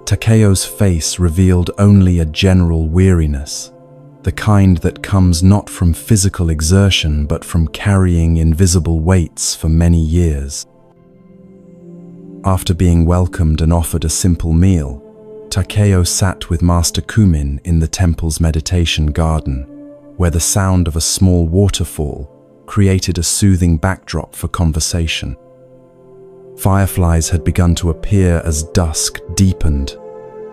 Takeo's face revealed only a general weariness, the kind that comes not from physical exertion but from carrying invisible weights for many years. After being welcomed and offered a simple meal, Takeo sat with Master Kumin in the temple's meditation garden, where the sound of a small waterfall created a soothing backdrop for conversation. Fireflies had begun to appear as dusk deepened,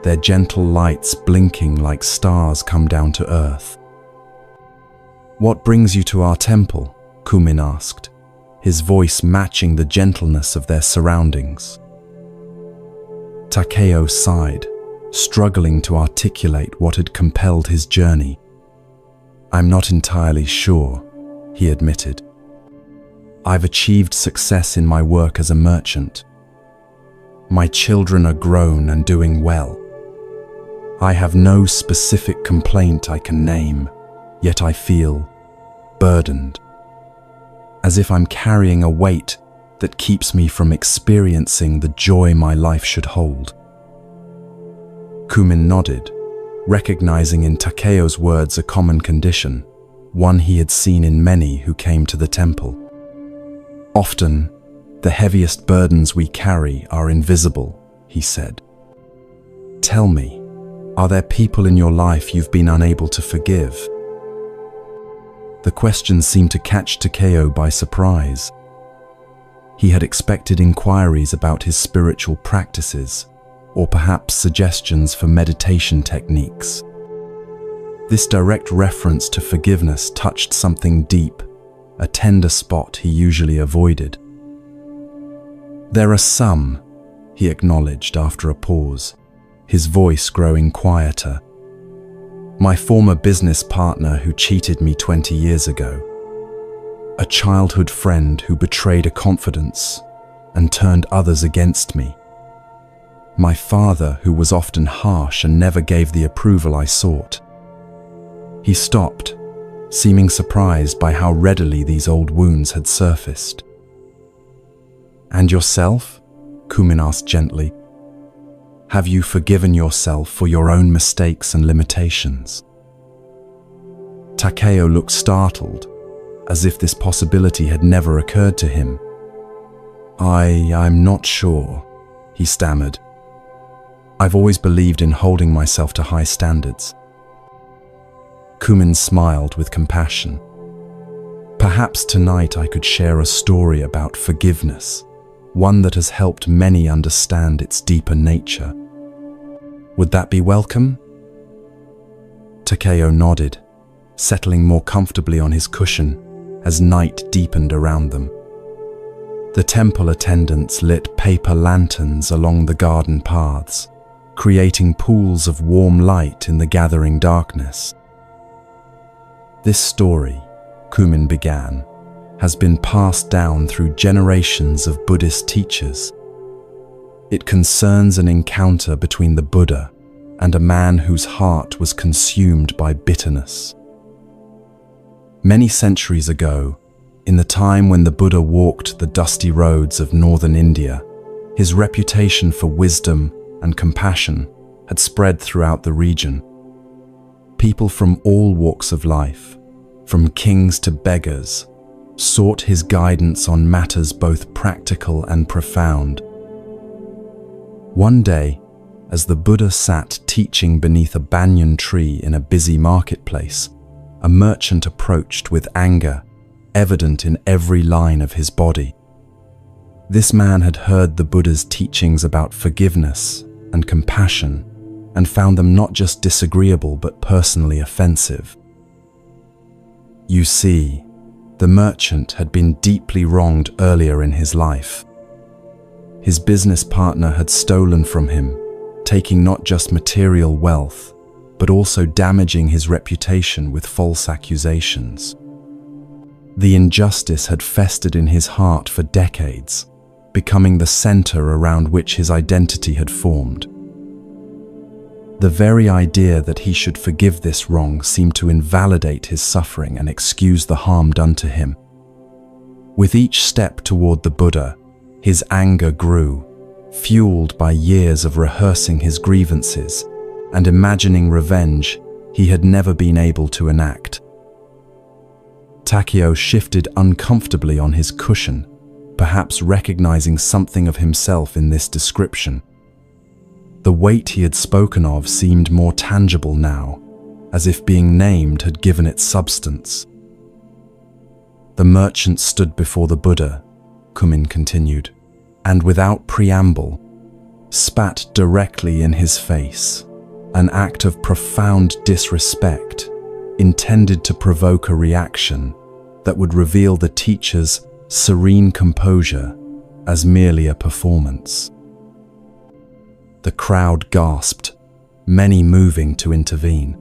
their gentle lights blinking like stars come down to earth. "What brings you to our temple?" Kumin asked, his voice matching the gentleness of their surroundings. Takeo sighed, struggling to articulate what had compelled his journey. "I'm not entirely sure," he admitted. "I've achieved success in my work as a merchant. My children are grown and doing well. I have no specific complaint I can name, yet I feel burdened, as if I'm carrying a weight that keeps me from experiencing the joy my life should hold." Kumin nodded, recognizing in Takeo's words a common condition, one he had seen in many who came to the temple. "Often, the heaviest burdens we carry are invisible," he said. "Tell me, are there people in your life you've been unable to forgive?" The question seemed to catch Takeo by surprise. He had expected inquiries about his spiritual practices, or perhaps suggestions for meditation techniques. This direct reference to forgiveness touched something deep, a tender spot he usually avoided. "There are some," he acknowledged after a pause, his voice growing quieter. "My former business partner who cheated me 20 years ago. A childhood friend who betrayed a confidence and turned others against me. My father, who was often harsh and never gave the approval I sought. He stopped, seeming surprised by how readily these old wounds had surfaced. "And yourself?" Kumin asked gently. "Have you forgiven yourself for your own mistakes and limitations?" Takeo looked startled, as if this possibility had never occurred to him. I'm not sure," he stammered. "I've always believed in holding myself to high standards." Kumin smiled with compassion. "Perhaps tonight I could share a story about forgiveness, one that has helped many understand its deeper nature. Would that be welcome?" Takeo nodded, settling more comfortably on his cushion as night deepened around them. The temple attendants lit paper lanterns along the garden paths, creating pools of warm light in the gathering darkness. "This story," Kumin began, "has been passed down through generations of Buddhist teachers. It concerns an encounter between the Buddha and a man whose heart was consumed by bitterness. Many centuries ago, in the time when the Buddha walked the dusty roads of northern India, his reputation for wisdom and compassion had spread throughout the region. People from all walks of life, from kings to beggars, sought his guidance on matters both practical and profound. One day, as the Buddha sat teaching beneath a banyan tree in a busy marketplace, a merchant approached with anger evident in every line of his body. This man had heard the Buddha's teachings about forgiveness and compassion and found them not just disagreeable but personally offensive. You see, the merchant had been deeply wronged earlier in his life. His business partner had stolen from him, taking not just material wealth, but also damaging his reputation with false accusations. The injustice had festered in his heart for decades, becoming the center around which his identity had formed. The very idea that he should forgive this wrong seemed to invalidate his suffering and excuse the harm done to him. With each step toward the Buddha, his anger grew, fueled by years of rehearsing his grievances and imagining revenge he had never been able to enact. Takeo shifted uncomfortably on his cushion, perhaps recognizing something of himself in this description. The weight he had spoken of seemed more tangible now, as if being named had given it substance. The merchant stood before the Buddha, Kumin continued, and without preamble, spat directly in his face, an act of profound disrespect intended to provoke a reaction that would reveal the teacher's serene composure as merely a performance. The crowd gasped, many moving to intervene.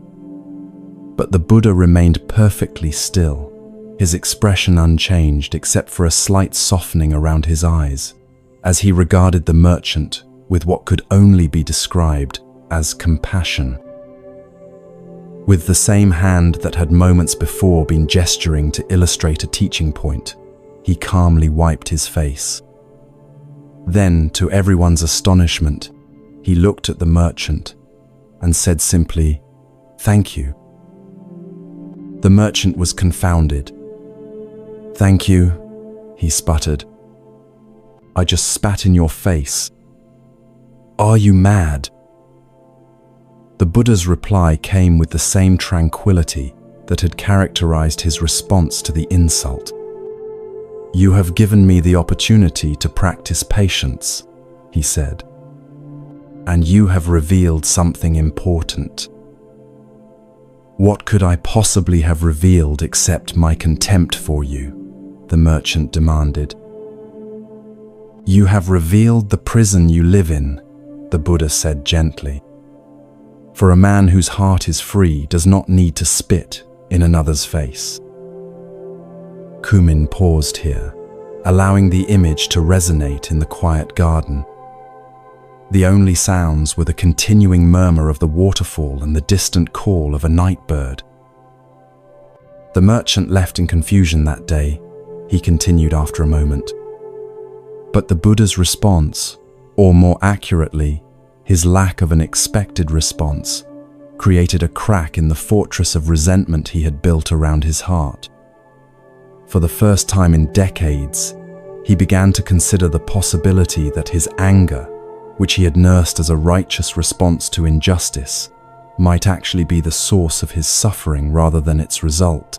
But the Buddha remained perfectly still, his expression unchanged except for a slight softening around his eyes, as he regarded the merchant with what could only be described as compassion. With the same hand that had moments before been gesturing to illustrate a teaching point, he calmly wiped his face. Then, to everyone's astonishment, he looked at the merchant and said simply, "Thank you." The merchant was confounded. "Thank you," he sputtered. "I just spat in your face. Are you mad?" The Buddha's reply came with the same tranquility that had characterized his response to the insult. "You have given me the opportunity to practice patience," he said, "and you have revealed something important." "What could I possibly have revealed except my contempt for you?" the merchant demanded. "You have revealed the prison you live in," the Buddha said gently. "For a man whose heart is free does not need to spit in another's face." Kumin paused here, allowing the image to resonate in the quiet garden. The only sounds were the continuing murmur of the waterfall and the distant call of a night bird. The merchant left in confusion that day, he continued after a moment. But the Buddha's response, or more accurately, his lack of an expected response, created a crack in the fortress of resentment he had built around his heart. For the first time in decades, he began to consider the possibility that his anger, which he had nursed as a righteous response to injustice, might actually be the source of his suffering rather than its result.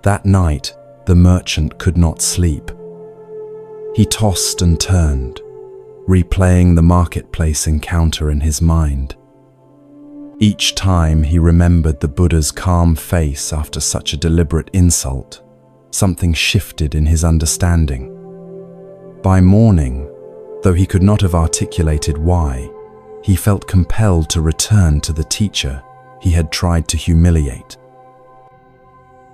That night, the merchant could not sleep. He tossed and turned, replaying the marketplace encounter in his mind. Each time he remembered the Buddha's calm face after such a deliberate insult, something shifted in his understanding. By morning, though he could not have articulated why, he felt compelled to return to the teacher he had tried to humiliate.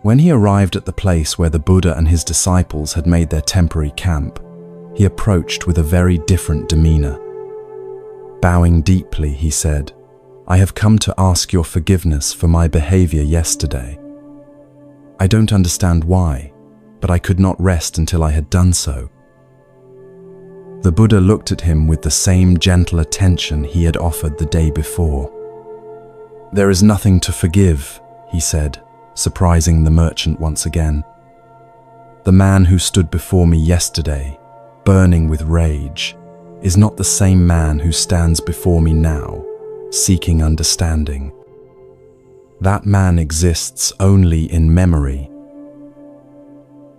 When he arrived at the place where the Buddha and his disciples had made their temporary camp, he approached with a very different demeanor. Bowing deeply, he said, "I have come to ask your forgiveness for my behavior yesterday. I don't understand why, but I could not rest until I had done so." The Buddha looked at him with the same gentle attention he had offered the day before. "There is nothing to forgive," he said, surprising the merchant once again. "The man who stood before me yesterday, burning with rage, is not the same man who stands before me now, seeking understanding. That man exists only in memory."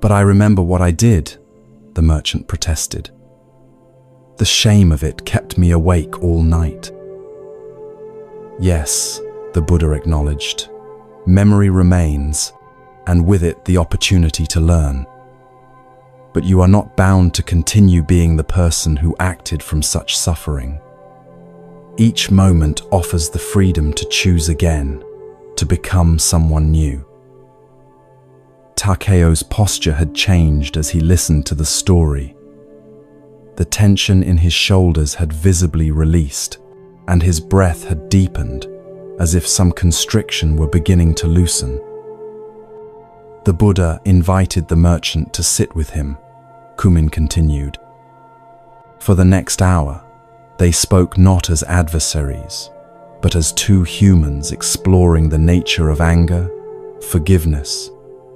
"But I remember what I did," the merchant protested. "The shame of it kept me awake all night." "Yes," the Buddha acknowledged, "memory remains, and with it the opportunity to learn. But you are not bound to continue being the person who acted from such suffering. Each moment offers the freedom to choose again, to become someone new." Takeo's posture had changed as he listened to the story. The tension in his shoulders had visibly released, and his breath had deepened, as if some constriction were beginning to loosen. The Buddha invited the merchant to sit with him, Kumin continued. For the next hour, they spoke not as adversaries, but as two humans exploring the nature of anger, forgiveness,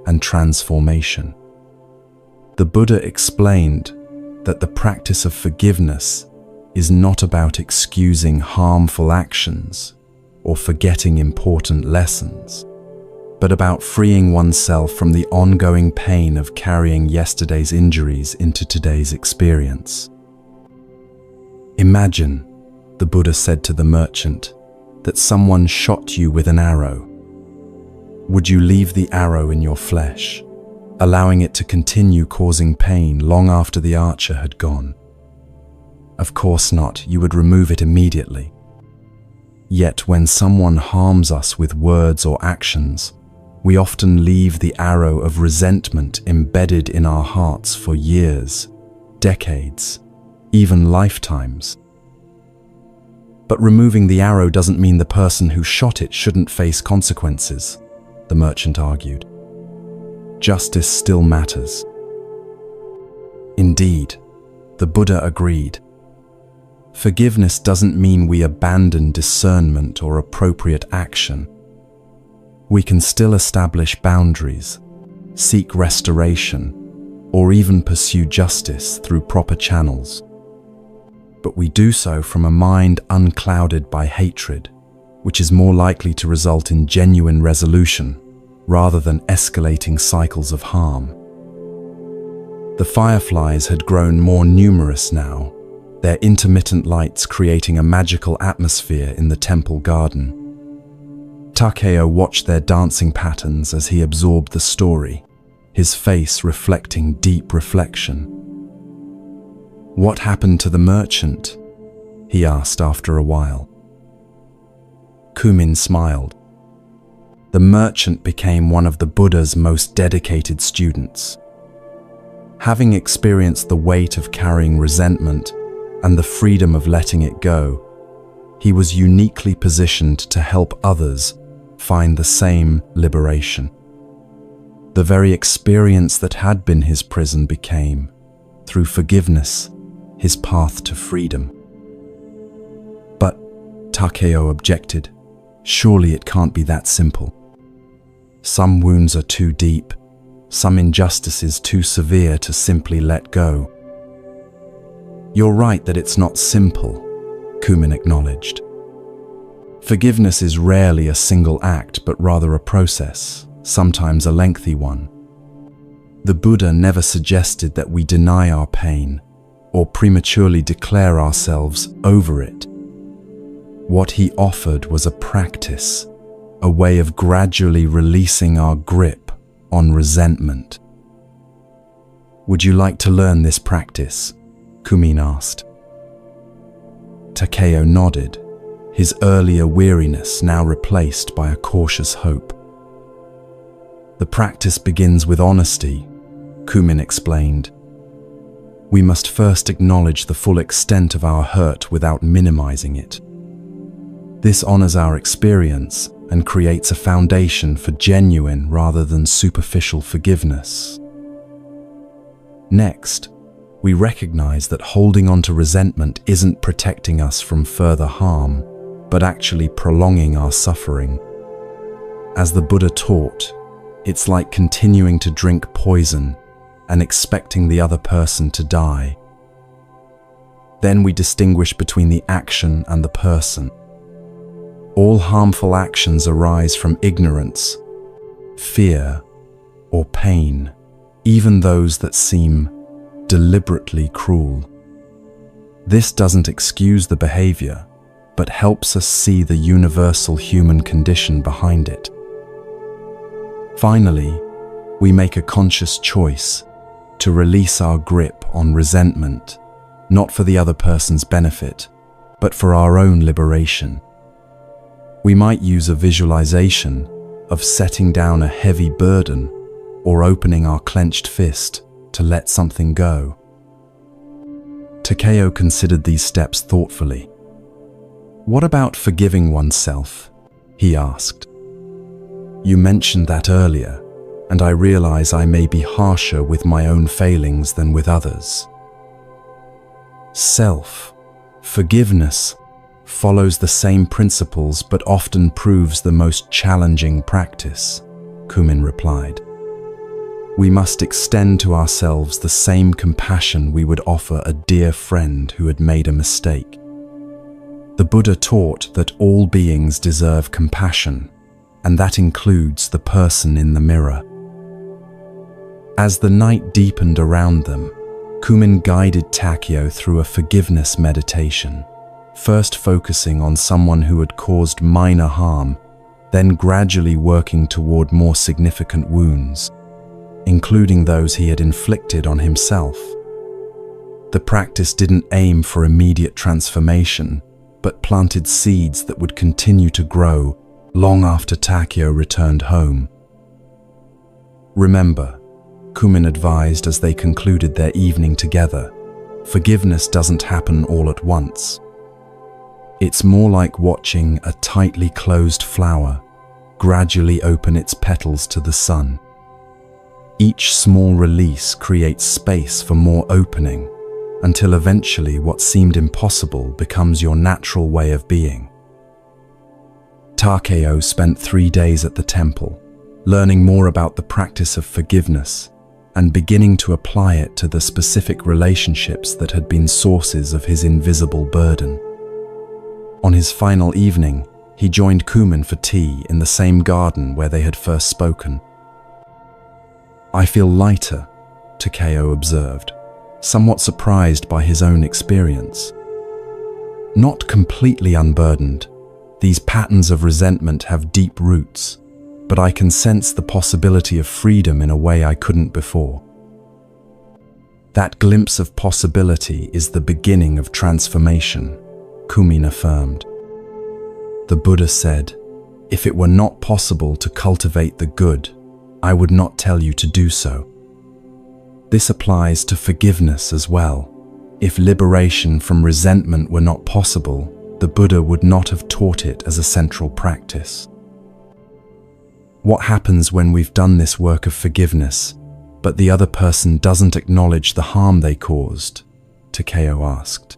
and transformation. The Buddha explained that the practice of forgiveness is not about excusing harmful actions or forgetting important lessons, but about freeing oneself from the ongoing pain of carrying yesterday's injuries into today's experience. "Imagine," the Buddha said to the merchant, "that someone shot you with an arrow. Would you leave the arrow in your flesh, allowing it to continue causing pain long after the archer had gone? Of course not, you would remove it immediately. Yet when someone harms us with words or actions, we often leave the arrow of resentment embedded in our hearts for years, decades, even lifetimes. But removing the arrow doesn't mean the person who shot it shouldn't face consequences," the merchant argued. "Justice still matters." Indeed, the Buddha agreed. Forgiveness doesn't mean we abandon discernment or appropriate action. We can still establish boundaries, seek restoration, or even pursue justice through proper channels. But we do so from a mind unclouded by hatred, which is more likely to result in genuine resolution rather than escalating cycles of harm. The fireflies had grown more numerous now, their intermittent lights creating a magical atmosphere in the temple garden. Takeo watched their dancing patterns as he absorbed the story, his face reflecting deep reflection. "What happened to the merchant?" he asked after a while. Kumin smiled. "The merchant became one of the Buddha's most dedicated students. Having experienced the weight of carrying resentment and the freedom of letting it go, he was uniquely positioned to help others find the same liberation. The very experience that had been his prison became, through forgiveness, his path to freedom. But, Takeo objected, surely it can't be that simple. Some wounds are too deep, some injustices too severe to simply let go. You're right that it's not simple, Kumin acknowledged. Forgiveness is rarely a single act, but rather a process, sometimes a lengthy one. The Buddha never suggested that we deny our pain or prematurely declare ourselves over it. What he offered was a practice, a way of gradually releasing our grip on resentment. Would you like to learn this practice? Kumin asked. Takeo nodded, his earlier weariness now replaced by a cautious hope. The practice begins with honesty, Kumin explained. We must first acknowledge the full extent of our hurt without minimizing it. This honors our experience and creates a foundation for genuine rather than superficial forgiveness. Next, we recognize that holding on to resentment isn't protecting us from further harm, but actually prolonging our suffering. As the Buddha taught, it's like continuing to drink poison and expecting the other person to die. Then we distinguish between the action and the person. All harmful actions arise from ignorance, fear, or pain, even those that seem deliberately cruel. This doesn't excuse the behavior, but helps us see the universal human condition behind it. Finally, we make a conscious choice to release our grip on resentment, not for the other person's benefit, but for our own liberation. We might use a visualization of setting down a heavy burden or opening our clenched fist to let something go. Takeo considered these steps thoughtfully. What about forgiving oneself? He asked. You mentioned that earlier, and I realize I may be harsher with my own failings than with others. Self-forgiveness follows the same principles but often proves the most challenging practice, Kumin replied. We must extend to ourselves the same compassion we would offer a dear friend who had made a mistake. The Buddha taught that all beings deserve compassion, and that includes the person in the mirror. As the night deepened around them, Kumin guided Takeo through a forgiveness meditation, first focusing on someone who had caused minor harm, then gradually working toward more significant wounds, including those he had inflicted on himself. The practice didn't aim for immediate transformation, but planted seeds that would continue to grow long after Takeo returned home. Remember, Kumin advised as they concluded their evening together, forgiveness doesn't happen all at once. It's more like watching a tightly closed flower gradually open its petals to the sun. Each small release creates space for more opening, until eventually what seemed impossible becomes your natural way of being. Takeo spent 3 days at the temple, learning more about the practice of forgiveness and beginning to apply it to the specific relationships that had been sources of his invisible burden. On his final evening, he joined Kumin for tea in the same garden where they had first spoken. I feel lighter, Takeo observed, somewhat surprised by his own experience. Not completely unburdened, these patterns of resentment have deep roots, but I can sense the possibility of freedom in a way I couldn't before. That glimpse of possibility is the beginning of transformation, Kumin affirmed. The Buddha said, if it were not possible to cultivate the good, I would not tell you to do so. This applies to forgiveness as well. If liberation from resentment were not possible, the Buddha would not have taught it as a central practice. What happens when we've done this work of forgiveness, but the other person doesn't acknowledge the harm they caused? Takeo asked.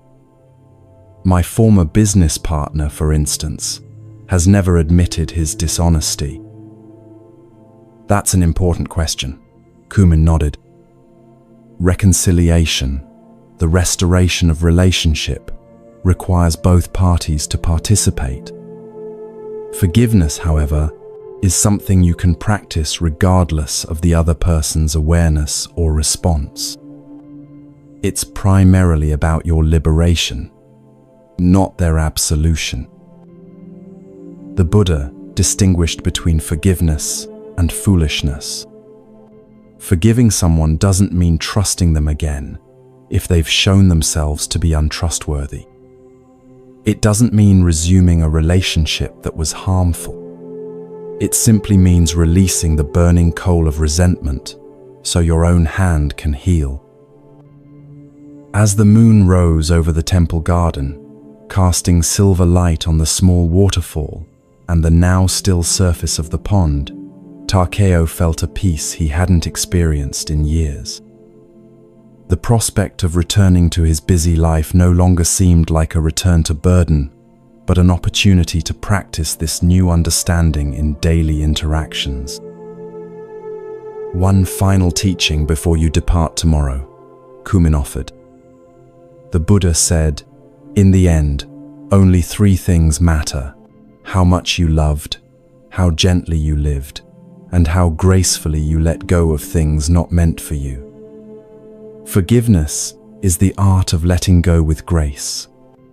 My former business partner, for instance, has never admitted his dishonesty. That's an important question. Kumin nodded. Reconciliation, the restoration of relationship, requires both parties to participate. Forgiveness, however, is something you can practice regardless of the other person's awareness or response. It's primarily about your liberation, not their absolution. The Buddha distinguished between forgiveness and foolishness. Forgiving someone doesn't mean trusting them again if they've shown themselves to be untrustworthy. It doesn't mean resuming a relationship that was harmful. It simply means releasing the burning coal of resentment so your own hand can heal. As the moon rose over the temple garden, casting silver light on the small waterfall and the now still surface of the pond, Takeo felt a peace he hadn't experienced in years. The prospect of returning to his busy life no longer seemed like a return to burden, but an opportunity to practice this new understanding in daily interactions. One final teaching before you depart tomorrow, Kumin offered. The Buddha said, in the end, only 3 things matter: how much you loved, how gently you lived, and how gracefully you let go of things not meant for you. Forgiveness is the art of letting go with grace,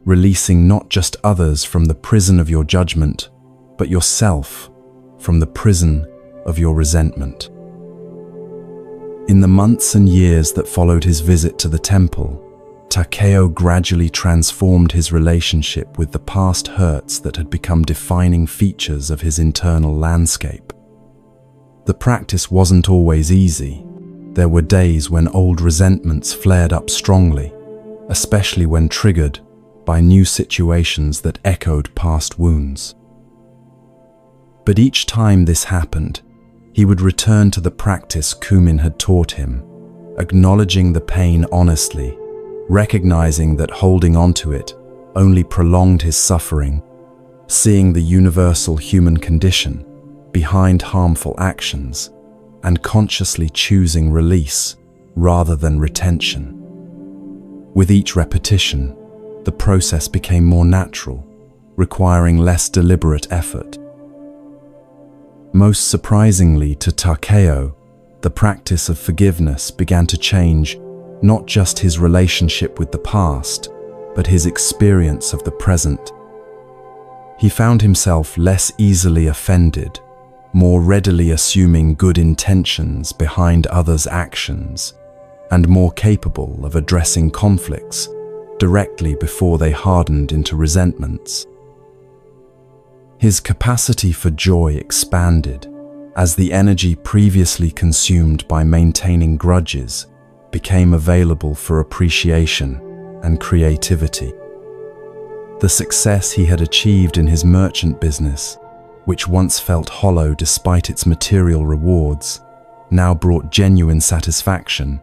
releasing not just others from the prison of your judgment, but yourself from the prison of your resentment. In the months and years that followed his visit to the temple, Takeo gradually transformed his relationship with the past hurts that had become defining features of his internal landscape. The practice wasn't always easy. There were days when old resentments flared up strongly, especially when triggered by new situations that echoed past wounds. But each time this happened, he would return to the practice Kumin had taught him, acknowledging the pain honestly, recognizing that holding onto it only prolonged his suffering, seeing the universal human condition behind harmful actions, and consciously choosing release rather than retention. With each repetition, the process became more natural, requiring less deliberate effort. Most surprisingly to Takeo, the practice of forgiveness began to change not just his relationship with the past, but his experience of the present. He found himself less easily offended, more readily assuming good intentions behind others' actions, and more capable of addressing conflicts directly before they hardened into resentments. His capacity for joy expanded as the energy previously consumed by maintaining grudges became available for appreciation and creativity. The success he had achieved in his merchant business, which once felt hollow despite its material rewards, now brought genuine satisfaction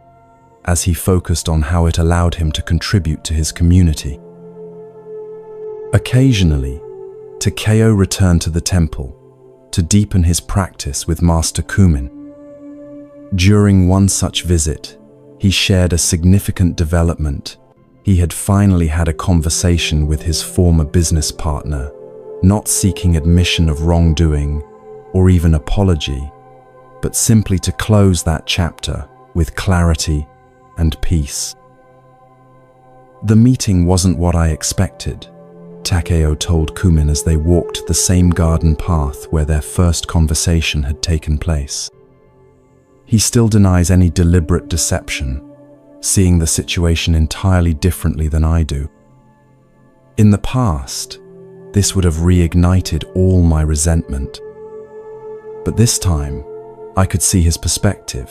as he focused on how it allowed him to contribute to his community. Occasionally, Takeo returned to the temple to deepen his practice with Master Kumin. During one such visit, he shared a significant development. He had finally had a conversation with his former business partner, not seeking admission of wrongdoing or even apology, but simply to close that chapter with clarity and peace. The meeting wasn't what I expected, Takeo told Kumin as they walked the same garden path where their first conversation had taken place. He still denies any deliberate deception, seeing the situation entirely differently than I do. In the past, this would have reignited all my resentment. But this time, I could see his perspective,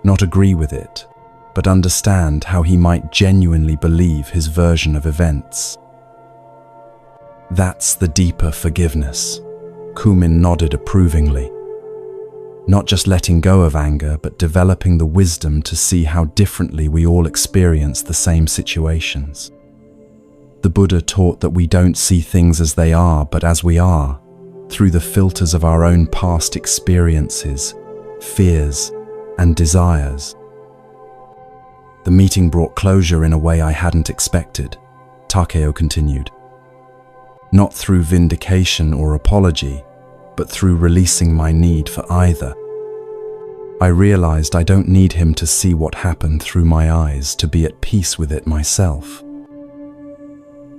not agree with it, but understand how he might genuinely believe his version of events. That's the deeper forgiveness. Kumin nodded approvingly. Not just letting go of anger, but developing the wisdom to see how differently we all experience the same situations. The Buddha taught that we don't see things as they are, but as we are, through the filters of our own past experiences, fears, and desires. The meeting brought closure in a way I hadn't expected, Takeo continued. Not through vindication or apology, but through releasing my need for either. I realized I don't need him to see what happened through my eyes to be at peace with it myself.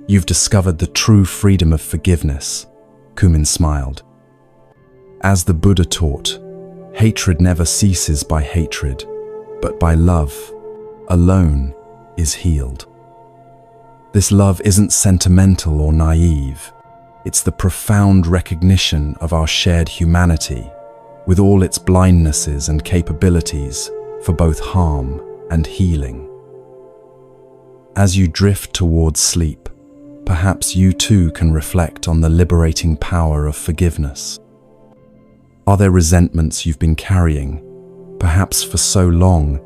You've discovered the true freedom of forgiveness, Kumin smiled. As the Buddha taught, hatred never ceases by hatred, but by love alone is healed. This love isn't sentimental or naive. It's the profound recognition of our shared humanity, with all its blindnesses and capabilities for both harm and healing. As you drift towards sleep, perhaps you too can reflect on the liberating power of forgiveness. Are there resentments you've been carrying, perhaps for so long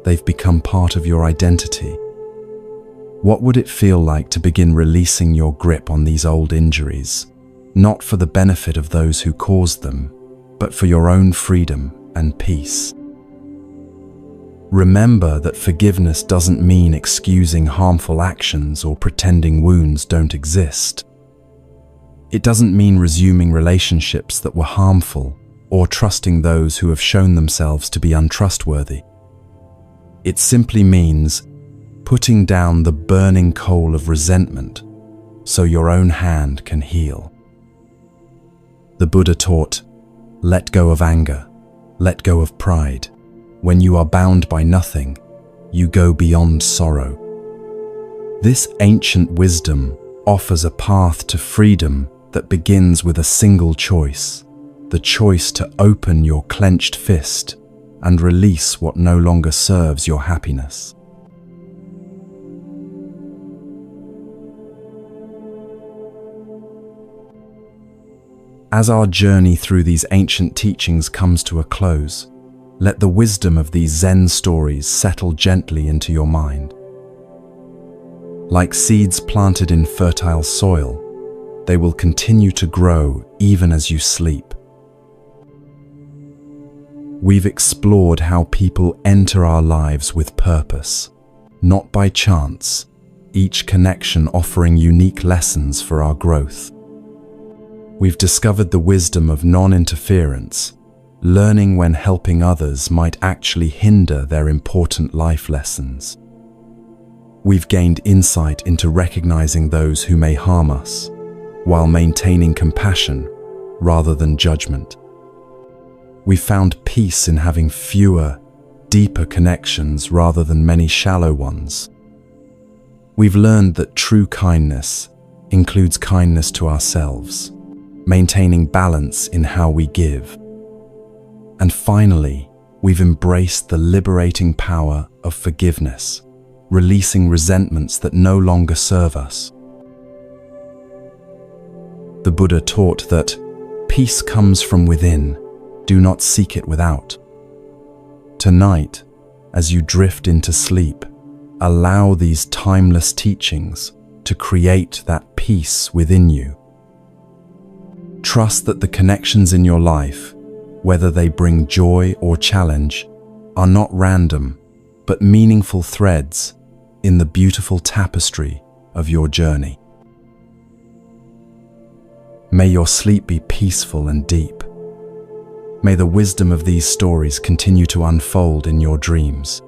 they've become part of your identity? What would it feel like to begin releasing your grip on these old injuries, not for the benefit of those who caused them, but for your own freedom and peace? Remember that forgiveness doesn't mean excusing harmful actions or pretending wounds don't exist. It doesn't mean resuming relationships that were harmful or trusting those who have shown themselves to be untrustworthy. It simply means putting down the burning coal of resentment so your own hand can heal. The Buddha taught, let go of anger, let go of pride. When you are bound by nothing, you go beyond sorrow. This ancient wisdom offers a path to freedom that begins with a single choice, the choice to open your clenched fist and release what no longer serves your happiness. As our journey through these ancient teachings comes to a close, let the wisdom of these Zen stories settle gently into your mind. Like seeds planted in fertile soil, they will continue to grow even as you sleep. We've explored how people enter our lives with purpose, not by chance, each connection offering unique lessons for our growth. We've discovered the wisdom of non-interference, learning when helping others might actually hinder their important life lessons. We've gained insight into recognizing those who may harm us, while maintaining compassion rather than judgment. We've found peace in having fewer, deeper connections rather than many shallow ones. We've learned that true kindness includes kindness to ourselves, maintaining balance in how we give. And finally, we've embraced the liberating power of forgiveness, releasing resentments that no longer serve us. The Buddha taught that peace comes from within, do not seek it without. Tonight, as you drift into sleep, allow these timeless teachings to create that peace within you. Trust that the connections in your life, whether they bring joy or challenge, are not random, but meaningful threads in the beautiful tapestry of your journey. May your sleep be peaceful and deep. May the wisdom of these stories continue to unfold in your dreams.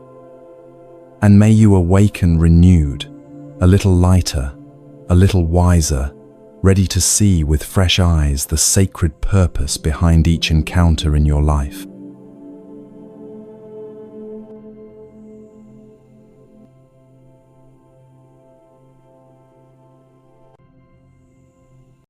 And may you awaken renewed, a little lighter, a little wiser, ready to see with fresh eyes the sacred purpose behind each encounter in your life.